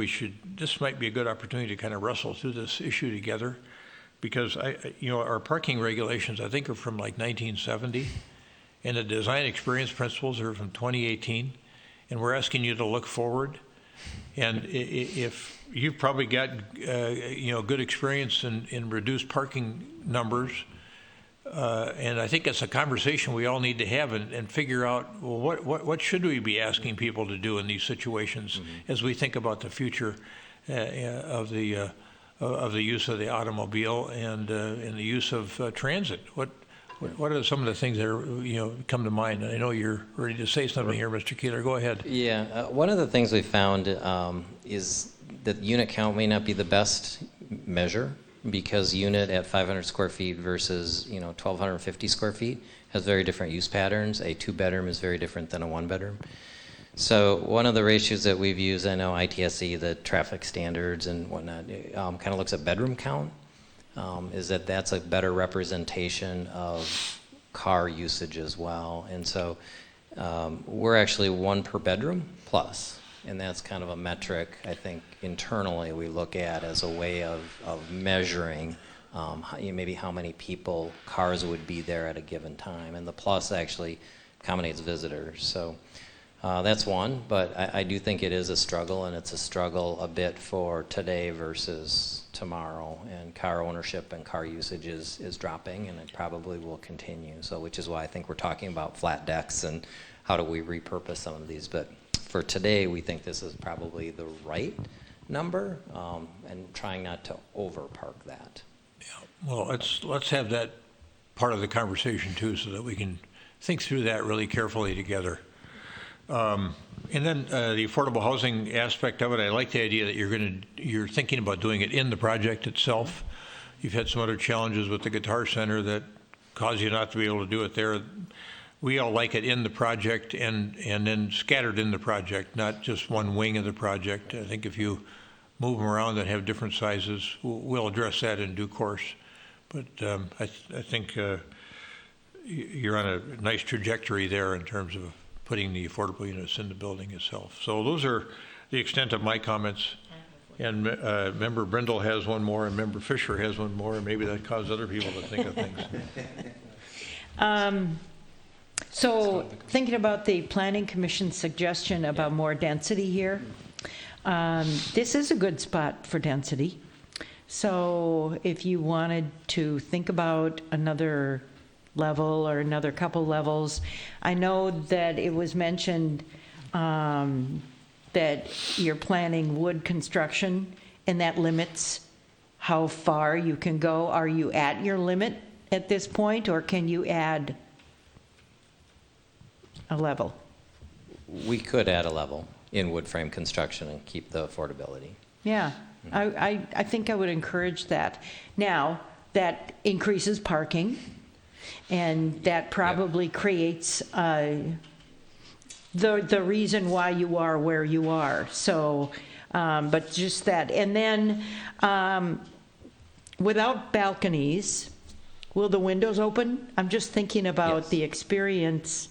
this might be a good opportunity to kind of wrestle through this issue together, because our parking regulations, I think, are from like 1970, and the design experience principles are from 2018, and we're asking you to look forward. And if you've probably got, good experience in reduced parking numbers, and I think it's a conversation we all need to have and figure out, well, what should we be asking people to do in these situations as we think about the future of the use of the automobile and the use of transit. What are some of the things that are, come to mind? I know you're ready to say something here, Mr. Keeler. Go ahead. Yeah, one of the things we found is that unit count may not be the best measure, because unit at 500 square feet versus 1,250 square feet has very different use patterns. A 2-bedroom is very different than a 1-bedroom. So one of the ratios that we've used, I know ITSE, the traffic standards and whatnot, kind of looks at bedroom count, is that's a better representation of car usage as well. And so we're actually 1 per bedroom plus. And that's kind of a metric, I think, internally we look at as a way of measuring maybe how many cars would be there at a given time. And the plus actually accommodates visitors. So that's one, but I do think it is a struggle, and it's a struggle a bit for today versus tomorrow. And car ownership and car usage is dropping, and it probably will continue. So which is why I think we're talking about flat decks and how do we repurpose some of these. But for today, we think this is probably the right number, and trying not to overpark that. Yeah. Well, let's have that part of the conversation too, so that we can think through that really carefully together. And then the affordable housing aspect of it, I like the idea that you're thinking about doing it in the project itself. You've had some other challenges with the Guitar Center that cause you not to be able to do it there. We all like it in the project and then scattered in the project, not just one wing of the project. I think if you move them around and have different sizes, we'll address that in due course. But I think you're on a nice trajectory there in terms of putting the affordable units in the building itself. So those are the extent of my comments. And Member Brindle has one more, and Member Fisher has one more, and maybe that caused other people to think of things. So thinking about the Planning Commission's suggestion about more density here, this is a good spot for density. So if you wanted to think about another level or another couple levels, I know that it was mentioned that you're planning wood construction, and that limits how far you can go. Are you at your limit at this point, or can you add a level? We could add a level in wood frame construction and keep the affordability. Yeah, I think I would encourage that. Now, that increases parking, and that probably creates the reason why you are where you are. So, but just that. And then, without balconies, will the windows open? I'm just thinking about the experience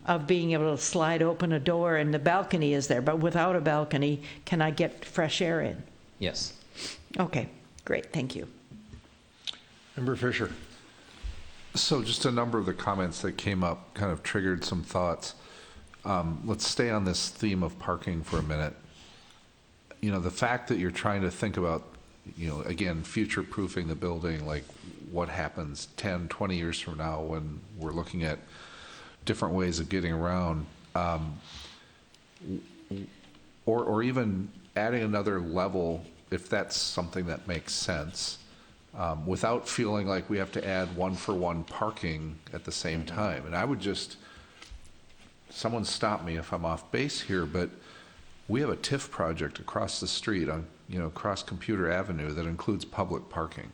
of being able to slide open a door and the balcony is there, but without a balcony, can I get fresh air in? Yes. Okay, great, thank you. Member Fisher. So just a number of the comments that came up kind of triggered some thoughts. Let's stay on this theme of parking for a minute. The fact that you're trying to think about, again, future-proofing the building, like what happens 10, 20 years from now when we're looking at different ways of getting around, or even adding another level, if that's something that makes sense, without feeling like we have to add 1-for-1 parking at the same time. And I would someone stop me if I'm off base here, but we have a TIF project across the street on, across Computer Avenue that includes public parking.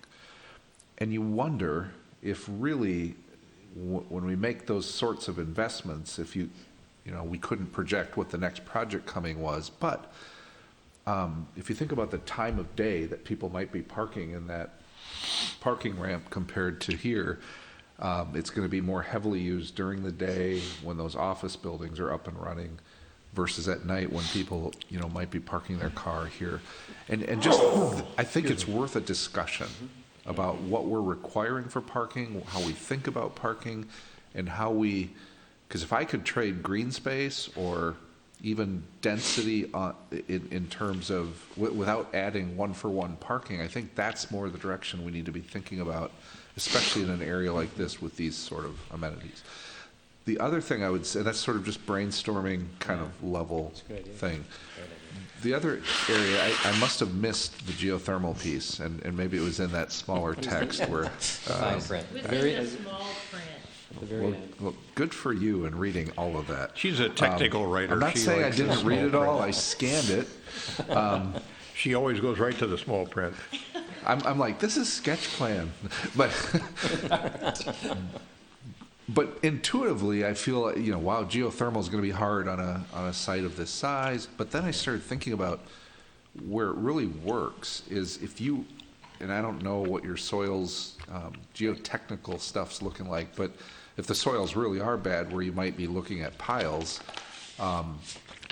And you wonder if really, when we make those sorts of investments, if we couldn't project what the next project coming was, but if you think about the time of day that people might be parking in that parking ramp compared to here, it's going to be more heavily used during the day when those office buildings are up and running versus at night when people, might be parking their car here. And just, I think it's worth a discussion about what we're requiring for parking, how we think about parking, and how because if I could trade green space or even density in terms of, without adding one-for-one parking. I think that's more the direction we need to be thinking about, especially in an area like this with these sort of amenities. The other thing I would say, that's sort of just brainstorming kind of level thing. The other area, I must have missed the geothermal piece, and maybe it was in that smaller text where. Fine print. Within the small print. Well, good for you in reading all of that. She's a technical writer. I'm not She saying I likes the didn't read it small all, print. I scanned it. She always goes right to the small print. I'm like, this is sketch plan. But intuitively, I feel like, wow, geothermal is going to be hard on a site of this size. But then I started thinking about where it really works is if you, and I don't know what your soils geotechnical stuff's looking like, but if the soils really are bad where you might be looking at piles,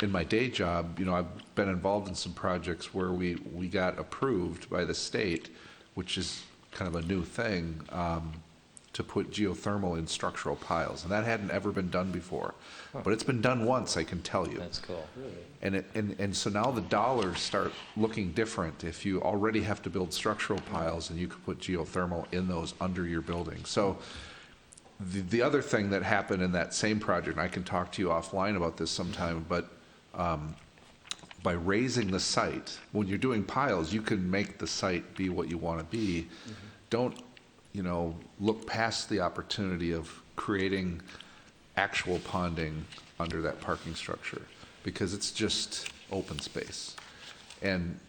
in my day job, I've been involved in some projects where we got approved by the state, which is kind of a new thing, to put geothermal in structural piles. And that hadn't ever been done before. But it's been done once, I can tell you. That's cool. And so now the dollars start looking different if you already have to build structural piles and you could put geothermal in those under your building. So the other thing that happened in that same project, and I can talk to you offline about this sometime, but by raising the site, when you're doing piles, you can make the site be what you want to be. Don't, look past the opportunity of creating actual ponding under that parking structure, because it's just open space. And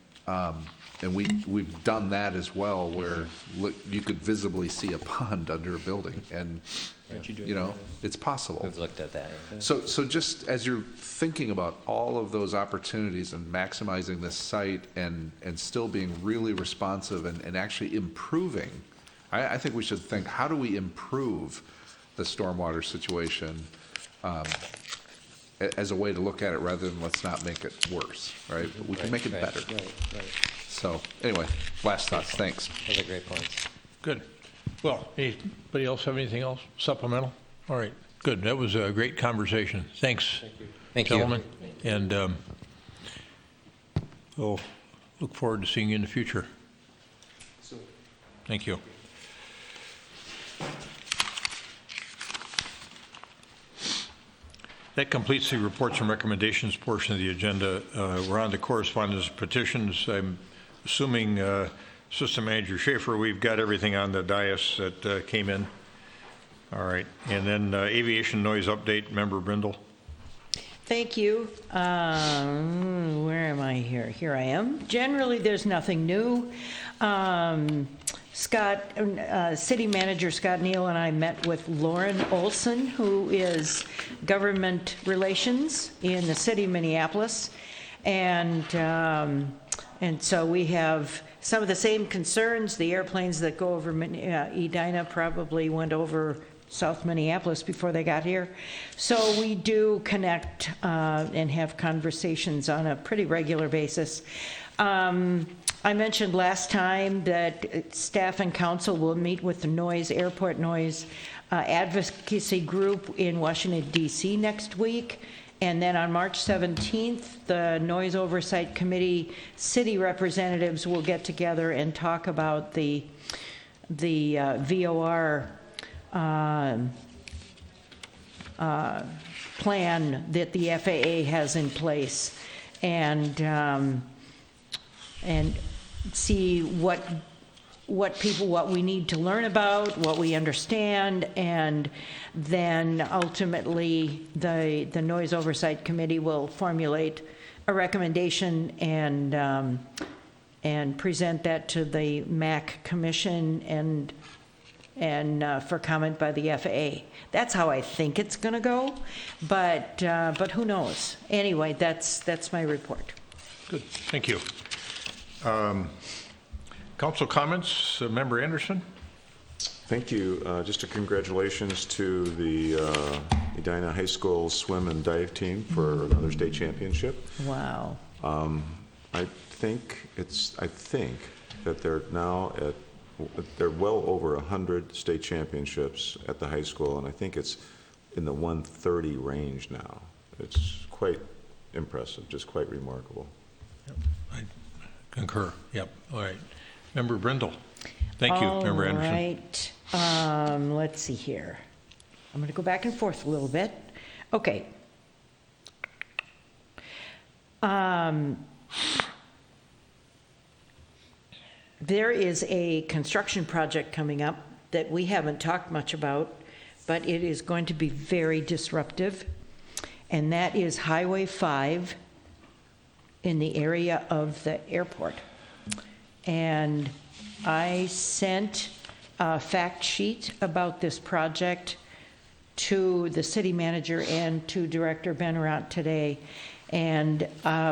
we've done that as well, where you could visibly see a pond under a building, and it's possible. We've looked at that. So just as you're thinking about all of those opportunities and maximizing this site and still being really responsive and actually improving, I think we should think, how do we improve the stormwater situation as a way to look at it, rather than let's not make it worse, right? But we can make it better. Right. So anyway, last thoughts. Thanks. Those are great points. Good. Well, anybody else have anything else supplemental? All right, good. That was a great conversation. Thanks, Thank you. gentlemen. And we'll look forward to seeing you in the future. Thank you. That completes the reports and recommendations portion of the agenda. We're on to correspondence petitions. I'm assuming, System Manager Schaefer, we've got everything on the dais that came in. All right. And then aviation noise update, Member Brindle. Thank you. Where am I here? Here I am. Generally, there's nothing new. City Manager Scott Neal and I met with Lauren Olson, who is Government Relations in the city of Minneapolis. And so we have some of the same concerns. The airplanes that go over Edina probably went over South Minneapolis before they got here. So we do connect and have conversations on a pretty regular basis. I mentioned last time that staff and council will meet with the airport noise advocacy group in Washington, D.C. next week. And then on March 17th, the Noise Oversight Committee city representatives will get together and talk about the VOR plan that the FAA has in place, and see what we need to learn about, what we understand, and then ultimately the Noise Oversight Committee will formulate a recommendation and present that to the MAC Commission and for comment by the FAA. That's how I think it's going to go, but who knows? Anyway, that's my report. Good. Thank you. Council comments, Member Anderson? Thank you. Just a congratulations to the Edina High School swim and dive team for another state championship. Wow. I think that they're now they're well over 100 state championships at the high school, and I think it's in the 130 range now. It's quite impressive, just quite remarkable. I concur. Yep. All right. Member Brindle. Thank you, Member Anderson. All right. Let's see here. I'm going to go back and forth a little bit. Okay. There is a construction project coming up that we haven't talked much about, but it is going to be very disruptive, and that is Highway 5 in the area of the airport. And I sent a fact sheet about this project to the city manager and to Director Benarant today, and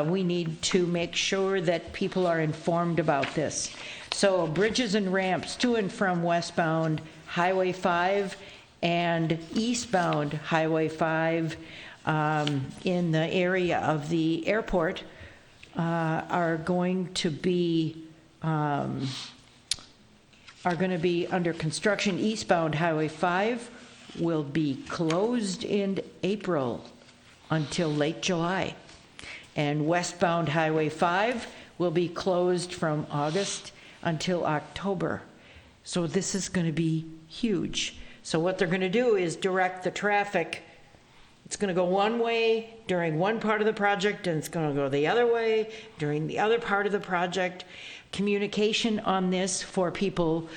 we need to make sure that people are informed about this. So bridges and ramps to and from westbound Highway 5 and eastbound Highway 5 in the area of the airport are going to be under construction. Eastbound Highway 5 will be closed in April until late July. And westbound Highway 5 will be closed from August until October. So this is going to be huge. So what they're going to do is direct the traffic. It's going to go one way during one part of the project, and it's going to go the other way during the other part of the project. Communication on this for people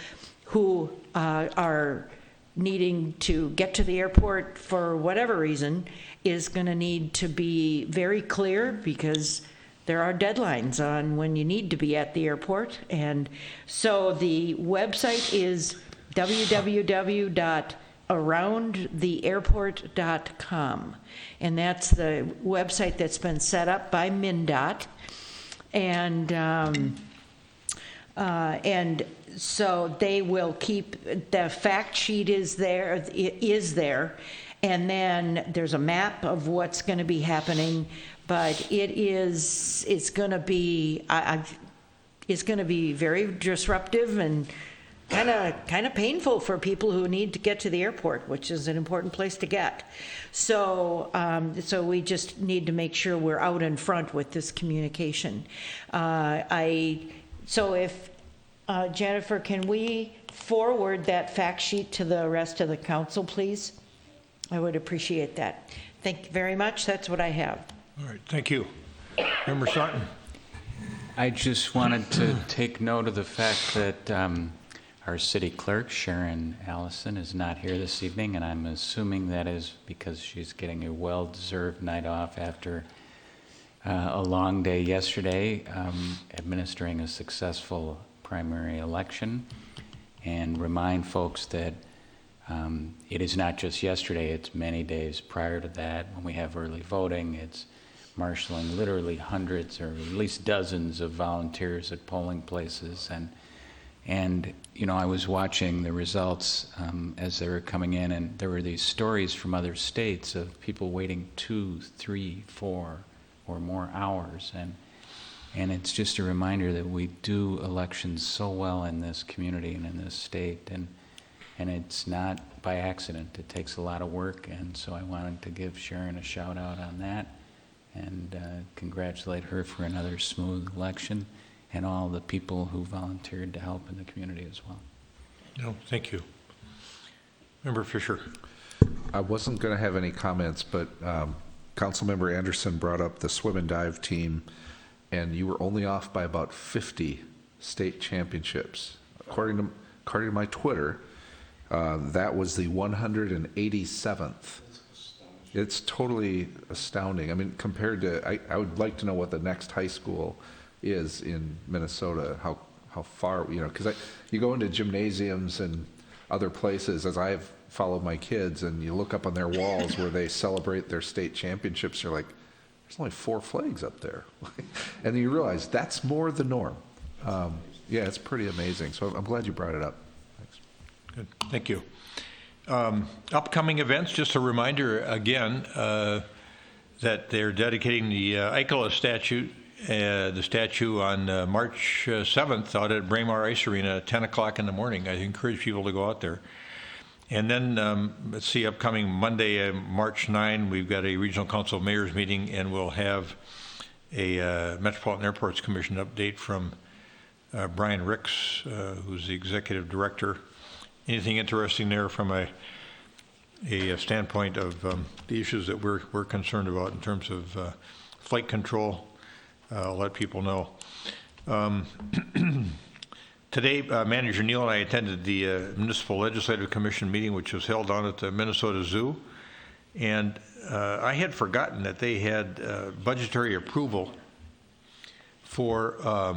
who are needing to get to the airport for whatever reason is going to need to be very clear, because there are deadlines on when you need to be at the airport. And so the website is www.aroundtheairport.com, and that's the website that's been set up by MnDOT. And so they will keep, the fact sheet is there, and then there's a map of what's going to be happening, but it's going to be very disruptive and kind of painful for people who need to get to the airport, which is an important place to get. So we just need to make sure we're out in front with this communication. So if Jennifer, can we forward that fact sheet to the rest of the council, please? I would appreciate that. Thank you very much. That's what I have. All right. Thank you. Member Sutton. I just wanted to take note of the fact that our city clerk, Sharon Allison, is not here this evening, and I'm assuming that is because she's getting a well-deserved night off after a long day yesterday, administering a successful primary election, and remind folks that it is not just yesterday, it's many days prior to that. When we have early voting, it's marshaling literally hundreds or at least dozens of volunteers at polling places. And you know, I was watching the results as they were coming in, and there were these stories from other states of people waiting 2, 3, 4 or more hours. And it's just a reminder that we do elections so well in this community and in this state, and it's not by accident. It takes a lot of work, and so I wanted to give Sharon a shout out on that and congratulate her for another smooth election, and all the people who volunteered to help in the community as well. No, thank you. Member Fisher. I wasn't going to have any comments, but Councilmember Anderson brought up the swim and dive team, and you were only off by about 50 state championships. According to my Twitter, that was the 187th. It's totally astounding. I mean, compared to, I would like to know what the next high school is in Minnesota, how far, you know, because you go into gymnasiums and other places, as I've followed my kids, and you look up on their walls where they celebrate their state championships, you're like, there's only 4 flags up there. And then you realize that's more the norm. Yeah, it's pretty amazing. So I'm glad you brought it up. Thanks. Good, thank you. Upcoming events, just a reminder again that they're dedicating the Eichel statue, the statue on March 7th out at Braemar Ice Arena at 10 o'clock in the morning. I encourage people to go out there. And then, let's see, upcoming Monday, March 9, we've got a Regional Council of Mayors meeting, and we'll have a Metropolitan Airports Commission update from Brian Ricks, who's the Executive Director. Anything interesting there from a standpoint of the issues that we're concerned about in terms of flight control, I'll let people know. Today, Manager Neal and I attended the Municipal Legislative Commission meeting, which was held down at the Minnesota Zoo. And I had forgotten that they had budgetary approval for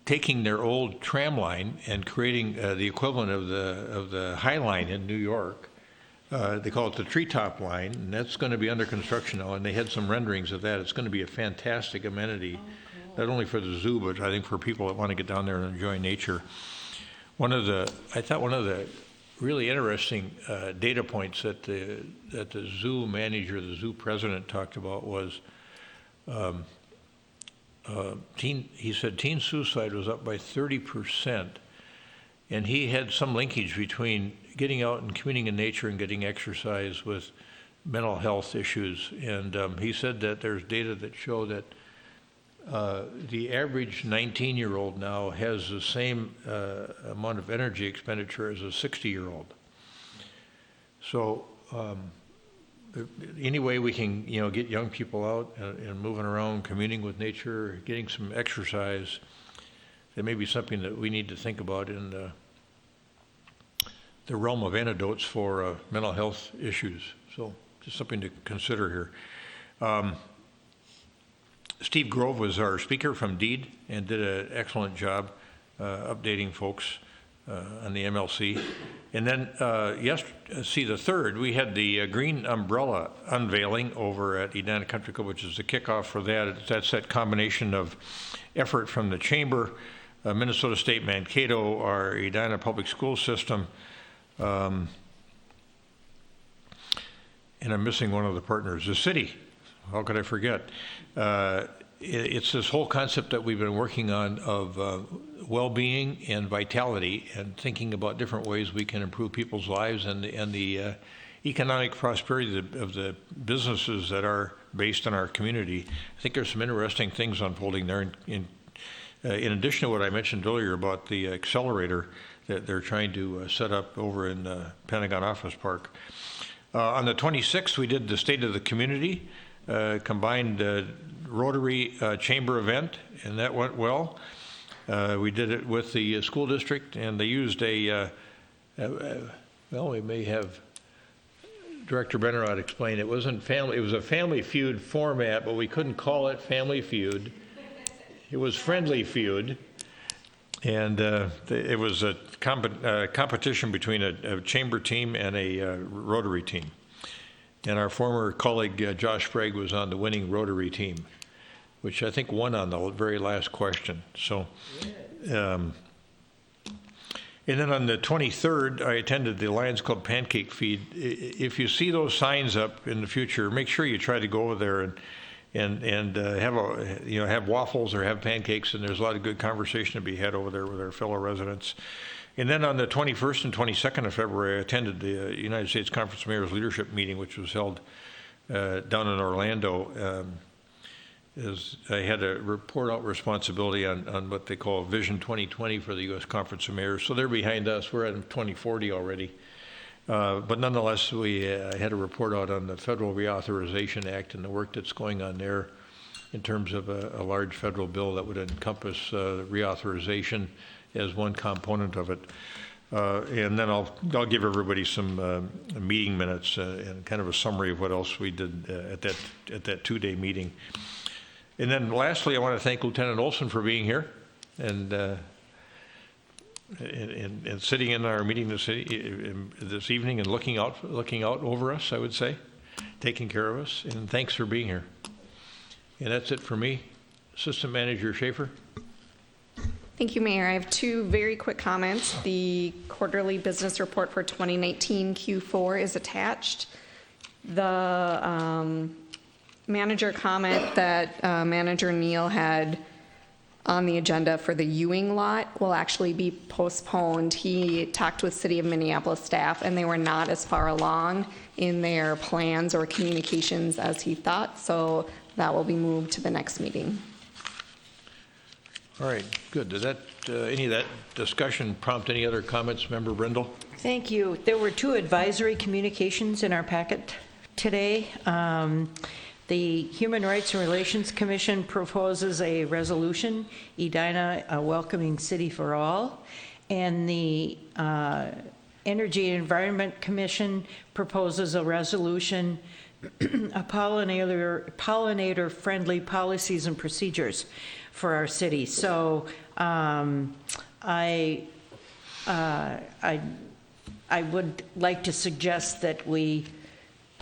taking their old tram line and creating the equivalent of the High Line in New York. They call it the Treetop Line, and that's going to be under construction now, and they had some renderings of that. It's going to be a fantastic amenity, not only for the zoo, but I think for people that want to get down there and enjoy nature. I thought one of the really interesting data points that the zoo manager, the zoo president talked about was he said teen suicide was up by 30%, and he had some linkage between getting out and communing in nature and getting exercise with mental health issues. And he said that there's data that show that the average 19-year-old now has the same amount of energy expenditure as a 60-year-old. So any way we can, get young people out and moving around, communing with nature, getting some exercise, that may be something that we need to think about in the realm of antidotes for mental health issues. So just something to consider here. Steve Grove was our speaker from DEED and did an excellent job updating folks on the MLC. And then the 3rd, we had the Green Umbrella unveiling over at Edina Country Club, which is the kickoff for that. That's that combination of effort from the Chamber, Minnesota State Mankato, our Edina Public School System, and I'm missing one of the partners, the city. How could I forget? It's this whole concept that we've been working on of well-being and vitality, and thinking about different ways we can improve people's lives and the economic prosperity of the businesses that are based in our community. I think there's some interesting things unfolding there. In addition to what I mentioned earlier about the accelerator that they're trying to set up over in Pentagon Office Park. On the 26th, we did the State of the Community, combined Rotary Chamber event, and that went well. We did it with the school district, and they used we may have Director Bennerod explain. It wasn't family, it was a Family Feud format, but we couldn't call it Family Feud. It was Friendly Feud. And it was a competition between a chamber team and a Rotary team. And our former colleague, Josh Sprague, was on the winning Rotary team, which I think won on the very last question. So, and then on the 23rd, I attended the Lions Club Pancake Feed. If you see those signs up in the future, make sure you try to go over there and have waffles or have pancakes, and there's a lot of good conversation to be had over there with our fellow residents. And then on the 21st and 22nd of February, I attended the United States Conference of Mayors Leadership Meeting, which was held down in Orlando. I had a report out responsibility on what they call Vision 2020 for the U.S. Conference of Mayors. So they're behind us. We're at 2040 already. But nonetheless, I had a report out on the Federal Reauthorization Act and the work that's going on there in terms of a large federal bill that would encompass reauthorization as one component of it. And then I'll give everybody some meeting minutes and kind of a summary of what else we did at that two-day meeting. And then lastly, I want to thank Lieutenant Olson for being here and sitting in our meeting this evening and looking out over us, I would say, taking care of us. And thanks for being here. And that's it for me. Assistant Manager Schaefer. Thank you, Mayor. I have two very quick comments. The quarterly business report for 2019 Q4 is attached. The manager comment that Manager Neal had on the agenda for the Ewing lot will actually be postponed. He talked with City of Minneapolis staff, and they were not as far along in their plans or communications as he thought, so that will be moved to the next meeting. All right, good. Did that, any of that discussion prompt any other comments, Member Brindle? Thank you. There were 2 advisory communications in our packet today. The Human Rights and Relations Commission proposes a resolution, Edina, a welcoming city for all, and the Energy and Environment Commission proposes a resolution, a pollinator-friendly policies and procedures for our city. So I would like to suggest that we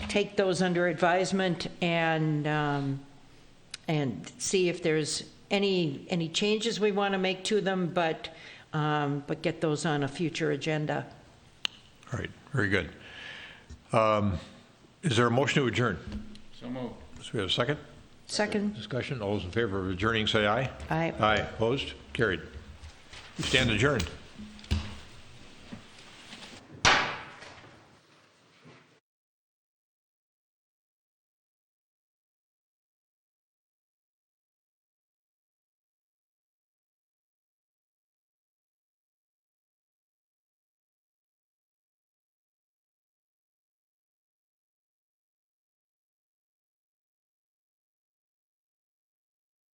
take those under advisement and see if there's any changes we want to make to them, but get those on a future agenda. All right, very good. Is there a motion to adjourn? So moved. So we have a second? Second. Discussion. All those in favor of adjourning, say aye. Aye. Aye. Opposed? Carried. We stand adjourned.